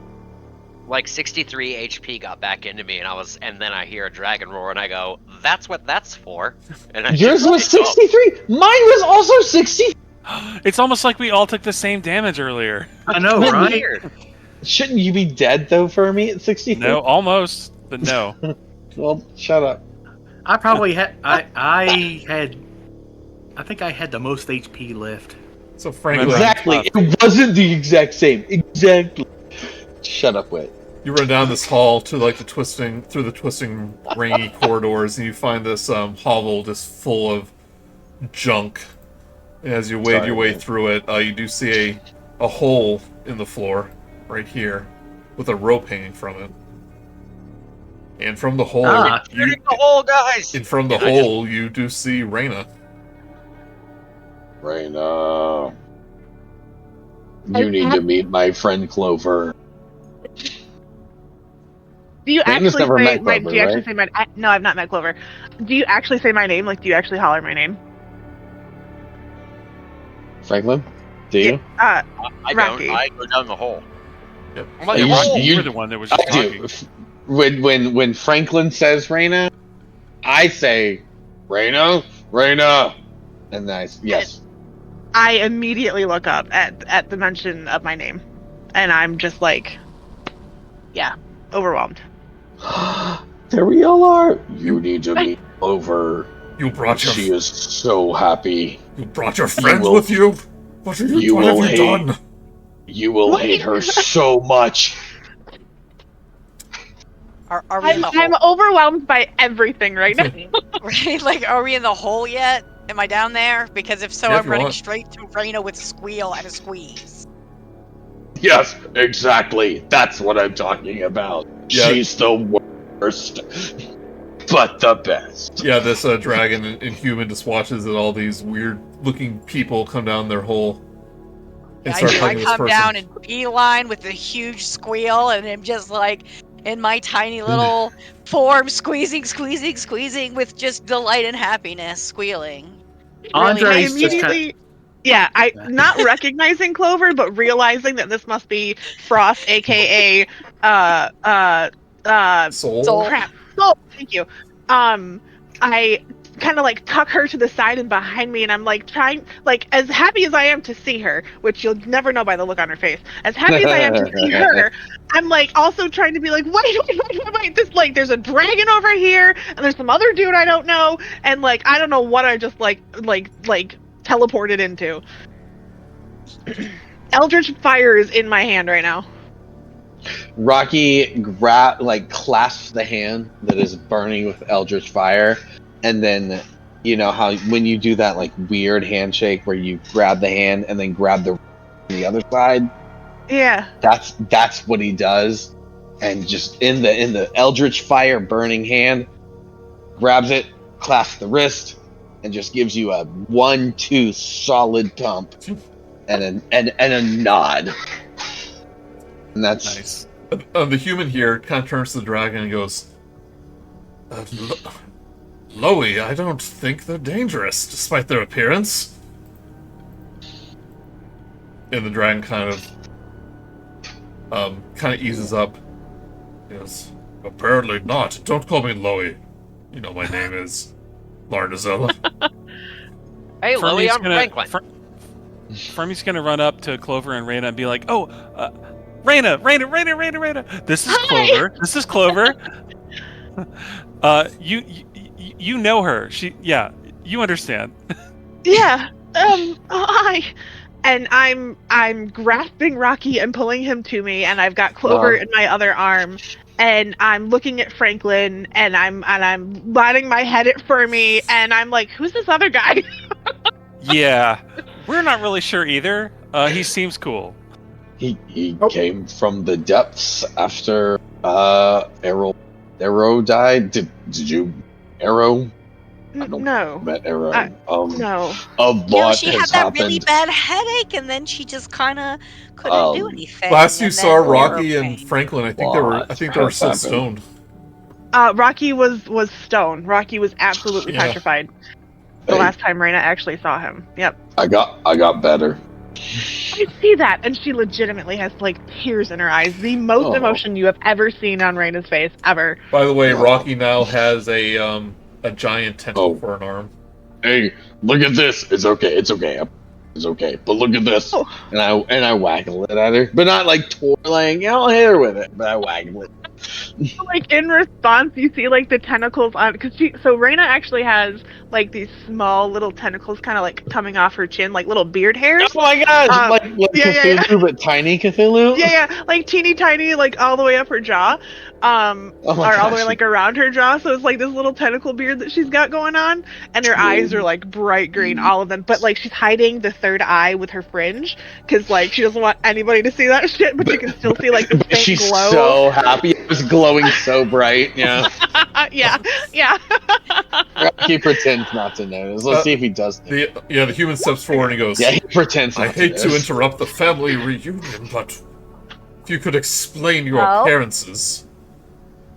Like 63 HP got back into me, and then I hear a dragon roar, and I go, "That's what that's for." And I Yours just was let it go. 63. Mine was also 60. It's almost like we all took the same damage earlier. I know, right? Weird. Shouldn't you be dead though, Fermi, at 63? No, almost, but no. Well, shut up. I probably had. I think I had the most HP left. So Franklin, Exactly. It wasn't the exact same. Exactly. Shut up, Whit. you run down this hall to like the twisting rainy corridors, and you find this hovel just full of junk. And as you wade your way through it, you do see a hole in the floor right here with a rope hanging from it. And from the hole, Shooting the hole, guys. and from the hole, you do see Raina. Raina, you need to meet my friend Clover. Do you Raina's actually never say met my? Clover, Do you actually right? say my? No, I've not met Clover. Do you actually say my name? Like, do you actually holler my name? Franklin, do you? I don't. Rok'kee. I go down the hole. Yep. I'm like, You- "Whoa." You were the one that was just I do. talking. When Franklin says Raina, I say Raina, and yes. I immediately look up at the mention of my name, and I'm just like, yeah, overwhelmed. There we all are. You need to meet Clover. You brought your She is so happy. you brought your friends will- with you. What have you what have will you hate- done? You will hate her so much. Are we in the I'm hole? overwhelmed by everything right now. Right? Like, are we in the hole yet? Am I down there? Because if so, Yeah, if I'm you running want. straight to Raina with squeal and a squeeze. Yes, exactly. That's what I'm talking about. Yeah. She's the worst, but the best. Yeah, this dragon and human just watches as all these weird-looking people come down their hole and I start do. I hugging this come person. down and beeline with a huge squeal, and I'm just like in my tiny little form, squeezing with just delight and happiness, squealing. I Andre's just immediately, yeah, I not recognizing Clover, but realizing that this must be Frost, aka Soul. crap. Oh, thank you. I kind of like tuck her to the side and behind me, and I'm like trying, like as happy as I am to see her, which you'll never know by the look on her face. As happy as I am to see her, I'm like also trying to be like, wait. This like there's a dragon over here, and there's some other dude I don't know, and like I don't know what I just like teleported into. Eldritch Fire is in my hand right now. Rok'kee clasps the hand that is burning with Eldritch Fire, and then you know how when you do that like weird handshake where you grab the hand and then grab the other side. Yeah. That's what he does, and just in the Eldritch Fire burning hand, grabs it, clasps the wrist, and just gives you a 1-2 solid pump and a nod. And that's Nice. The human here kind of turns to the dragon and goes, Loey, I don't think they're dangerous, despite their appearance. And the dragon kind of eases up. He goes, apparently not. Don't call me Loey. You know my name is Larnazella. Hey, Louie, I'm gonna- Franklin. Fermi's gonna run up to Clover and Raina and be like, "Oh, Raina! This is Clover. This is Clover. You know her. You understand." Yeah. Hi. and I'm grasping Rok'kee and pulling him to me, and I've got Clover in my other arm, and I'm looking at Franklin, and I'm nodding my head at Fermi, and I'm like, who's this other guy? Yeah, we're not really sure either. He seems cool. He came from the depths after Erro died. Did you Erro? No. Met Erro. No. A lot she has had that happened. really bad headache, and then she just kind of couldn't do anything. Last you saw Rok'kee and came. Franklin, I think they were still stoned. Rok'kee was stoned. Rok'kee was absolutely petrified. The last time Raina actually saw him. Yep. I got better. I see that, and she legitimately has like tears in her eyes. The most emotion you have ever seen on Raina's face, ever. By the way, Rok'kee now has a giant tentacle for an arm. Hey, look at this. It's okay. It's okay. But look at this. And I waggle it at her, but not like twirling. I don't hit her with it, but I waggle it. Like in response, you see like the tentacles on so Raina actually has like these small little tentacles kind of like coming off her chin, like little beard hairs. Oh my gosh, like Cthulhu, but tiny Cthulhu? Yeah, like teeny tiny, like all the way up her jaw. All the way like around her jaw. So it's like this little tentacle beard that she's got going on, and her eyes are like bright green, all of them. But like she's hiding the third eye with her fringe because like she doesn't want anybody to see that shit. But you can still see like the faint she's glow. So happy. It was glowing so bright. Yeah. yeah. He pretends not to notice. Let's see if he does. The human steps forward and he goes, yeah, he pretends not I hate to interrupt the family reunion, but if you could explain your appearances.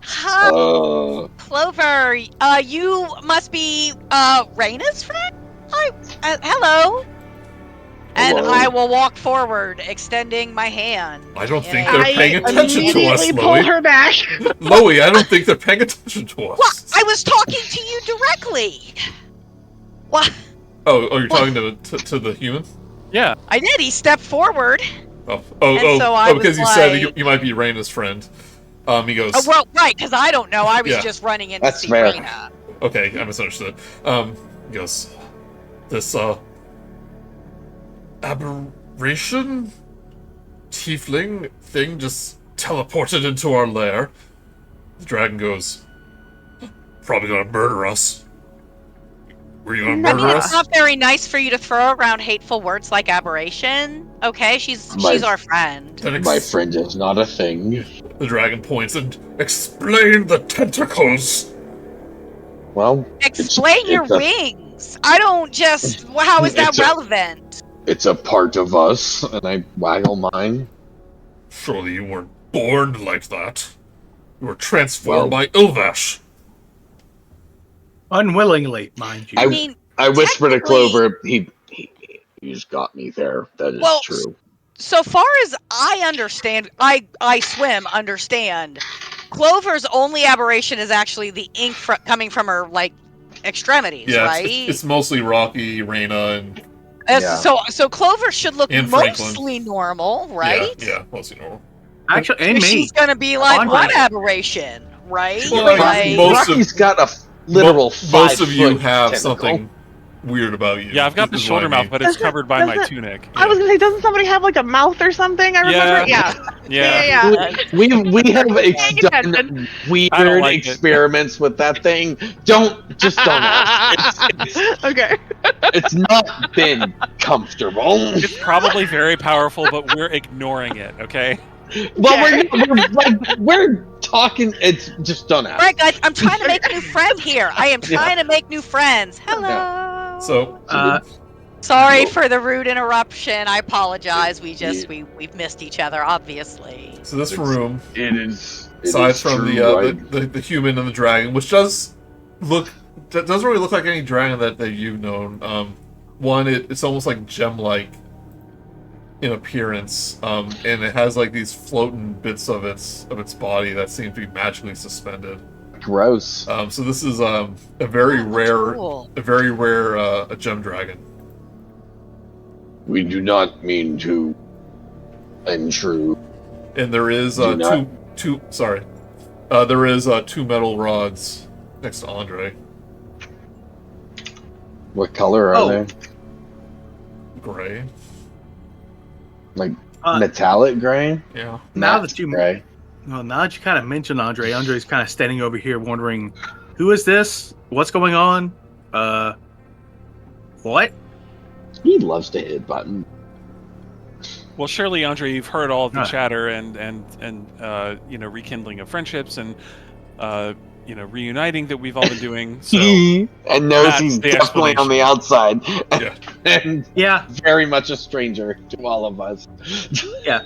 Clover, you must be Raina's friend? Hello. And I will walk forward, extending my hand. I don't think they're paying attention to us, I Loey. pull her back. Loey, I don't think they're paying attention to us. Well, I was talking to you directly. What? Oh, you're talking to the human? Yeah. I did. He stepped forward. So was because you said you might be Raina's friend. He goes. Oh, well, right, because I don't know. I was just running in to see Raina. Okay, I misunderstood. He goes, this aberration tiefling thing just teleported into our lair. The dragon goes, probably gonna murder us. Were you gonna murder us? It's not very nice for you to throw around hateful words like aberration. Okay, she's our friend. My friend is not a thing. The dragon points and explain the tentacles. Well, explain your wings. I don't just. How is that relevant? It's a part of us, and I waggle mine. Surely you weren't born like that. You were transformed by Ilvash. Unwillingly, mind you. I whisper to Clover, he's got me there. That is true. So far as I understand, I understand. Clover's only aberration is actually the ink coming from her like extremities, right? It's mostly Rok'kee, Raina, and so Clover should look and mostly normal, right? Yeah, mostly normal. Actually, and me. She's gonna be like what aberration, right? Well, Rocky's got a literal 5 most of you foot have tentacle. something weird about you. Yeah, I've got the shoulder mouth, but it's covered by my tunic. I was gonna say, doesn't somebody have like a mouth or something? I remember. Yeah. We have done weird experiments with that thing. Don't ask. Okay. It's not been comfortable. It's probably very powerful, but we're ignoring it. Okay. Well, we're talking. It's just don't ask. All right, guys, I'm trying to make a new friend here. I am trying to make new friends. Hello. Yeah. So, sorry for the rude interruption. I apologize. We've missed each other, obviously. So this room, aside from the human and the dragon, which doesn't really look like any dragon that you've known. It's almost like gem-like in appearance, and it has like these floating bits of its body that seem to be magically suspended. Gross. So this is a very rare gem dragon. We do not mean to intrude. And there is two metal rods next to Andre. What color are they? Gray. Like metallic gray? Yeah. Now that you gray. Well, now that you kind of mentioned Andre's kind of standing over here wondering, who is this? What's going on? What? He loves to hit button. Well, surely, Andre, you've heard all of the chatter and rekindling of friendships and reuniting that we've all been doing. So and knows he's definitely on the outside. And very much a stranger to all of us. Yeah.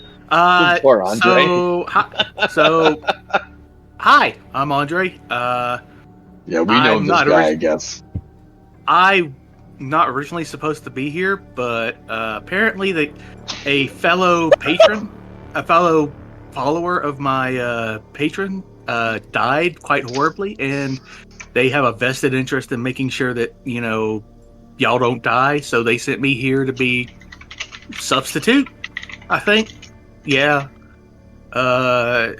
Poor Andre. So, hi, I'm Andre. Yeah, we know this guy, I guess. I'm not originally supposed to be here, but apparently a fellow patron, a fellow follower of my patron, died quite horribly, and they have a vested interest in making sure that y'all don't die. So they sent me here to be substitute, I think. Yeah. Hi.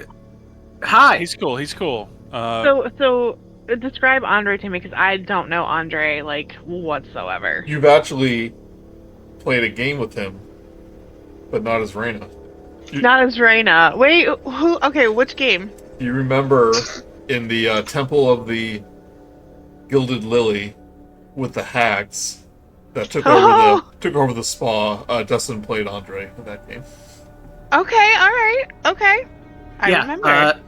He's cool. So describe Andre to me, because I don't know Andre whatsoever. You've actually played a game with him, but not as Raina. Not as Raina. Wait, who? Okay, which game? You remember in the Temple of the Gilded Lily with the hags that took over the spa? Dustin played Andre in that game. Okay, all right, okay. I remember.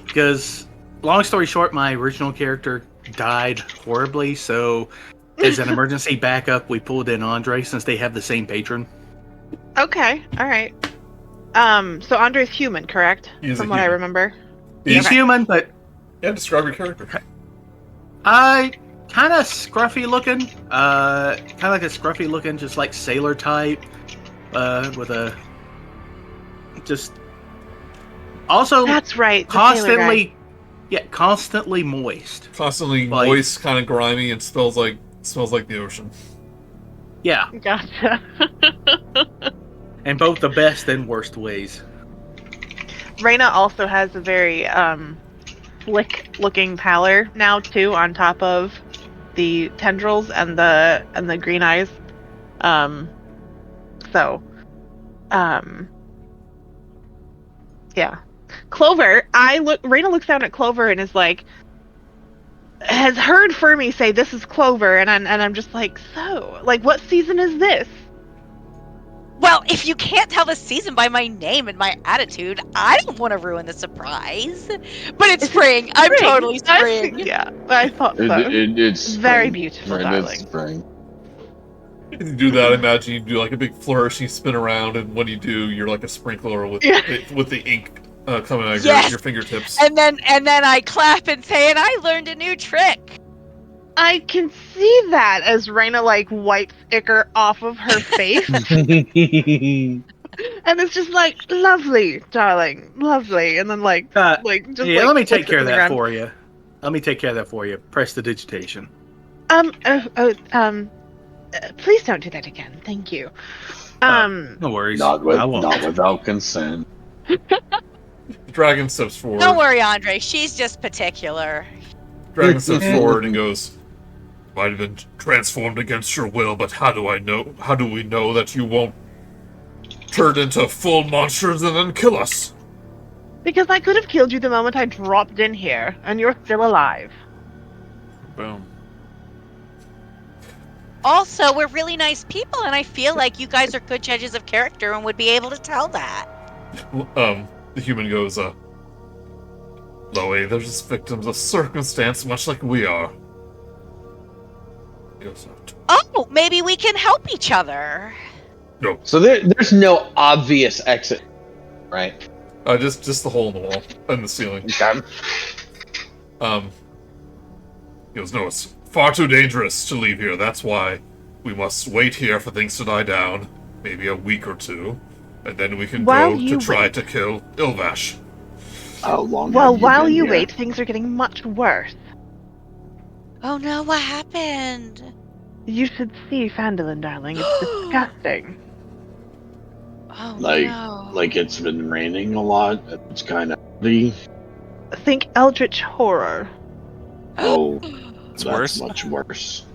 Because long story short, my original character died horribly, so as an emergency backup, we pulled in Andre since they have the same patron. Okay, all right. So Andre's human, correct? From what I remember. He's human, but describe your character. Kind of scruffy looking. Kind of like a scruffy looking, just like sailor type, with a just. Also, that's right. Constantly moist. Constantly moist, kind of grimy, and smells like the ocean. Yeah. Gotcha. In both the best and worst ways. Raina also has a very slick-looking pallor now too, on top of the tendrils and the green eyes. Yeah. Clover, Raina looks down at Clover and is like, has heard Fermi say this is Clover, and I'm just like, so, what season is this? Well, if you can't tell the season by my name and my attitude, I don't want to ruin the surprise. But it's spring. I'm totally spring. Yeah, I thought so. It's very beautiful, darling. It's spring. If you do that, imagine you do like a big flourish, you spin around, and when you do, you're like a sprinkler with the ink coming out of your fingertips. And then I clap and say, and I learned a new trick. I can see that as Raina wipes ichor off of her face. And it's just lovely, darling, lovely. And then let me take care of that for you. Prestidigitation. Please don't do that again. Thank you. No worries. Not without consent. Dragon steps forward. Don't worry, Andre. She's just particular. Dragon steps forward and goes, "Might have been transformed against your will, but how do we know that you won't turn into full monsters and then kill us?" Because I could have killed you the moment I dropped in here, and you're still alive. Boom. Also, we're really nice people, and I feel like you guys are good judges of character and would be able to tell that. The human goes, Loe, they're just victims of circumstance, much like we are. He goes, oh, maybe we can help each other. No. So there's no obvious exit, right? Just the hole in the wall and the ceiling. Okay. He goes, no, it's far too dangerous to leave here. That's why we must wait here for things to die down, maybe a week or two, and then we can go to try to kill Ilvash. How long? Well, while you wait, things are getting much worse. Oh no, what happened? You should see Phandelver, darling. It's disgusting. Oh no. Like it's been raining a lot. It's kind of heavy. Think eldritch horror. Oh, it's that's worse. Much worse.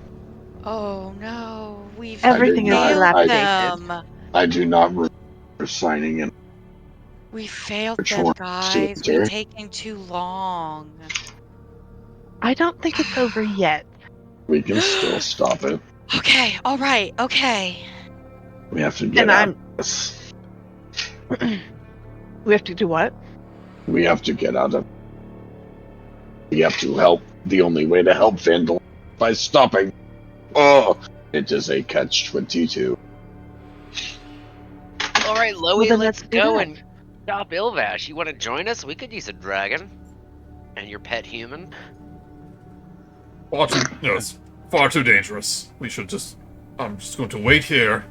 Oh no, everything is dilapidated. I do not for signing in. We failed Which them, one, guys. sister? We're taking too long. I don't think it's over yet. We can still stop it. Okay, all right, okay. We have to get out of this. We have to do what? We have to get out of. We have to help. The only way to help Phandelver by stopping. Oh, it is a catch-22. All right, Loey, Well, then let's let's do go that. and stop Ilvash. You want to join us? We could use a dragon. And your pet human. Far too, no, it's far too dangerous. We should just... I'm just going to wait here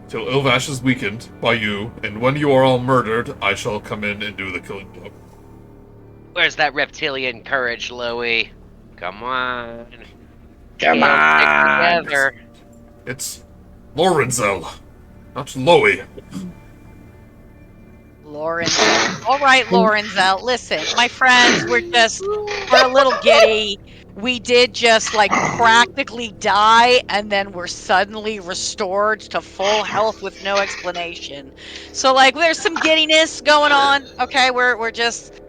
till Ilvash is weakened by you, and when you are all murdered, I shall come in and do the killing blow. Where's that reptilian courage, Loey? Come on. Come Scales stick on! together. It's Lorenzel, not Loey. Lorenzel. All right, Lorenzel. Listen, my friends, we're a little giddy. We did just like practically die, and then we're suddenly restored to full health with no explanation. So like, there's some giddiness going on. Okay, we're just.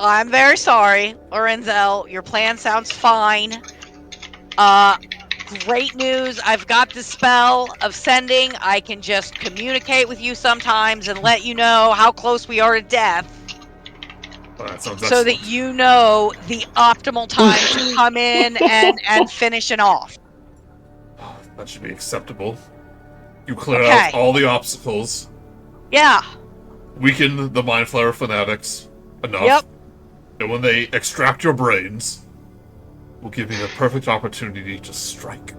I'm very sorry, Lorenzel. Your plan sounds fine. Great news. I've got the spell of sending. I can just communicate with you sometimes and let you know how close we are to death. That sounds so that you know the optimal time to come in and finish it off. Oh, that should be acceptable. You clear Okay. out all the obstacles. Yeah. Weaken the Mind Flayer fanatics enough. Yep. And when they extract your brains, we'll give you the perfect opportunity to strike.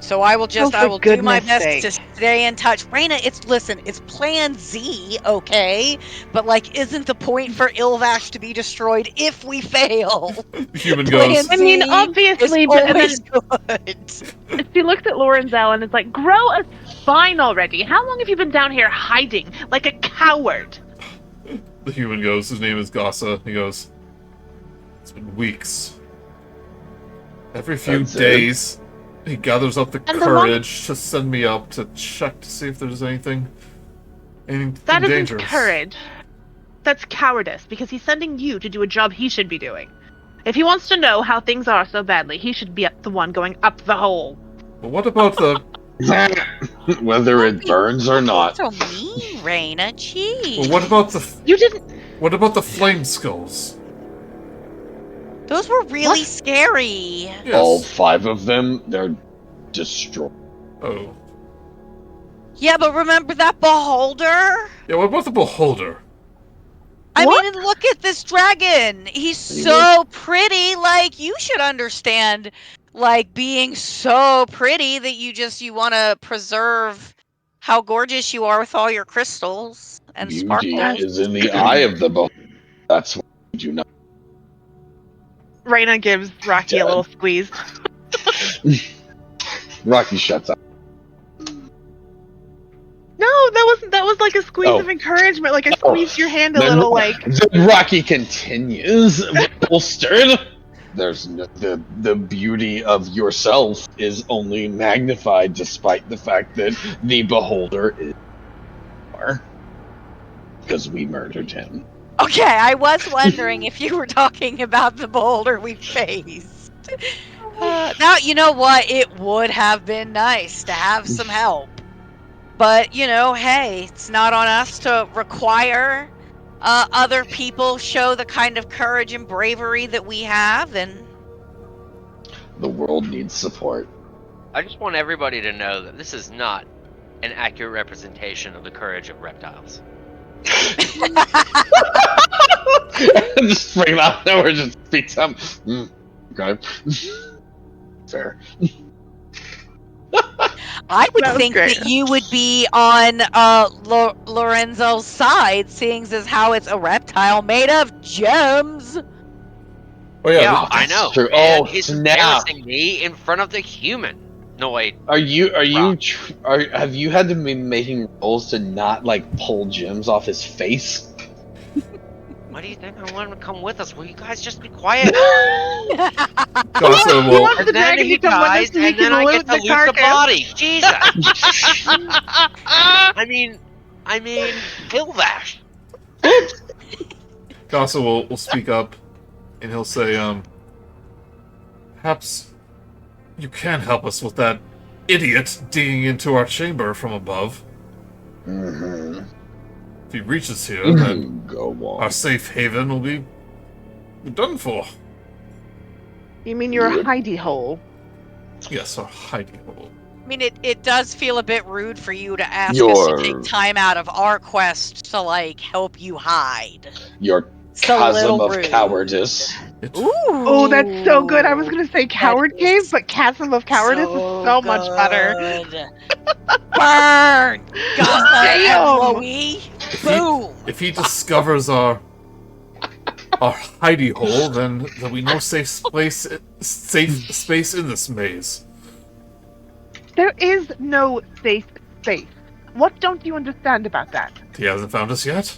So I will just, Oh, I for will do my goodness best sake. to stay in touch. Raina, it's plan Z, okay? But like, isn't the point for Ilvash to be destroyed if we fail? The human Plan goes, I mean, Z obviously, is but and always then good. she looks at Lorenzel and is like, "Grow a spine already! How long have you been down here hiding like a coward?" the human goes, his name is Gossa, he goes, it's been weeks. Every few That's it. days, he gathers up the And the courage to send me up to check to see if there's anything That isn't dangerous. courage. That's cowardice, because he's sending you to do a job he should be doing. If he wants to know how things are so badly, he should be the one going up the hole. But what about the... Whether it burns or not. So mean, Raina. Jeez. Well, what about the... You didn't. What about the flame skulls? Those were really What? scary. Yes. All 5 of them, they're destroyed. Oh. Yeah, but remember that beholder? Yeah, what about the beholder? I What? mean, look at this dragon. He's He so pretty. Like, you should understand, like, being so pretty that you want to preserve how gorgeous you are with all your crystals and Beauty sparkles. is in the eye of the beholder. That's why we do not. Raina gives Rocky a little squeeze. Rocky shuts up. No, that was like a squeeze Oh. of encouragement, like I squeezed your hand a Then little, like. Then Rocky continues, bolstered. There's no, the beauty of yourself is only magnified despite the fact that the beholder is because we murdered him. Okay, I was wondering if you were talking about the beholder we faced. Now, you know what? It would have been nice to have some help. But, you know, hey, it's not on us to require other people show the kind of courage and bravery that we have, and... The world needs support. I just want everybody to know that this is not an accurate representation of the courage of reptiles. Just bring out nowhere, just speaks up. Okay. Fair. I would That was think great. that you would be on Lorenzo's side, seeing as how it's a reptile made of gems. Oh yeah, Yeah, Oh, I that's know. true. And Oh, he's snap. embarrassing me in front of the human. No, wait. Have you had to be making rolls to not like pull gems off his face? What do you think? I want him to come with us. Will you guys just be quiet? Gossa He will... wants the And then dragon he to come with us dies, so he and then can I loot get to the loot the carcass. body. Jesus! I mean, kill that. Gossa will speak up, and he'll say, perhaps you can help us with that idiot digging into our chamber from above. Mm-hmm. If he reaches here, then Go on. our safe haven will be done for. You mean your hidey hole? Yes, our hiding hole. I mean, it does feel a bit rude for you to ask us to take time out of our quest to, like, help you hide. Your It's a chasm little of rude. cowardice. Ooh. Oh, that's so good. I was going to say coward That cave, is but chasm of cowardice is so much better. Burn! Gossa and Damn! Chloe! Boom! If he discovers our hidey hole, then there'll be no safe space in this maze. There is no safe space. What don't you understand about that? He hasn't found us yet.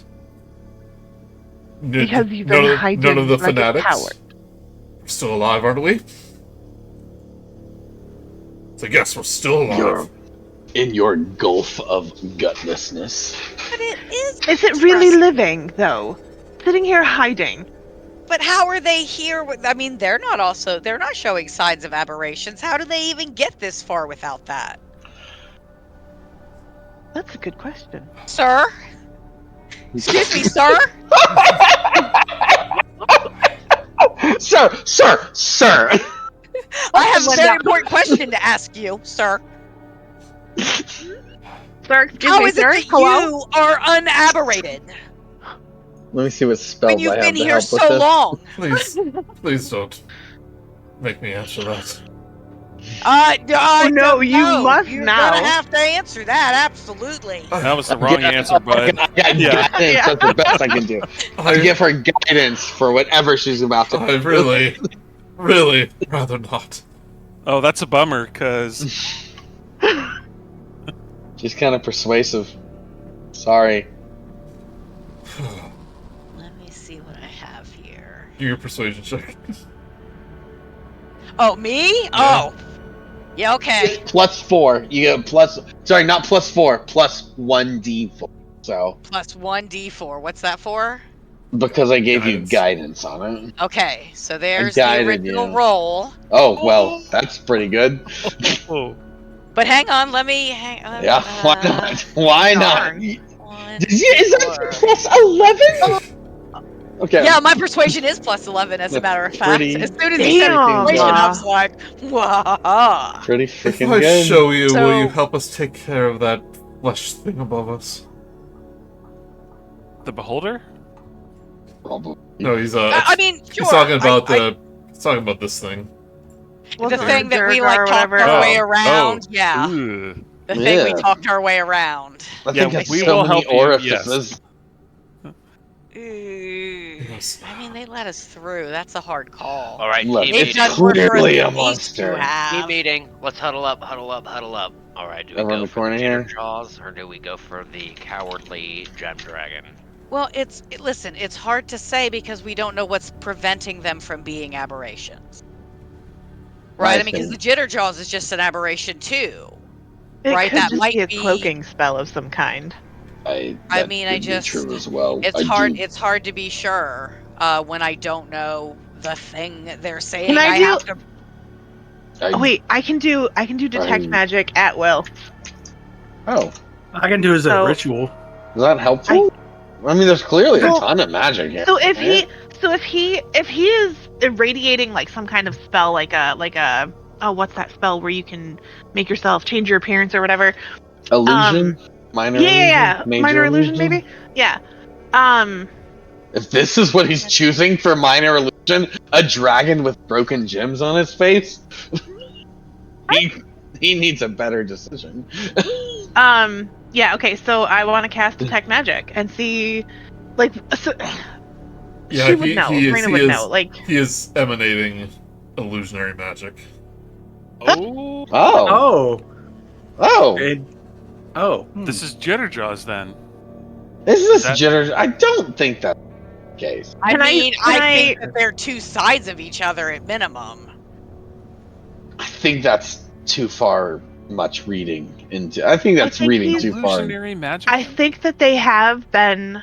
Because you've been hiding none of the like fanatics. a coward. We're still alive, aren't we? So yes, we're still alive. In your gulf of gutlessness. But it is. Is it really living, though? Sitting here hiding. But how are they here? I mean, they're not showing signs of aberrations. How do they even get this far without that? That's a good question. Sir? Excuse me, sir? Sir! I have a very important question to ask you, sir. Sir, excuse How me, is it sir? that Hello? you are unaberrated Let me see what spells when you've I have been to here help with so this. long? Please don't make me answer that. No, you must You're now. gonna have to answer that, absolutely. That was the wrong answer, bud. I got guidance. That's the best I can do. I give her guidance for whatever she's about to I do. really rather not. Oh, that's a bummer, because... She's kind of persuasive. Sorry. Let me see what I have here. Do your persuasion check. Oh, me? Yeah. Oh. Yeah, okay. +4. You get plus. Sorry, not +4. Plus 1d4. So. Plus 1d4. What's that for? Because I gave you guidance on it. Okay, so there's the guided original you. Oh, Oh well, that's pretty good. Oh. But hang on, let me hang on. Yeah, why not? Why not? One, Is that +11? Okay. Yeah, my persuasion is +11, as a That's matter of fact. pretty- As soon as he said Damn. persuasion, I was like, wow. Pretty If freaking I good. show you, will you So- help us take care of that flesh thing above us? The Beholder? No, he's I mean, sure. he's talking about I- he's talking about this thing. the thing that we Durga like or talked whatever. our way Oh. around. Oh. Yeah, Ooh. the thing we Yeah. talked our way around. I Yeah, think that's we so will many help you, orifices. Yes. I mean, they let us through. That's a hard call. All right, Look, team They've it's done meeting. worse for us clearly than a these two monster. have. Team meeting. Let's huddle up. All right, do we Around go the for corner the here? Jitterjaws or do we go for the cowardly gem dragon? Well, listen, it's hard to say because we don't know what's preventing them from being aberrations. Right? I mean, because the Jitterjaws is just an aberration too. It Right, could that just might be a be- cloaking spell of some kind. I that mean, could be true as well. It's I hard. do- It's hard to be sure when I don't know the thing that they're saying. Can I do- have to. Oh, wait, I can do detect magic at will. Oh, I can do as a So- ritual. is that helpful? I mean, there's clearly a Well, ton of magic here. So if right? he is irradiating like some kind of spell, like a oh, what's that spell where you can make yourself change your appearance or whatever? Illusion, minor Yeah, illusion, minor illusion maybe. Yeah. If this is what he's choosing for minor illusion, a dragon with broken gems on his face, he needs a better decision. Yeah. Okay. So I want to cast detect magic and see, like, so, Yeah, she would know. Raina would know. Like, he is emanating illusionary magic. Oh. Oh, oh, This is Jitterjaws then. is this that- jitter? I don't think that's the case. I Can I- mean, can I I- think that they're two sides of each other at minimum. I think that's too far much reading into. I think that's reading too far. Illusionary magic. I think that they have been.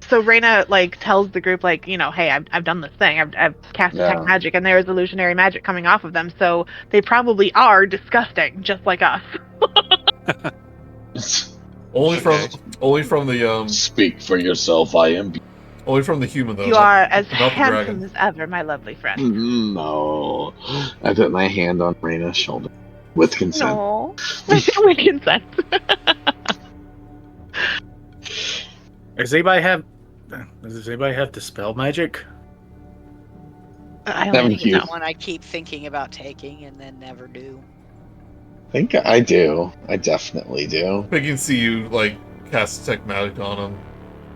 So Raina tells the group hey, I've done this thing. I've cast detect magic, and there is illusionary magic coming off of them. So they probably are disgusting, just like us. Only from the Speak for yourself. I am. Only from the human though. You are as not the handsome dragon. as ever, my lovely friend. No. I put my hand on Raina's shoulder with consent. No, with consent. Does anybody have dispel magic? I Thank you. That one I keep thinking about taking and then never do. I think I do. I definitely do. I can see you cast detect magic on him.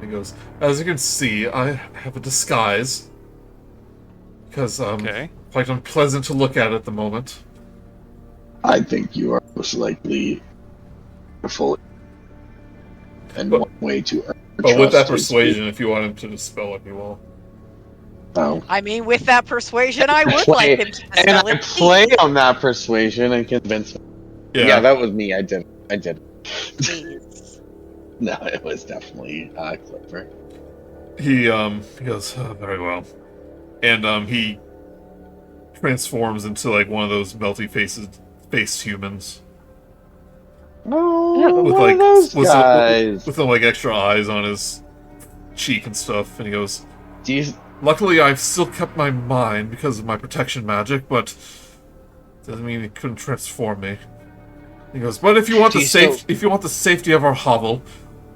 He goes, as you can see, I have a disguise because quite unpleasant to look at the moment. I think you are most likely fully, and one way to earn. But with that persuasion, if you want him to dispel it, you will. Oh. I mean, with that persuasion, I would like him to dispel and it. I play on that persuasion and convince him. Yeah, that was me. I did. Jeez. No, it was definitely clever. He goes, very well. And he transforms into one of those melty faced humans. Oh, with one of those guys. With extra eyes on his cheek and stuff, and he goes, Luckily I've still kept my mind because of my protection magic, but doesn't mean it couldn't transform me. He goes, but if you want the safety of our hovel,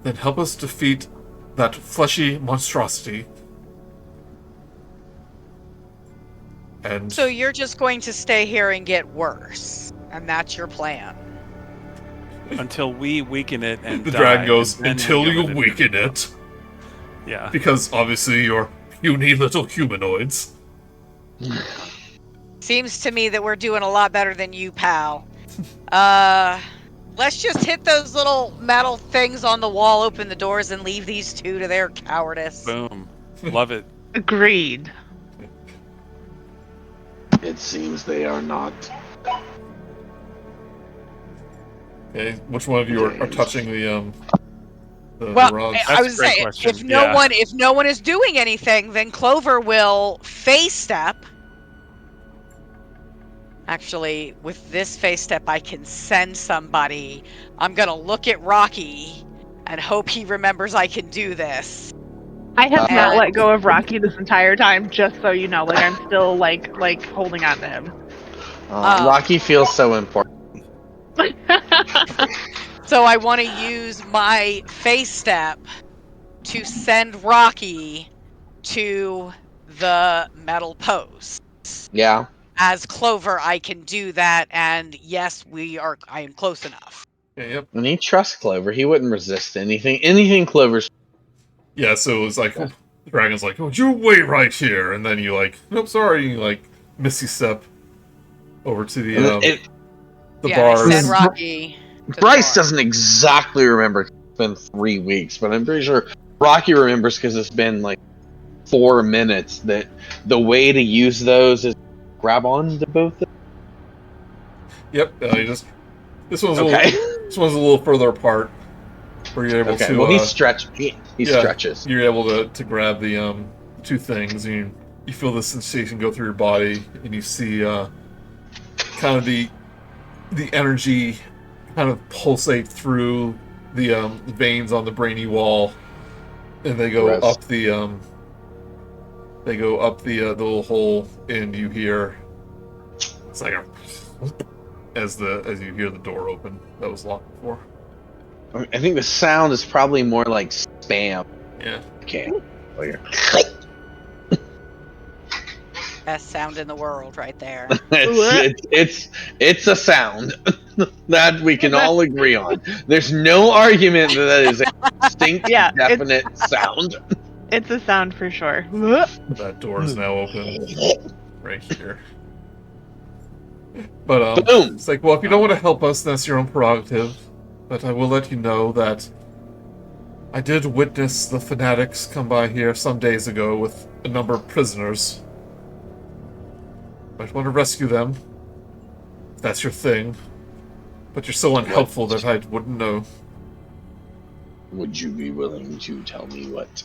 then help us defeat that fleshy monstrosity. And so you're just going to stay here and get worse, and that's your plan. Until we weaken it and the die, dragon goes, and until you weaken it. Yeah. Because obviously you're puny little humanoids. Seems to me that we're doing a lot better than you, pal. Let's just hit those little metal things on the wall, open the doors, and leave these two to their cowardice. Boom. Love it. Agreed. It seems they are not. Okay, which one of you are touching the rods? I was saying, if no one is doing anything, then Clover will face step. Actually, with this face step, I can send somebody. I'm gonna look at Rok'kee and hope he remembers I can do this. I have not let go of Rok'kee this entire time, just so you know. I'm still holding on to him. Rok'kee feels so important. So I want to use my face step to send Rok'kee to the metal post. Yeah. As Clover, I can do that, and yes, I am close enough. Yeah, yep. And he trusts Clover. He wouldn't resist anything Clover's. Yeah, so it was the dragon's oh, you wait right here, and then you nope, sorry, you misty step over to the bar. Send Rok'kee. Brice doesn't exactly remember. It's been 3 weeks, but I'm pretty sure Rok'kee remembers because it's been 4 minutes. That the way to use those is grab on to both of them. Yep, this one's okay. This one's a little further apart, where you're able to. Well, he stretches. You're able to grab the two things, and you feel the sensation go through your body, and you see kind of the energy kind of pulsate through the veins on the Briny wall, and they go up the little hole, and you hear it's as you hear the door open that was locked before. I think the sound is probably more like spam. Yeah. Okay. Best sound in the world, right there. It's a sound that we can all agree on. There's no argument that is a distinct, definite sound. It's a sound for sure. That door is now open right here. But Boom. It's well, if you don't want to help us, that's your own prerogative. But I will let you know that I did witness the fanatics come by here some days ago with a number of prisoners. Might want to rescue them, if that's your thing. But you're so unhelpful that I wouldn't know. Would you be willing to tell me what,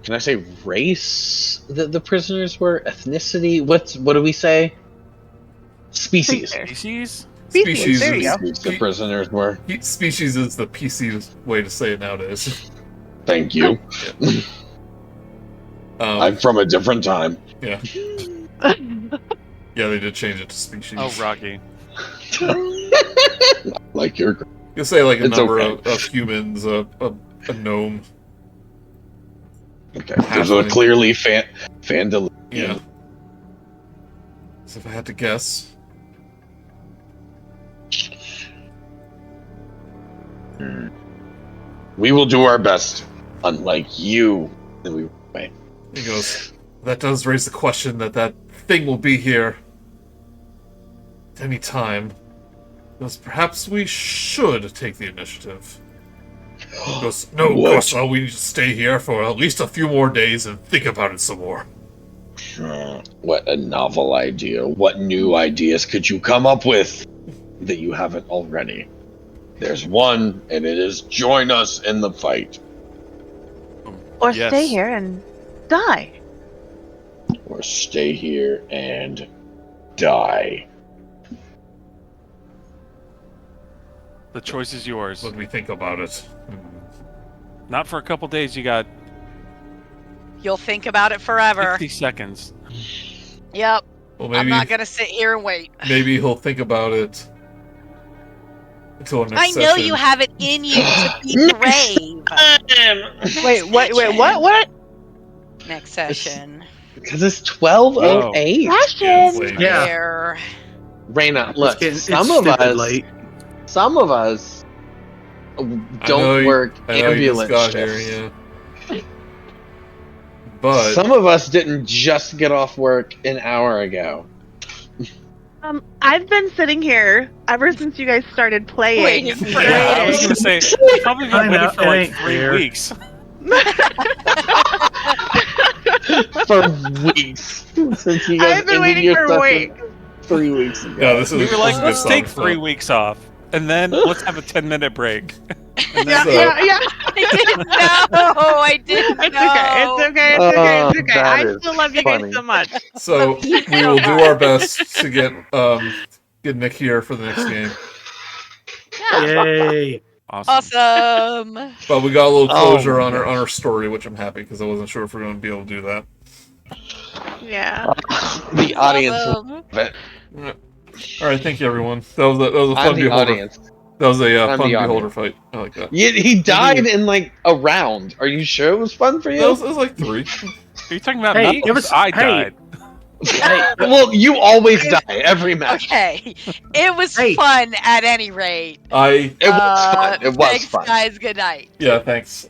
can I say race the prisoners were? Ethnicity? What do we say? Species. Species? Species, there you go. The prisoners were. Species is the PC way to say it nowadays. Thank you. I'm from a different time. Yeah. Yeah, they did change it to species. Oh, Rok'kee. Like your. You'll say like a It's number okay. of humans, a gnome. Okay. There's a clearly Phandelver. Yeah. So if I had to guess. We will do our best. Unlike you. And we wait. He goes, that does raise the question that thing will be here at any time. He goes, perhaps we should take the initiative. He goes, no, of course not. We need to stay here for at least a few more days and think about it some more. What a novel idea. What new ideas could you come up with that you haven't already? There's one, and it is join us in the fight. Or Yes. stay here and die. Or stay here and die. The choice is yours. Let me think about it. Not for a couple days. You got You'll think about it forever. 60 seconds. Yep. Well, I'm maybe not gonna sit here and wait. maybe he'll think about it until our next I know session. you have it in you to be brave. Wait, what? Next session. Because it's 12:08. Session! Yeah. There. Raina, look, It's some stupid of late. us don't work ambulance got shifts. here, yeah. But Some of us didn't just get off work an hour ago. I've been sitting here ever since you guys started playing. Waiting for Yeah, I was it. gonna say I've probably I been know, waiting for it like ain't 3 fair. weeks. For weeks. Since you guys I've been ended waiting your for session weeks. 3 weeks ago. yeah, this is We were like, this is let's a take good 3 song. weeks off, and then let's have a 10-minute break. And Yeah, then, yeah. I didn't know. I didn't It's know. okay. It's okay. It's okay. It's okay. that I is still love you funny. guys so much. So we will do our best to get Nick here for the next game. Yay. awesome. Awesome. But we got a little Oh closure my on gosh. our story, which I'm happy because I wasn't sure if we are going to be able to do that. Yeah. The audience will Awesome. love it. All right, thank you everyone. That was a I'm fun the beholder. audience. That was a I'm fun the beholder audience. fight. I like that. He died in like a round. Are you sure it was fun for It you? was like 3. Are you talking about Hey, me? it was- I hey. died. Hey, Well, you always die every match. Okay. It was Hey. fun at any rate. I It was fun. It was Thanks, fun. guys. Good night. yeah, thanks.